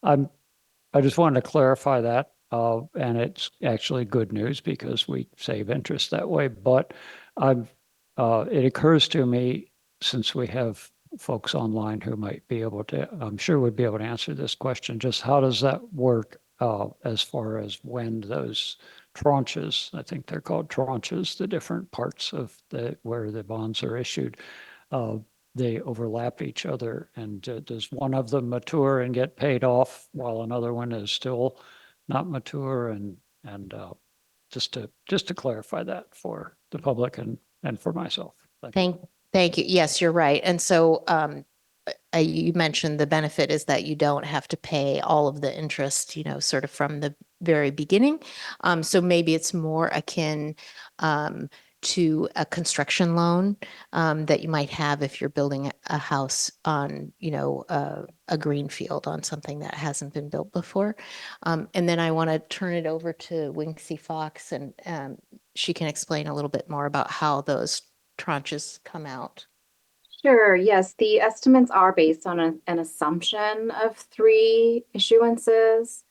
I just wanted to clarify that. And it's actually good news because we save interest that way. But it occurs to me, since we have folks online who might be able to, I'm sure would be able to answer this question, just how does that work as far as when those tranches, I think they're called tranches, the different parts of where the bonds are issued, they overlap each other, and does one of them mature and get paid off while another one is still not mature? And just to clarify that for the public and for myself. Thank you. Yes, you're right. And so you mentioned the benefit is that you don't have to pay all of the interest, sort of from the very beginning. So maybe it's more akin to a construction loan that you might have if you're building a house on, a green field on something that hasn't been built before. And then I want to turn it over to Winksy Fox, and she can explain a little bit more about how those tranches come out. Sure, yes, the estimates are based on an assumption of 3 issuances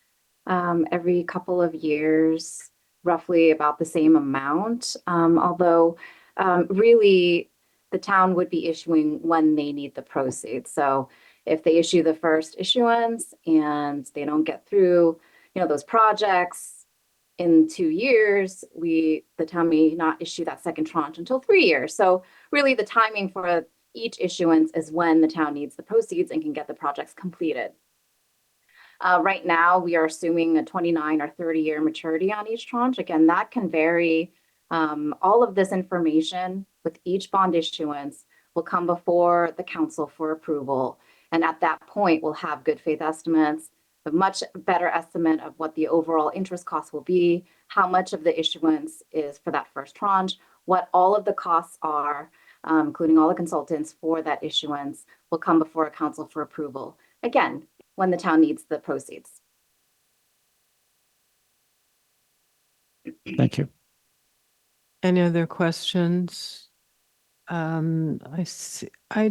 every couple of years, roughly about the same amount. Although really the town would be issuing when they need the proceeds. So if they issue the first issuance and they don't get through, those projects in 2 years, the town may not issue that second tranche until 3 years. So really the timing for each issuance is when the town needs the proceeds and can get the projects completed. Right now, we are assuming a 29 or 30-year maturity on each tranche. Again, that can vary. All of this information with each bond issuance will come before the council for approval. And at that point, we'll have good faith estimates, a much better estimate of what the overall interest cost will be, how much of the issuance is for that first tranche, what all of the costs are, including all the consultants for that issuance, will come before a council for approval. Again, when the town needs the proceeds. Thank you. Any other questions? I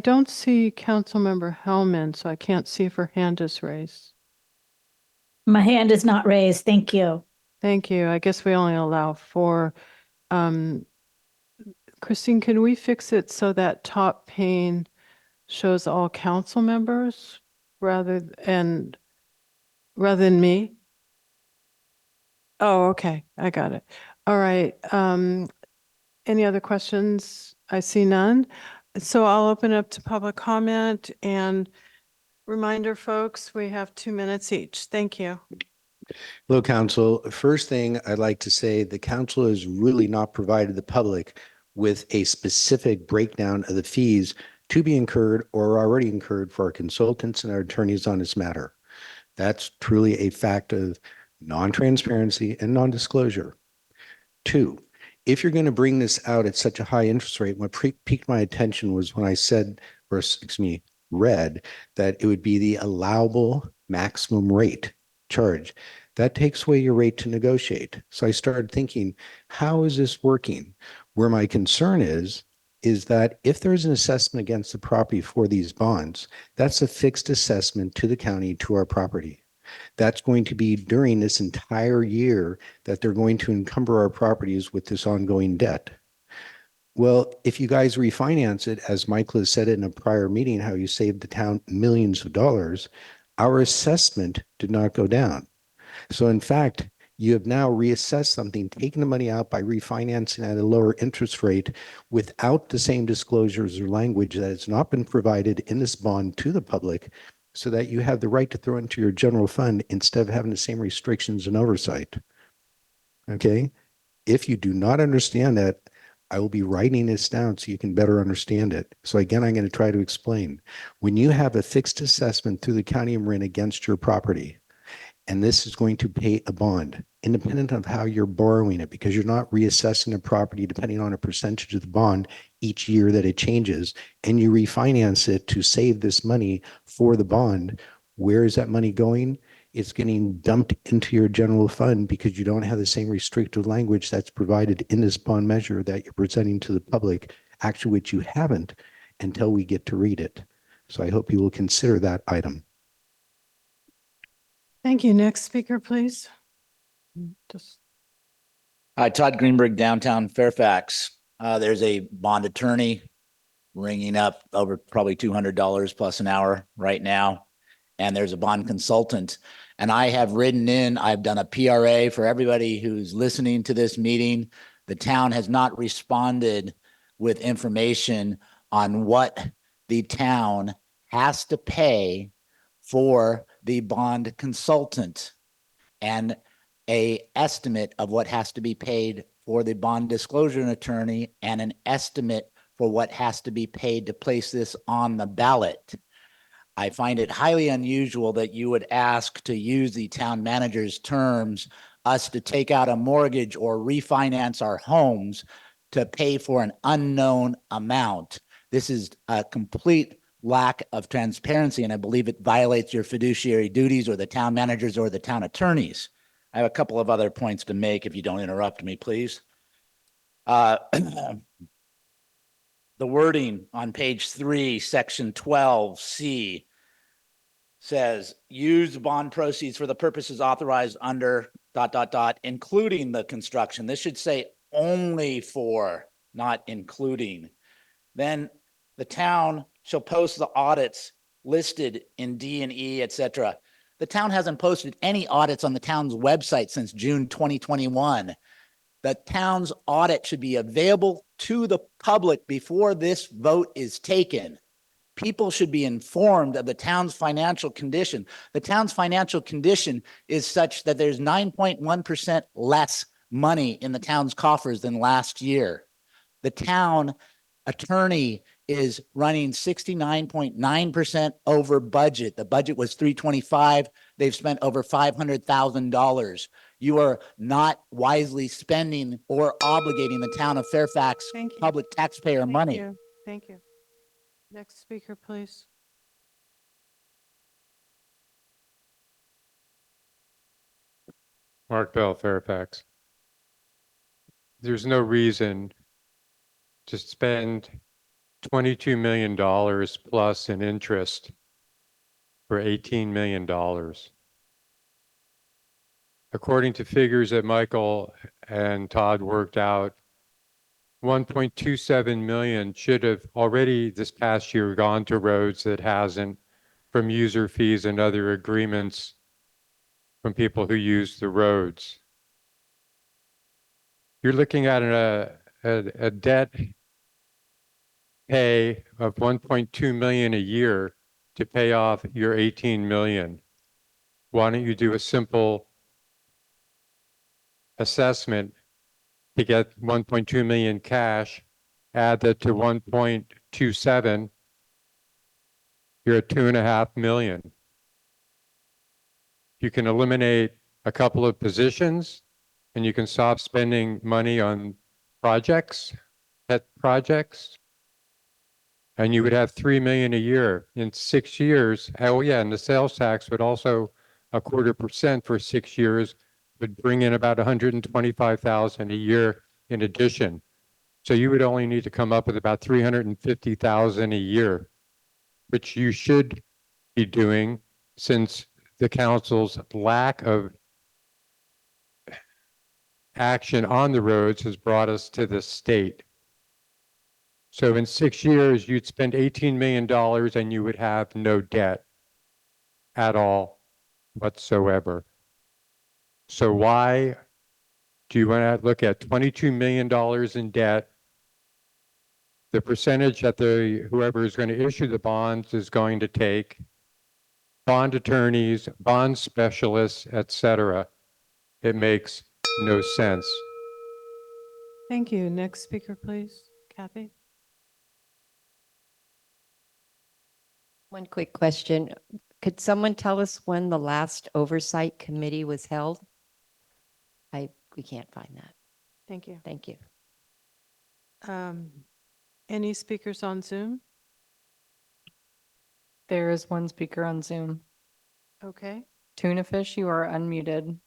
don't see Councilmember Hellman, so I can't see if her hand is raised. My hand is not raised. Thank you. Thank you. I guess we only allow 4. Christine, can we fix it so that top pane shows all council members rather than me? Oh, okay. I got it. All right. Any other questions? I see none. So I'll open up to public comment, and reminder, folks, we have 2 minutes each. Thank you. Hello, council. First thing I'd like to say, the council has really not provided the public with a specific breakdown of the fees to be incurred or already incurred for our consultants and our attorneys on this matter. That's truly a fact of non-transparency and non-disclosure. Two, if you're going to bring this out at such a high interest rate, what piqued my attention was when I said, or excuse me, read that it would be the allowable maximum rate charge. That takes away your rate to negotiate. So I started thinking, how is this working? Where my concern is that if there's an assessment against the property for these bonds, that's a fixed assessment to the county to our property. That's going to be during this entire year that they're going to encumber our properties with this ongoing debt. Well, if you guys refinance it, as Michael has said in a prior meeting, how you saved the town millions of dollars, our assessment did not go down. So in fact, you have now reassessed something, taken the money out by refinancing at a lower interest rate without the same disclosures or language that has not been provided in this bond to the public, so that you have the right to throw into your general fund instead of having the same restrictions and oversight. Okay? If you do not understand that, I will be writing this down so you can better understand it. So again, I'm going to try to explain. When you have a fixed assessment through the County of Marin against your property, and this is going to pay a bond, independent of how you're borrowing it, because you're not reassessing a property depending on a percentage of the bond each year that it changes, and you refinance it to save this money for the bond. Where is that money going? It's getting dumped into your general fund because you don't have the same restrictive language that's provided in this bond measure that you're presenting to the public, actually, which you haven't until we get to read it. So I hope you will consider that item. Thank you. Next speaker, please. Just Hi, Todd Greenberg, downtown Fairfax. There's a bond attorney ringing up over probably $200 plus an hour right now. And there's a bond consultant. And I have written in, I've done a PRA for everybody who's listening to this meeting. The town has not responded with information on what the town has to pay for the bond consultant and a estimate of what has to be paid for the bond disclosure attorney and an estimate for what has to be paid to place this on the ballot. I find it highly unusual that you would ask to use the town manager's terms, us to take out a mortgage or refinance our homes to pay for an unknown amount. This is a complete lack of transparency, and I believe it violates your fiduciary duties or the town managers or the town attorneys. I have a couple of other points to make if you don't interrupt me, please. The wording on page 3, section 12C says, use bond proceeds for the purposes authorized under ... including the construction. This should say only for, not including. Then the town shall post the audits listed in D and E, etc. The town hasn't posted any audits on the town's website since June 2021. The town's audit should be available to the public before this vote is taken. People should be informed of the town's financial condition. The town's financial condition is such that there's 9.1% less money in the town's coffers than last year. The town attorney is running 69.9% over budget. The budget was 325. They've spent over $500,000. You are not wisely spending or obligating the town of Fairfax public taxpayer money. Thank you. Next speaker, please. Mark Bell, Fairfax. There's no reason to spend $22 million plus in interest for $18 million. According to figures that Michael and Todd worked out, 1.27 million should have already this past year gone to roads that hasn't, from user fees and other agreements from people who use the roads. You're looking at a debt pay of 1.2 million a year to pay off your 18 million. Why don't you do a simple assessment to get 1.2 million cash, add that to 1.27, you're at 2.5 million. You can eliminate a couple of positions and you can stop spending money on projects, pet projects. And you would have 3 million a year in 6 years. Oh yeah, and the sales tax would also 0.25% for 6 years would bring in about 125,000 a year in addition. So you would only need to come up with about 350,000 a year, which you should be doing since the council's lack of action on the roads has brought us to this state. So in 6 years, you'd spend $18 million and you would have no debt at all whatsoever. So why do you want to look at $22 million in debt? The percentage that whoever is going to issue the bonds is going to take, bond attorneys, bond specialists, etc. It makes no sense. Thank you. Next speaker, please. Kathy? One quick question. Could someone tell us when the last oversight committee was held? We can't find that. Thank you. Thank you. Any speakers on Zoom? There is one speaker on Zoom. Okay. Tuna Fish, you are unmuted.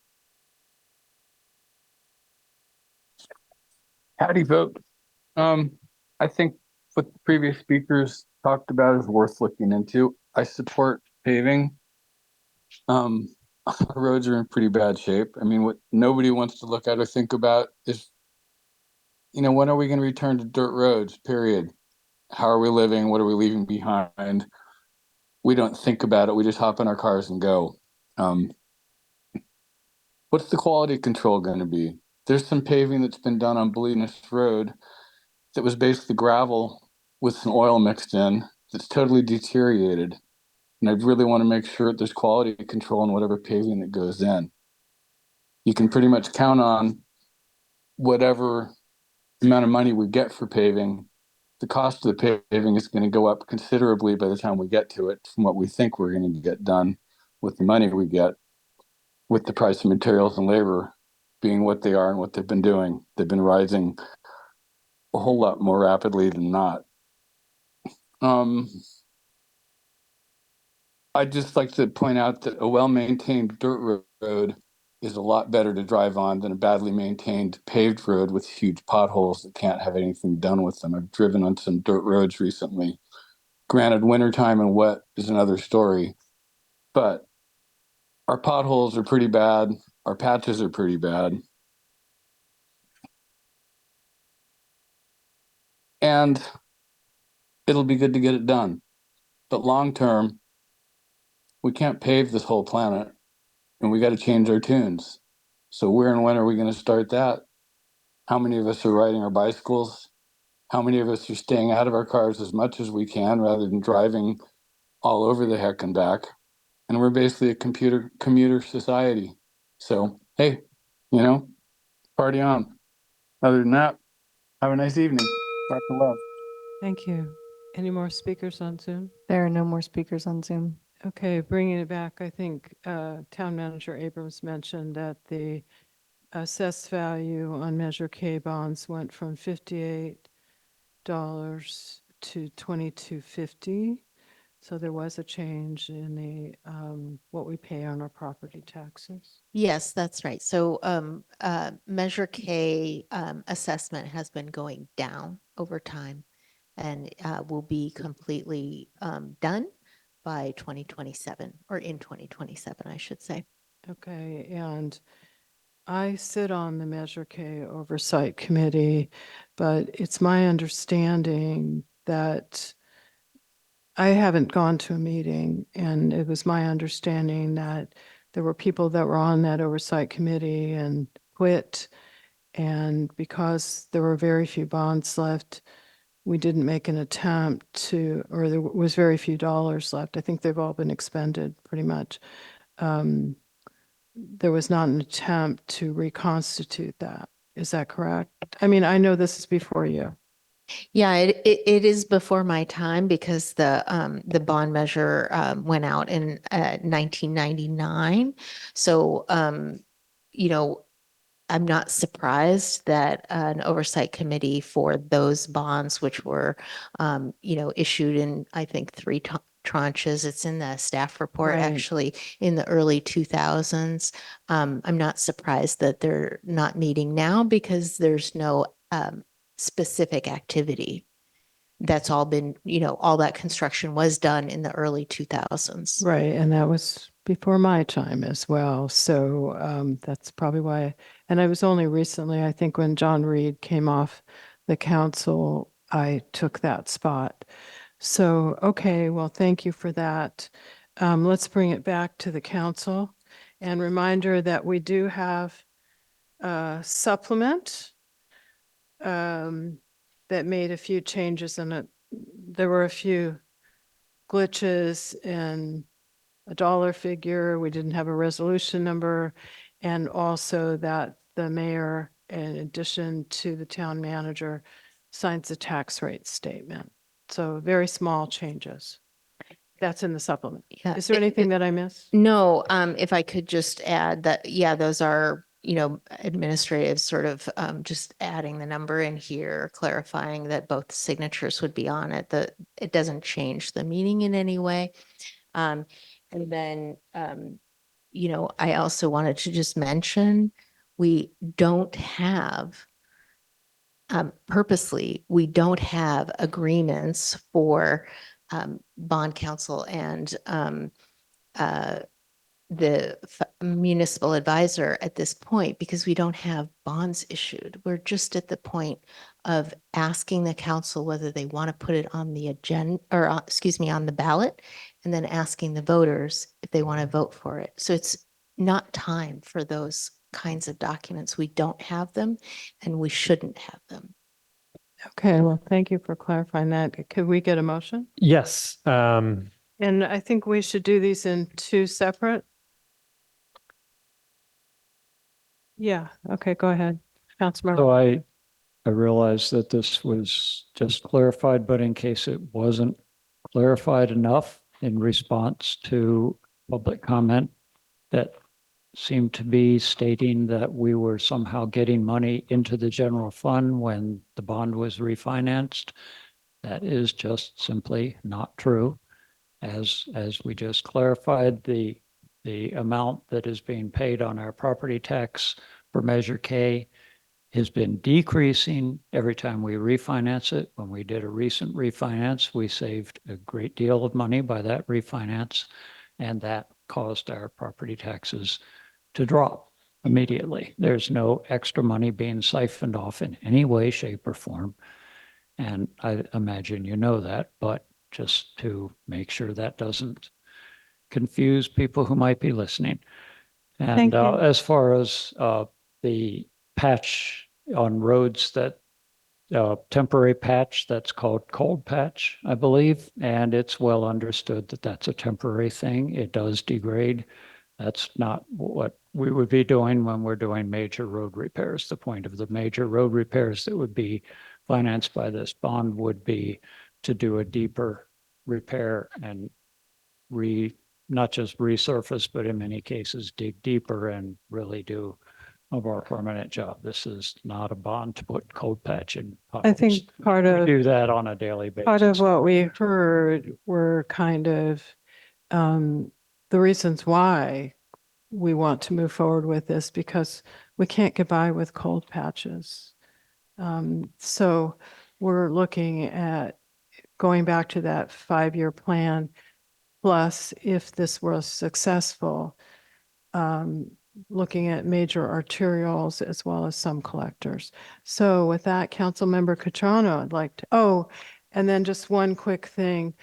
Howdy, vote. I think what the previous speakers talked about is worth looking into. I support paving. Our roads are in pretty bad shape. I mean, what nobody wants to look at or think about is, when are we going to return to dirt roads, period? How are we living? What are we leaving behind? We don't think about it. We just hop in our cars and go. What's the quality control going to be? There's some paving that's been done on Bolinas Road that was basically gravel with some oil mixed in that's totally deteriorated. And I really want to make sure that there's quality control in whatever paving that goes in. You can pretty much count on whatever amount of money we get for paving. The cost of the paving is going to go up considerably by the time we get to it from what we think we're going to get done with the money we get, with the price of materials and labor being what they are and what they've been doing. They've been rising a whole lot more rapidly than not. I'd just like to point out that a well-maintained dirt road is a lot better to drive on than a badly maintained paved road with huge potholes that can't have anything done with them. I've driven on some dirt roads recently. Granted, wintertime and wet is another story, but our potholes are pretty bad. Our patches are pretty bad. And it'll be good to get it done. But long term, we can't pave this whole planet and we got to change our tunes. So where and when are we going to start that? How many of us are riding our bicycles? How many of us are staying out of our cars as much as we can rather than driving all over the heck and back? And we're basically a commuter society. So, hey, party on. Other than that, have a nice evening. Dr. Love. Thank you. Any more speakers on Zoom? There are no more speakers on Zoom. Okay, bringing it back, I think Town Manager Abrams mentioned that the assessed value on Measure K bonds went from $58 to $22.50. So there was a change in the what we pay on our property taxes. Yes, that's right. So Measure K assessment has been going down over time and will be completely done by 2027 or in 2027, I should say. Okay, and I sit on the Measure K Oversight Committee, but it's my understanding that I haven't gone to a meeting, and it was my understanding that there were people that were on that oversight committee and quit. And because there were very few bonds left, we didn't make an attempt to, or there was very few dollars left. I think they've all been expended pretty much. there was not an attempt to reconstitute that. Is that correct? I mean, I know this is before you. Yeah, it is before my time because the bond measure went out in 1999. So you know, I'm not surprised that an oversight committee for those bonds, which were issued in I think three tranches. It's in the staff report Right. actually in the early 2000s. I'm not surprised that they're not meeting now because there's no specific activity. That's all been, all that construction was done in the early 2000s. Right, and that was before my time as well. So that's probably why. And I was only recently, I think, when John Reed came off the council, I took that spot. So, okay, well, thank you for that. Let's bring it back to the council. And reminder that we do have a supplement that made a few changes in it. There were a few glitches in a dollar figure. We didn't have a resolution number. And also that the mayor, in addition to the town manager, signs a tax rate statement. So very small changes. That's in the supplement. Yeah. Is there anything that I missed? No, if I could just add that, yeah, those are, administrative sort of just adding the number in here, clarifying that both signatures would be on it. It doesn't change the meaning in any way. And then, I also wanted to just mention, we don't have purposely, we don't have agreements for bond counsel and the municipal advisor at this point because we don't have bonds issued. We're just at the point of asking the council whether they want to put it on the agenda or on the ballot, and then asking the voters if they want to vote for it. So it's not time for those kinds of documents. We don't have them and we shouldn't have them. Okay, well, thank you for clarifying that. Could we get a motion? Yes. And I think we should do these in two separate. Yeah, okay, go ahead. Councilmember. So I realize that this was just clarified, but in case it wasn't clarified enough in response to public comment that seemed to be stating that we were somehow getting money into the general fund when the bond was refinanced. That is just simply not true. As we just clarified, the amount that is being paid on our property tax for Measure K has been decreasing every time we refinance it. When we did a recent refinance, we saved a great deal of money by that refinance, and that caused our property taxes to drop immediately. There's no extra money being siphoned off in any way, shape, or form. And I imagine you know that, but just to make sure that doesn't confuse people who might be listening. Thank And you. as far as the patch on roads, that temporary patch that's called cold patch, I believe, and it's well understood that that's a temporary thing. It does degrade. That's not what we would be doing when we're doing major road repairs. The point of the major road repairs that would be financed by this bond would be to do a deeper repair and not just resurface, but in many cases dig deeper and really do a more permanent job. This is not a bond to put cold patch in I think potholes. We do that on a daily basis. Part of what we heard were kind of the reasons why we want to move forward with this because we can't get by with cold patches. So we're looking at going back to that 5-year plan. Plus, if this was successful, looking at major arterials as well as some collectors. So with that, Councilmember Catrano, I'd like to, and then just one quick thing.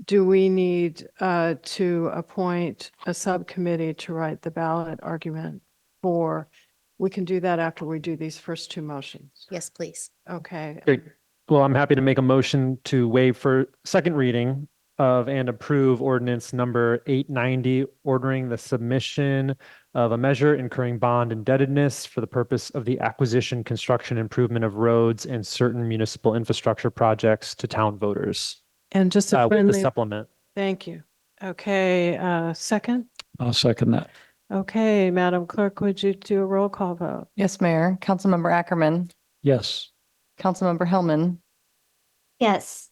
Do we need to appoint a subcommittee to write the ballot argument for? We can do that after we do these first two motions. Yes, please. Okay. Great. Well, I'm happy to make a motion to waive for second reading of and approve ordinance number 890, ordering the submission of a measure incurring bond indebtedness for the purpose of the acquisition, construction, improvement of roads and certain municipal infrastructure projects to town voters. And just a With the friendly, supplement. thank you. Okay, second? I'll second that. Okay, Madam Clerk, would you do a roll call vote? Yes, Mayor. Councilmember Ackerman, Yes. Councilmember Hellman, Yes.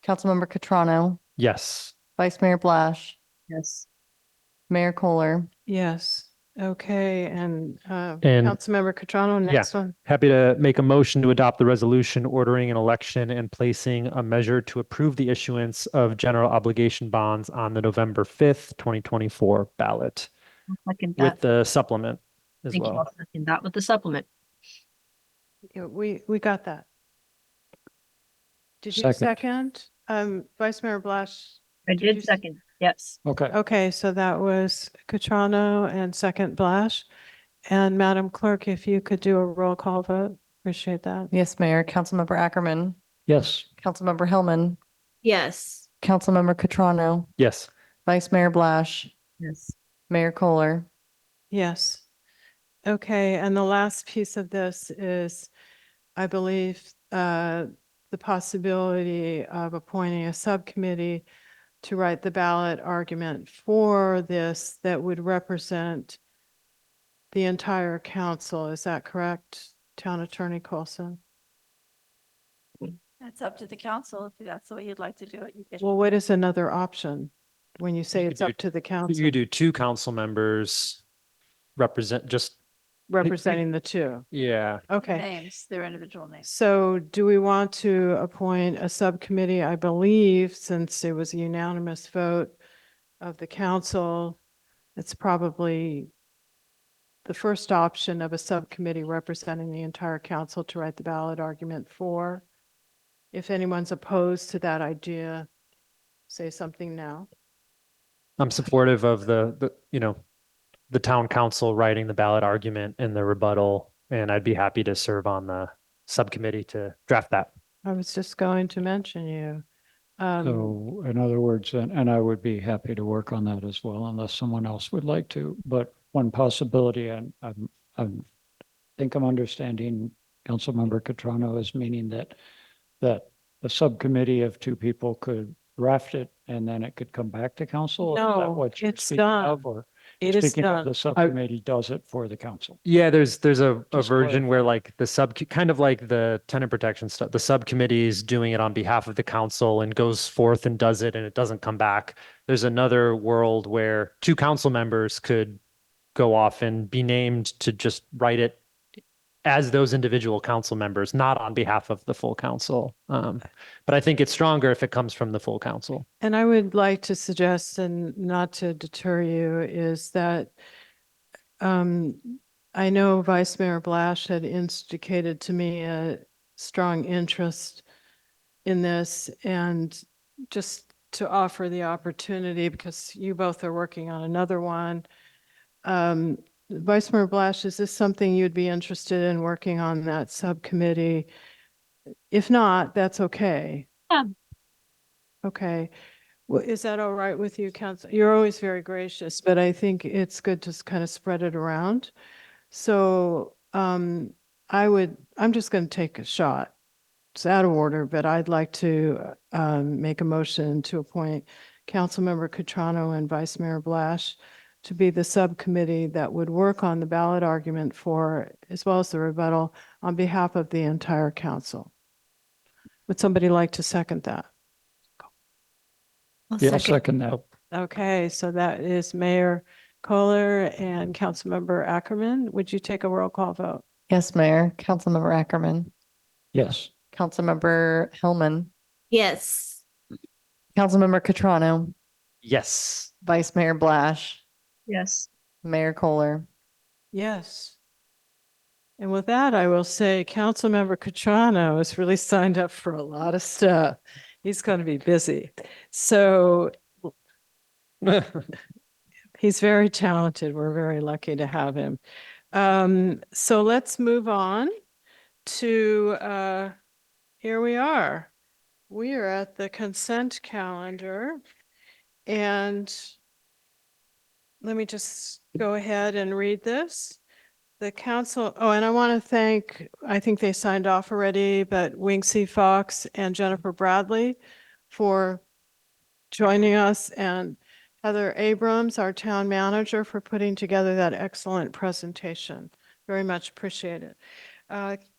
Councilmember Catrano, Yes. Vice Mayor Blash, Yes. Mayor Kohler. Yes. Okay, and And- Councilmember Catrano, next one. Happy to make a motion to adopt the resolution ordering an election and placing a measure to approve the issuance of general obligation bonds on the November 5th, 2024 ballot I'll second with that. the supplement as Thank you. well. I'll second that with the supplement. Yeah, we got that. Did you Second. second? Vice Mayor Blash? I you did s- second. Yes. Okay. Okay, so that was Catrano and second Blash. And Madam Clerk, if you could do a roll call vote, appreciate that. Yes, Mayor. Councilmember Ackerman, Yes. Councilmember Hellman, Yes. Councilmember Catrano, Yes. Vice Mayor Blash, Yes. Mayor Kohler. Yes. Okay, and the last piece of this is, I believe, the possibility of appointing a subcommittee to write the ballot argument for this that would represent the entire council. Is that correct, Town Attorney Colson? That's up to the council. If that's the way you'd like to do it, you can. Well, what is another option when you say You it's could up to the council You do two council members represent just, representing the two? yeah. Okay. Names, their individual names. So do we want to appoint a subcommittee? I believe since it was a unanimous vote of the council, it's probably the first option of a subcommittee representing the entire council to write the ballot argument for. If anyone's opposed to that idea, say something now. I'm supportive of the town council writing the ballot argument and the rebuttal, and I'd be happy to serve on the subcommittee to draft that. I was just going to mention you. So in other words, and I would be happy to work on that as well, unless someone else would like to. But one possibility, and I think I'm understanding Councilmember Catrano is meaning that a subcommittee of two people could draft it and then it could come back to council? Is that No, what you're it's speaking done. of, or It is speaking of done. the subcommittee does it for the council? Yeah, there's a Just version where like kind of like the tenant protection stuff, the subcommittee is doing it on behalf of the council and goes forth and does it and it doesn't come back. There's another world where two council members could go off and be named to just write it as those individual council members, not on behalf of the full council. But I think it's stronger if it comes from the full council. And I would like to suggest, and not to deter you, is that I know Vice Mayor Blash had instigated to me a strong interest in this, and just to offer the opportunity, because you both are working on another one. Vice Mayor Blash, is this something you'd be interested in working on that subcommittee? If not, that's okay. Yeah. Okay. Well, is that all right with you, Council? You're always very gracious, but I think it's good to kind of spread it around. So I'm just going to take a shot. It's out of order, but I'd like to make a motion to appoint Councilmember Catrano and Vice Mayor Blash to be the subcommittee that would work on the ballot argument for, as well as the rebuttal, on behalf of the entire council. Would somebody like to second that? Yeah, I'll second that. Okay, so that is Mayor Kohler and Councilmember Ackerman. Would you take a roll call vote? Yes, Mayor. Councilmember Ackerman, Yes. Councilmember Hellman, Yes. Councilmember Catrano, Yes. Vice Mayor Blash, Yes. Mayor Kohler. Yes. And with that, I will say Councilmember Catrano is really signed up for a lot of stuff. He's going to be busy. So he's very talented. We're very lucky to have him. So let's move on to, here we are. We are at the consent calendar. And let me just go ahead and read this. The council, oh, and I want to thank, I think they signed off already, but Winksy Fox and Jennifer Bradley for joining us, and Heather Abrams, our town manager, for putting together that excellent presentation. Very much appreciate it.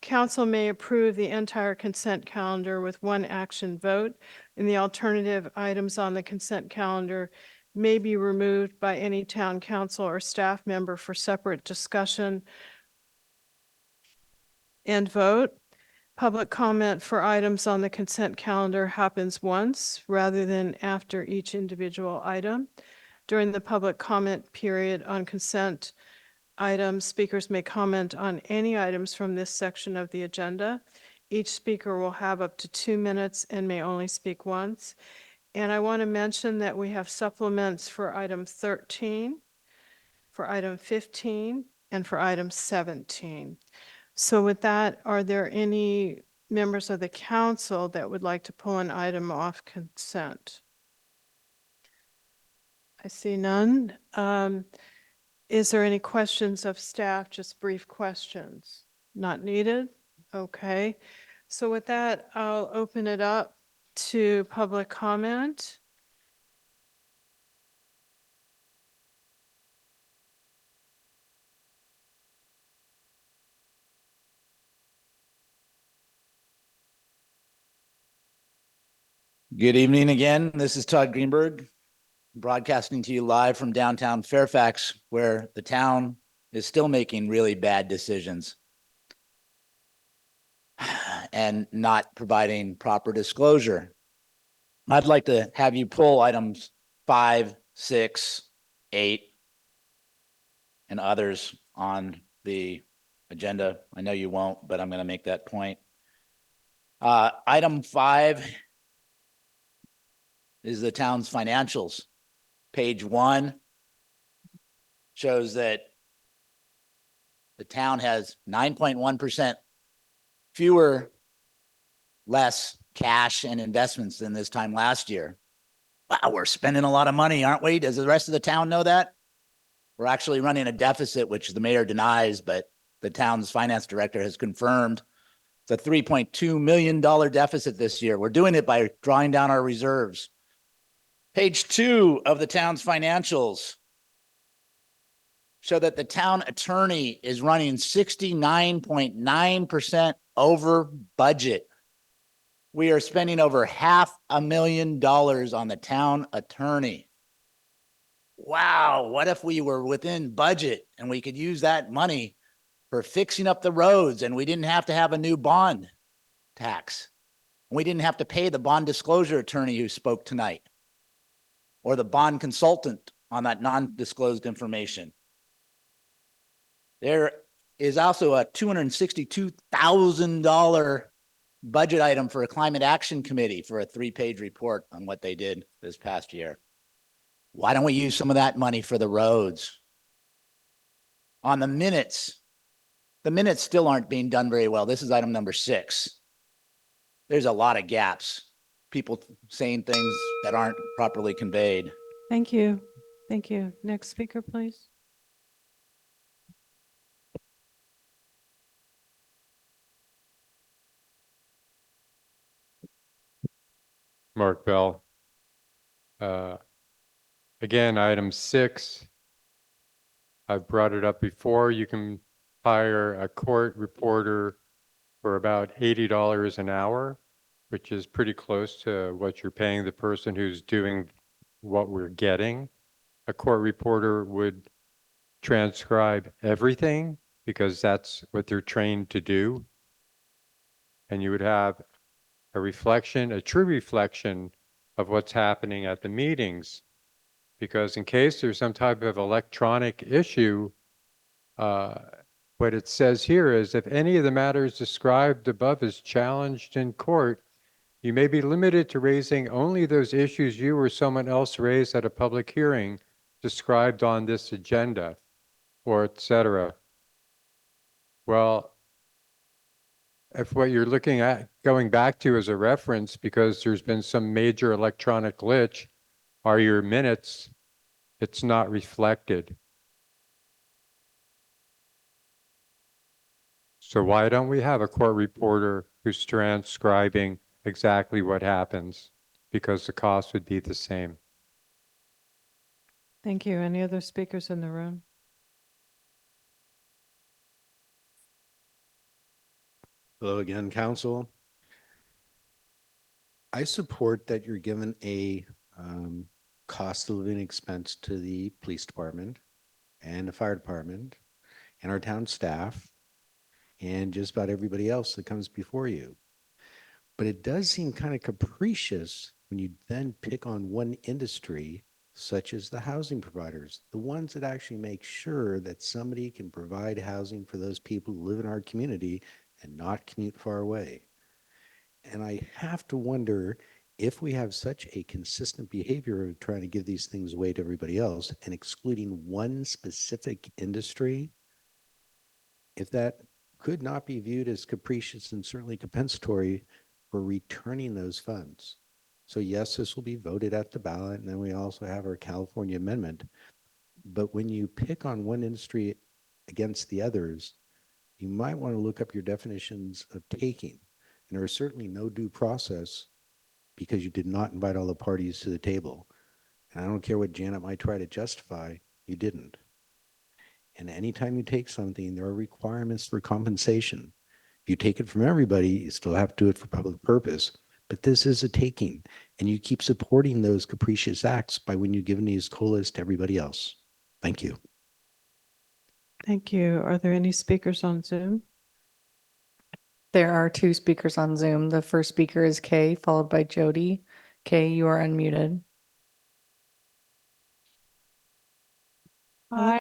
Council may approve the entire consent calendar with one action vote, and the alternative items on the consent calendar may be removed by any town council or staff member for separate discussion and vote. Public comment for items on the consent calendar happens once rather than after each individual item. During the public comment period on consent items, speakers may comment on any items from this section of the agenda. Each speaker will have up to 2 minutes and may only speak once. And I want to mention that we have supplements for item 13, for item 15, and for item 17. So with that, are there any members of the council that would like to pull an item off consent? I see none. Is there any questions of staff? Just brief questions? Not needed? Okay. So with that, I'll open it up to public comment. Good evening again. This is Todd Greenberg, broadcasting to you live from downtown Fairfax, where the town is still making really bad decisions and not providing proper disclosure. I'd like to have you pull items 5, 6, 8, and others on the agenda. I know you won't, but I'm going to make that point. Item 5 is the town's financials. Page 1 shows that the town has 9.1% fewer less cash and investments than this time last year. Wow, we're spending a lot of money, aren't we? Does the rest of the town know that? We're actually running a deficit, which the mayor denies, but the town's finance director has confirmed it's a $3.2 million deficit this year. We're doing it by drawing down our reserves. Page 2 of the town's financials show that the town attorney is running 69.9% over budget. We are spending over $500,000 on the town attorney. Wow, what if we were within budget and we could use that money for fixing up the roads and we didn't have to have a new bond tax? We didn't have to pay the bond disclosure attorney who spoke tonight or the bond consultant on that non-disclosed information. There is also a $262,000 budget item for a climate action committee for a 3-page report on what they did this past year. Why don't we use some of that money for the roads? On the minutes still aren't being done very well. This is item number 6. There's a lot of gaps. People saying things that aren't properly conveyed. Thank you. Thank you. Next speaker, please. Mark Bell. Again, item 6. I've brought it up before. You can hire a court reporter for about $80 an hour, which is pretty close to what you're paying the person who's doing what we're getting. A court reporter would transcribe everything because that's what they're trained to do. And you would have a reflection, a true reflection of what's happening at the meetings. Because in case there's some type of electronic issue, what it says here is if any of the matters described above is challenged in court, you may be limited to raising only those issues you or someone else raised at a public hearing described on this agenda, or etc. Well, if what you're looking at, going back to as a reference, because there's been some major electronic glitch, are your minutes, it's not reflected. So why don't we have a court reporter who's transcribing exactly what happens? Because the cost would be the same. Thank you. Any other speakers in the room? Hello again, council. I support that you're given a cost of living expense to the police department and the fire department and our town staff and just about everybody else that comes before you. But it does seem kind of capricious when you then pick on one industry, such as the housing providers, the ones that actually make sure that somebody can provide housing for those people who live in our community and not commute far away. And I have to wonder if we have such a consistent behavior of trying to give these things away to everybody else and excluding one specific industry, if that could not be viewed as capricious and certainly compensatory for returning those funds. So yes, this will be voted at the ballot, and then we also have our California amendment. But when you pick on one industry against the others, you might want to look up your definitions of taking. And there is certainly no due process because you did not invite all the parties to the table. And I don't care what Janet might try to justify, you didn't. And anytime you take something, there are requirements for compensation. If you take it from everybody, you still have to do it for public purpose. But this is a taking, and you keep supporting those capricious acts by when you're giving these COLAs to everybody else. Thank you. Thank you. Are there any speakers on Zoom? There are two speakers on Zoom. The first speaker is Kay, followed by Jody. Kay, you are unmuted. Hi,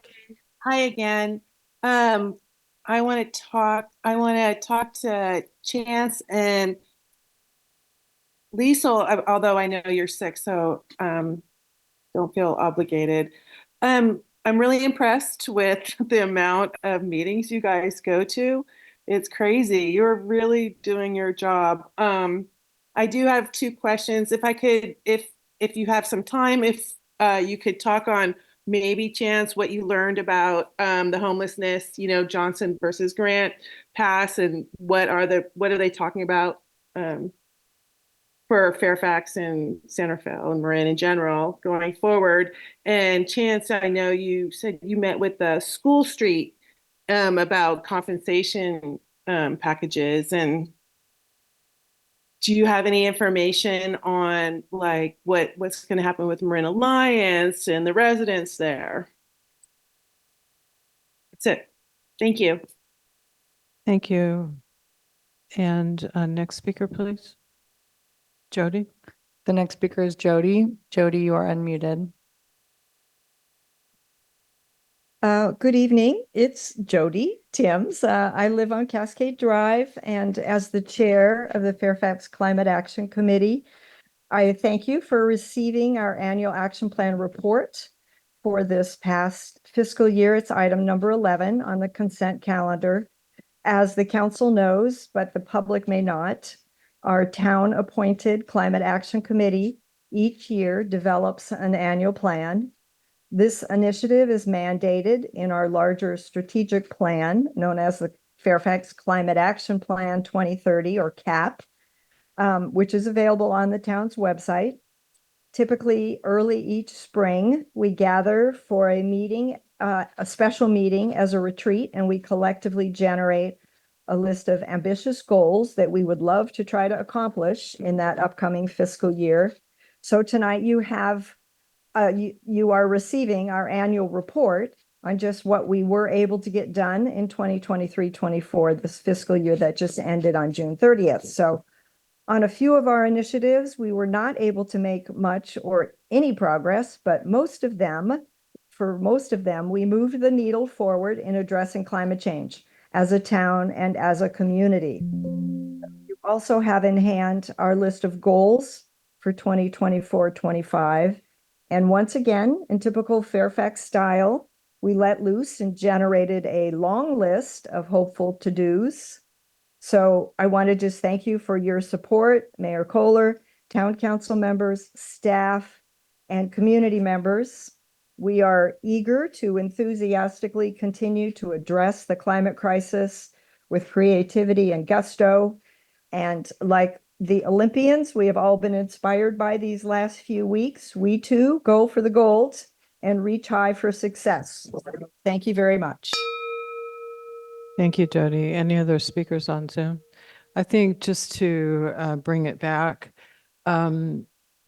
hi again. I want to talk to Chance and Liesel, although I know you're sick, so don't feel obligated. I'm really impressed with the amount of meetings you guys go to. It's crazy. You're really doing your job. I do have two questions. If I could, if you have some time, if you could talk on maybe Chance what you learned about the homelessness, Johnson versus Grant pass, and what are they talking about for Fairfax and Centerville and Marin in general going forward. And Chance, I know you said you met with the School Street about compensation packages. And do you have any information on like what's going to happen with Marin Alliance and the residents there? That's it. Thank you. Thank you. And next speaker, please. Jody. The next speaker is Jody. Jody, you are unmuted. Good evening. It's Jody Timms. I live on Cascade Drive, and as the chair of the Fairfax Climate Action Committee, I thank you for receiving our annual action plan report for this past fiscal year. It's item number 11 on the consent calendar. As the council knows, but the public may not, our town-appointed Climate Action Committee each year develops an annual plan. This initiative is mandated in our larger strategic plan known as the Fairfax Climate Action Plan 2030 or CAP, which is available on the town's website. Typically early each spring, we gather for a meeting, a special meeting as a retreat, and we collectively generate a list of ambitious goals that we would love to try to accomplish in that upcoming fiscal year. So tonight you have you are receiving our annual report on just what we were able to get done in 2023-24, this fiscal year that just ended on June 30th. So on a few of our initiatives, we were not able to make much or any progress, but for most of them, we moved the needle forward in addressing climate change as a town and as a community. You also have in hand our list of goals for 2024-25. And once again, in typical Fairfax style, we let loose and generated a long list of hopeful to-dos. So I want to just thank you for your support, Mayor Kohler, town council members, staff, and community members. We are eager to enthusiastically continue to address the climate crisis with creativity and gusto. And like the Olympians, we have all been inspired by these last few weeks. We too go for the gold and reach high for success. Thank you very much. Thank you, Jody. Any other speakers on Zoom? I think just to bring it back,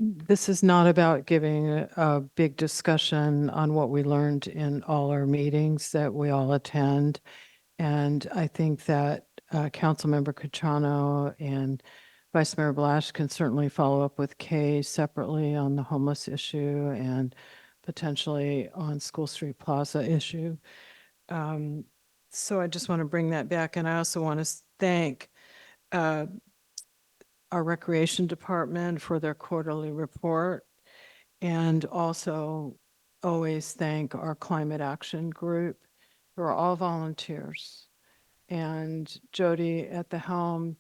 this is not about giving a big discussion on what we learned in all our meetings that we all attend. And I think that Councilmember Cutrano and Vice Mayor Blash can certainly follow up with Kay separately on the homeless issue and potentially on School Street Plaza issue. So I just want to bring that back. And I also want to thank our Recreation Department for their quarterly report. And also always thank our Climate Action Group, who are all volunteers. And Jody at the helm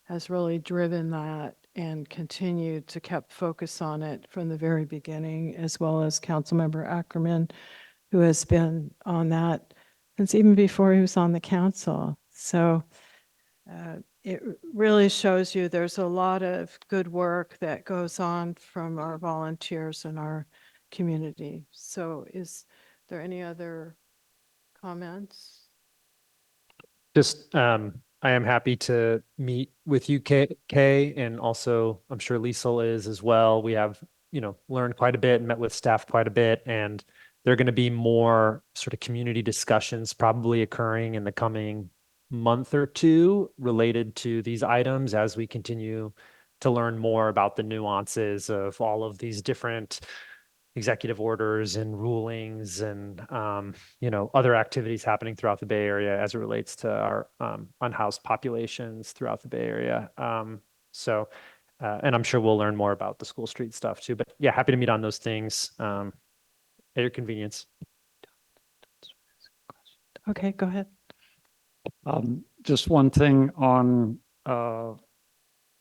has really driven that and continued to keep focus on it from the very beginning, as well as Councilmember Ackerman, who has been on that since even before he was on the council. So it really shows you there's a lot of good work that goes on from our volunteers in our community. So is there any other comments? Just, I am happy to meet with you, Kay, and also I'm sure Liesl is as well. We have, learned quite a bit and met with staff quite a bit, and there are going to be more sort of community discussions probably occurring in the coming month or two related to these items as we continue to learn more about the nuances of all of these different executive orders and rulings and other activities happening throughout the Bay Area as it relates to our unhoused populations throughout the Bay Area. And I'm sure we'll learn more about the School Street stuff too. But yeah, happy to meet on those things at your convenience. Okay, go ahead. Just one thing on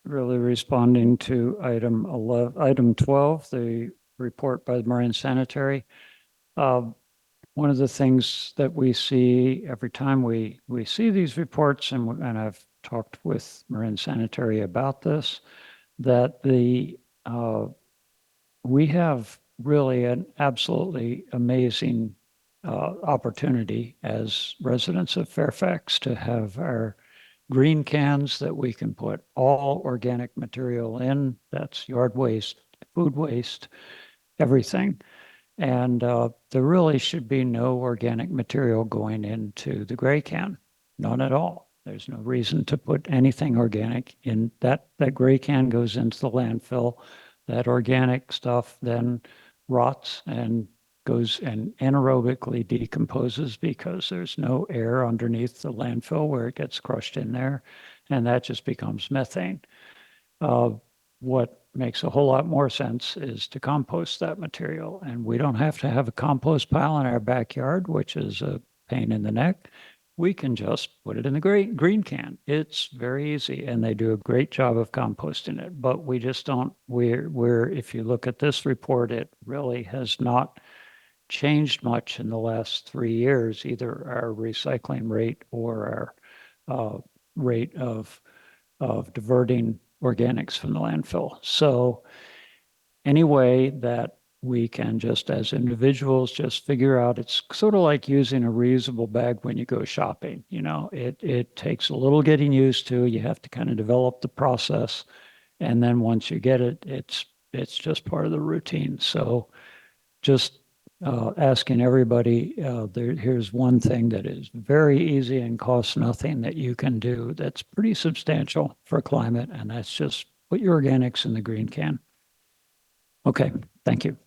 really responding to item 12, the report by the Marine Sanitary. One of the things that we see every time we see these reports, and I've talked with Marine Sanitary about this, that we have really an absolutely amazing opportunity as residents of Fairfax to have our green cans that we can put all organic material in. That's yard waste, food waste, everything. And there really should be no organic material going into the gray can, none at all. There's no reason to put anything organic in that. That gray can goes into the landfill. That organic stuff then rots and goes and anaerobically decomposes because there's no air underneath the landfill where it gets crushed in there. And that just becomes methane. What makes a whole lot more sense is to compost that material. And we don't have to have a compost pile in our backyard, which is a pain in the neck. We can just put it in the green can. It's very easy, and they do a great job of composting it. But we just don't, if you look at this report, it really has not changed much in the last 3 years, either our recycling rate or our rate of diverting organics from the landfill. So any way that we can just as individuals just figure out, it's sort of like using a reusable bag when you go shopping. It takes a little getting used to. You have to kind of develop the process. And then once you get it, it's just part of the routine. So just asking everybody, here's one thing that is very easy and costs nothing that you can do that's pretty substantial for climate, and that's just put your organics in the green can. Okay, thank you.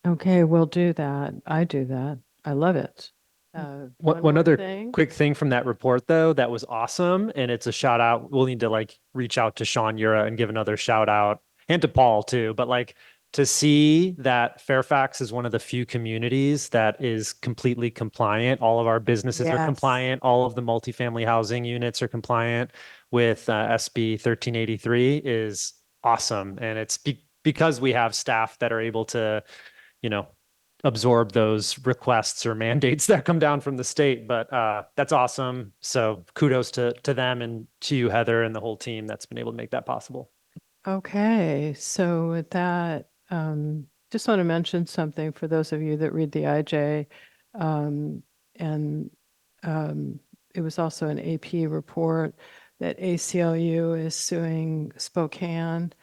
Okay, we'll do that. I do that. I love it. One more other thing. quick thing from that report, though, that was awesome. And it's a shout out. We'll need to reach out to Sean Yura and give another shout out, and to Paul too. But to see that Fairfax is one of the few communities that is completely compliant. All of our businesses are Yes. compliant. All of the multifamily housing units are compliant with SB 1383 is awesome. And it's because we have staff that are able to, absorb those requests or mandates that come down from the state. But that's awesome. So kudos to them and to you, Heather, and the whole team that's been able to make that possible. Okay, so with that, just want to mention something for those of you that read the IJ. And it was also an AP report that ACLU is suing Spokane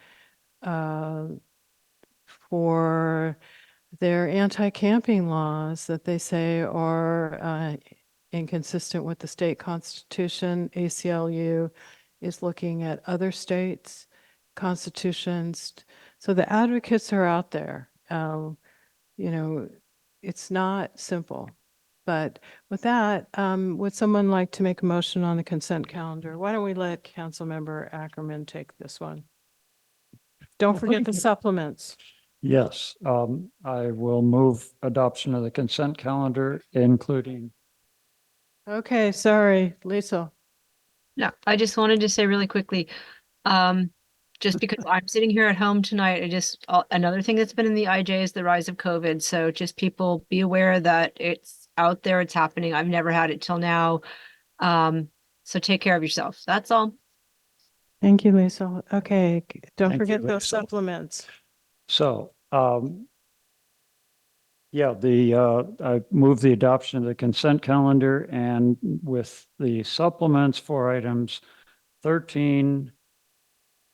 for their anti-camping laws that they say are inconsistent with the state constitution. ACLU is looking at other states' constitutions. So the advocates are out there. It's not simple. But with that, would someone like to make a motion on the consent calendar? Why don't we let Councilmember Ackerman take this one? Don't forget the supplements. Yes, I will move adoption of the consent calendar, including. Okay, sorry, Lisa. No, I just wanted to say really quickly, just because I'm sitting here at home tonight, another thing that's been in the IJ is the rise of COVID. So just people be aware that it's out there, it's happening. I've never had it till now. So take care of yourself. That's all. Thank you, Lisa. Okay, don't Thank you, forget those Lisa. supplements. So, yeah, I move the adoption of the consent calendar and with the supplements for items 13,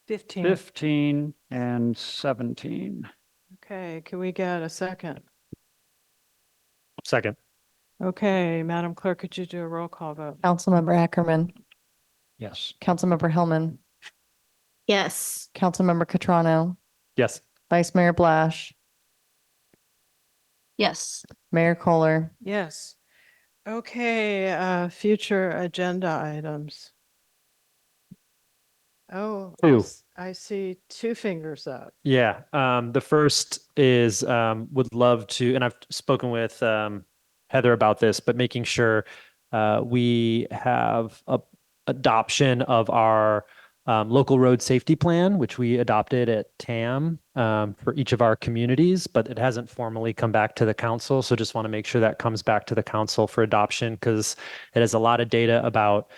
15. 15, and 17. Okay, can we get a second? Second. Okay, Madam Clerk, could you do a roll call vote? Councilmember Ackerman, Yes. Councilmember Hellman, Yes. Councilmember Catrano, Yes. Vice Mayor Blash, Yes. Mayor Kohler. Yes. Okay, future agenda items. Oh, Two. I see two fingers up. Yeah. The first is would love to, and I've spoken with Heather about this, but making sure we have adoption of our local road safety plan, which we adopted at TAM for each of our communities, but it hasn't formally come back to the council. So just want to make sure that comes back to the council for adoption because it has a lot of data about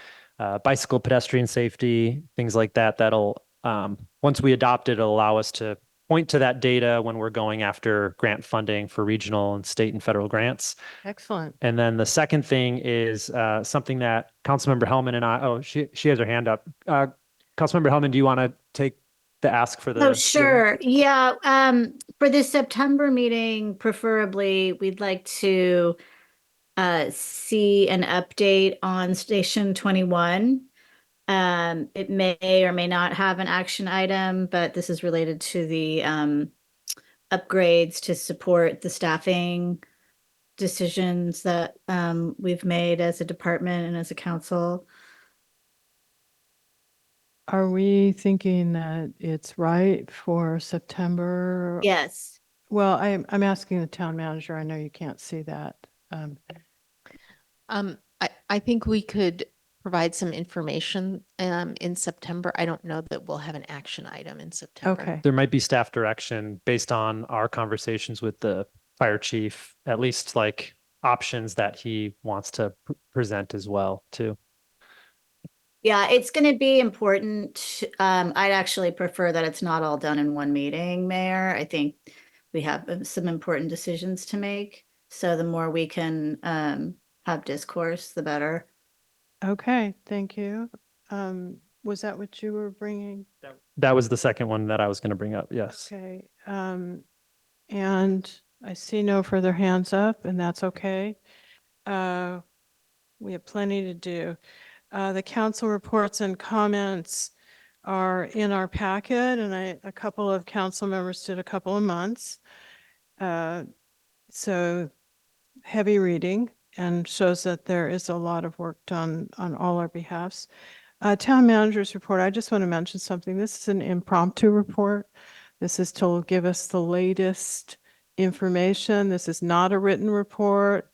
bicycle pedestrian safety, things like that. That'll once we adopt it, it'll allow us to point to that data when we're going after grant funding for regional and state and federal grants. Excellent. And then the second thing is something that Councilmember Hellman and I, she has her hand up. Councilmember Hellman, do you want to take the ask for the? Oh, sure. Yeah. For this September meeting, preferably, we'd like to see an update on Station 21. It may or may not have an action item, but this is related to the upgrades to support the staffing decisions that we've made as a department and as a council. Are we thinking that it's right for September? Yes. Well, I'm asking the town manager. I know you can't see that. I think we could provide some information in September. I don't know that we'll have an action item in September. Okay. There might be staff direction based on our conversations with the fire chief, at least like options that he wants to present as well too. Yeah, it's going to be important. I'd actually prefer that it's not all done in one meeting, Mayor. I think we have some important decisions to make. So the more we can have discourse, the better. Okay, thank you. Was that what you were bringing? That was the second one that I was going to bring up. Yes. Okay, and I see no further hands up, and that's okay. We have plenty to do. The council reports and comments are in our packet, and a couple of council members did a couple of months. So heavy reading and shows that there is a lot of work done on all our behalfs. Town manager's report, I just want to mention something. This is an impromptu report. This is to give us the latest information. This is not a written report.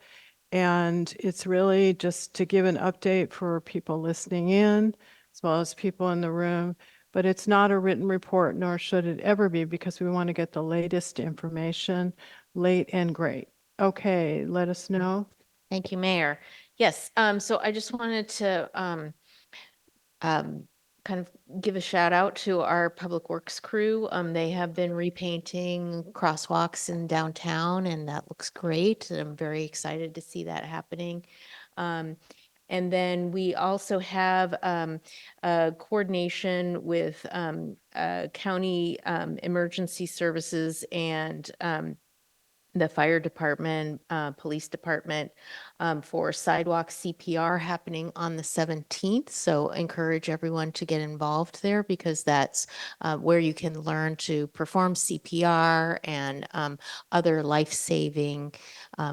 And it's really just to give an update for people listening in, as well as people in the room. But it's not a written report, nor should it ever be, because we want to get the latest information, late and great. Okay, let us know. Thank you, Mayor. Yes, so I just wanted to kind of give a shout out to our Public Works crew. They have been repainting crosswalks in downtown, and that looks great. And I'm very excited to see that happening. And then we also have coordination with county emergency services and the fire department, police department, for sidewalk CPR happening on the 17th. So encourage everyone to get involved there, because that's where you can learn to perform CPR and other life-saving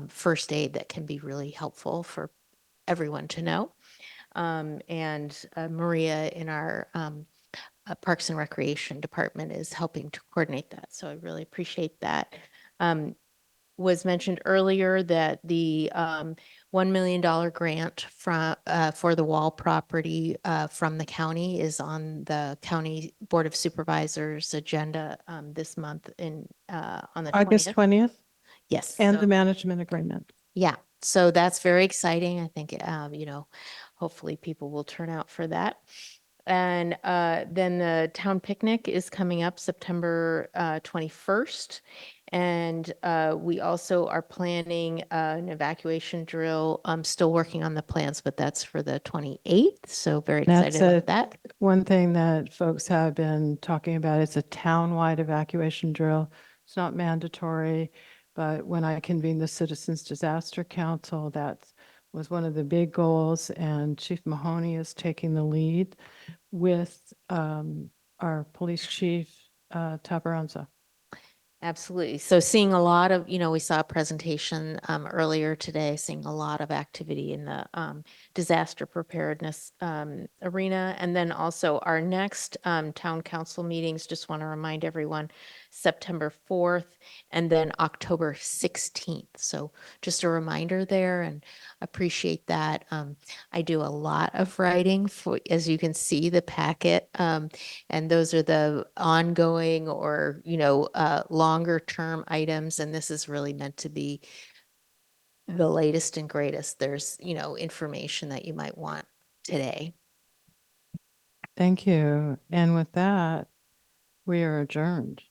first aid that can be really helpful for everyone to know. And Maria in our Parks and Recreation Department is helping to coordinate that. So I really appreciate that. Was mentioned earlier that the $1 million grant from for the wall property from the county is on the County Board of Supervisors agenda this month on the August 20th. 20th. Yes. And so- the management agreement. yeah, so that's very exciting. I think, hopefully people will turn out for that. And then the town picnic is coming up September 21st. And we also are planning an evacuation drill. I'm still working on the plans, but that's for the 28th. So very excited That's about that. one thing that folks have been talking about. It's a town-wide evacuation drill. It's not mandatory, but when I convened the Citizens Disaster Council, that was one of the big goals, and Chief Mahoney is taking the lead with our police chief, Tabaranza. Absolutely. So seeing a lot of, we saw a presentation earlier today, seeing a lot of activity in the disaster preparedness arena. And then also our next town council meetings, just want to remind everyone, September 4th and then October 16th. So just a reminder there, and appreciate that. I do a lot of writing for, as you can see, the packet. And those are the ongoing or, longer term items. And this is really meant to be the latest and greatest. There's, information that you might want today. Thank you. And with that, we are adjourned.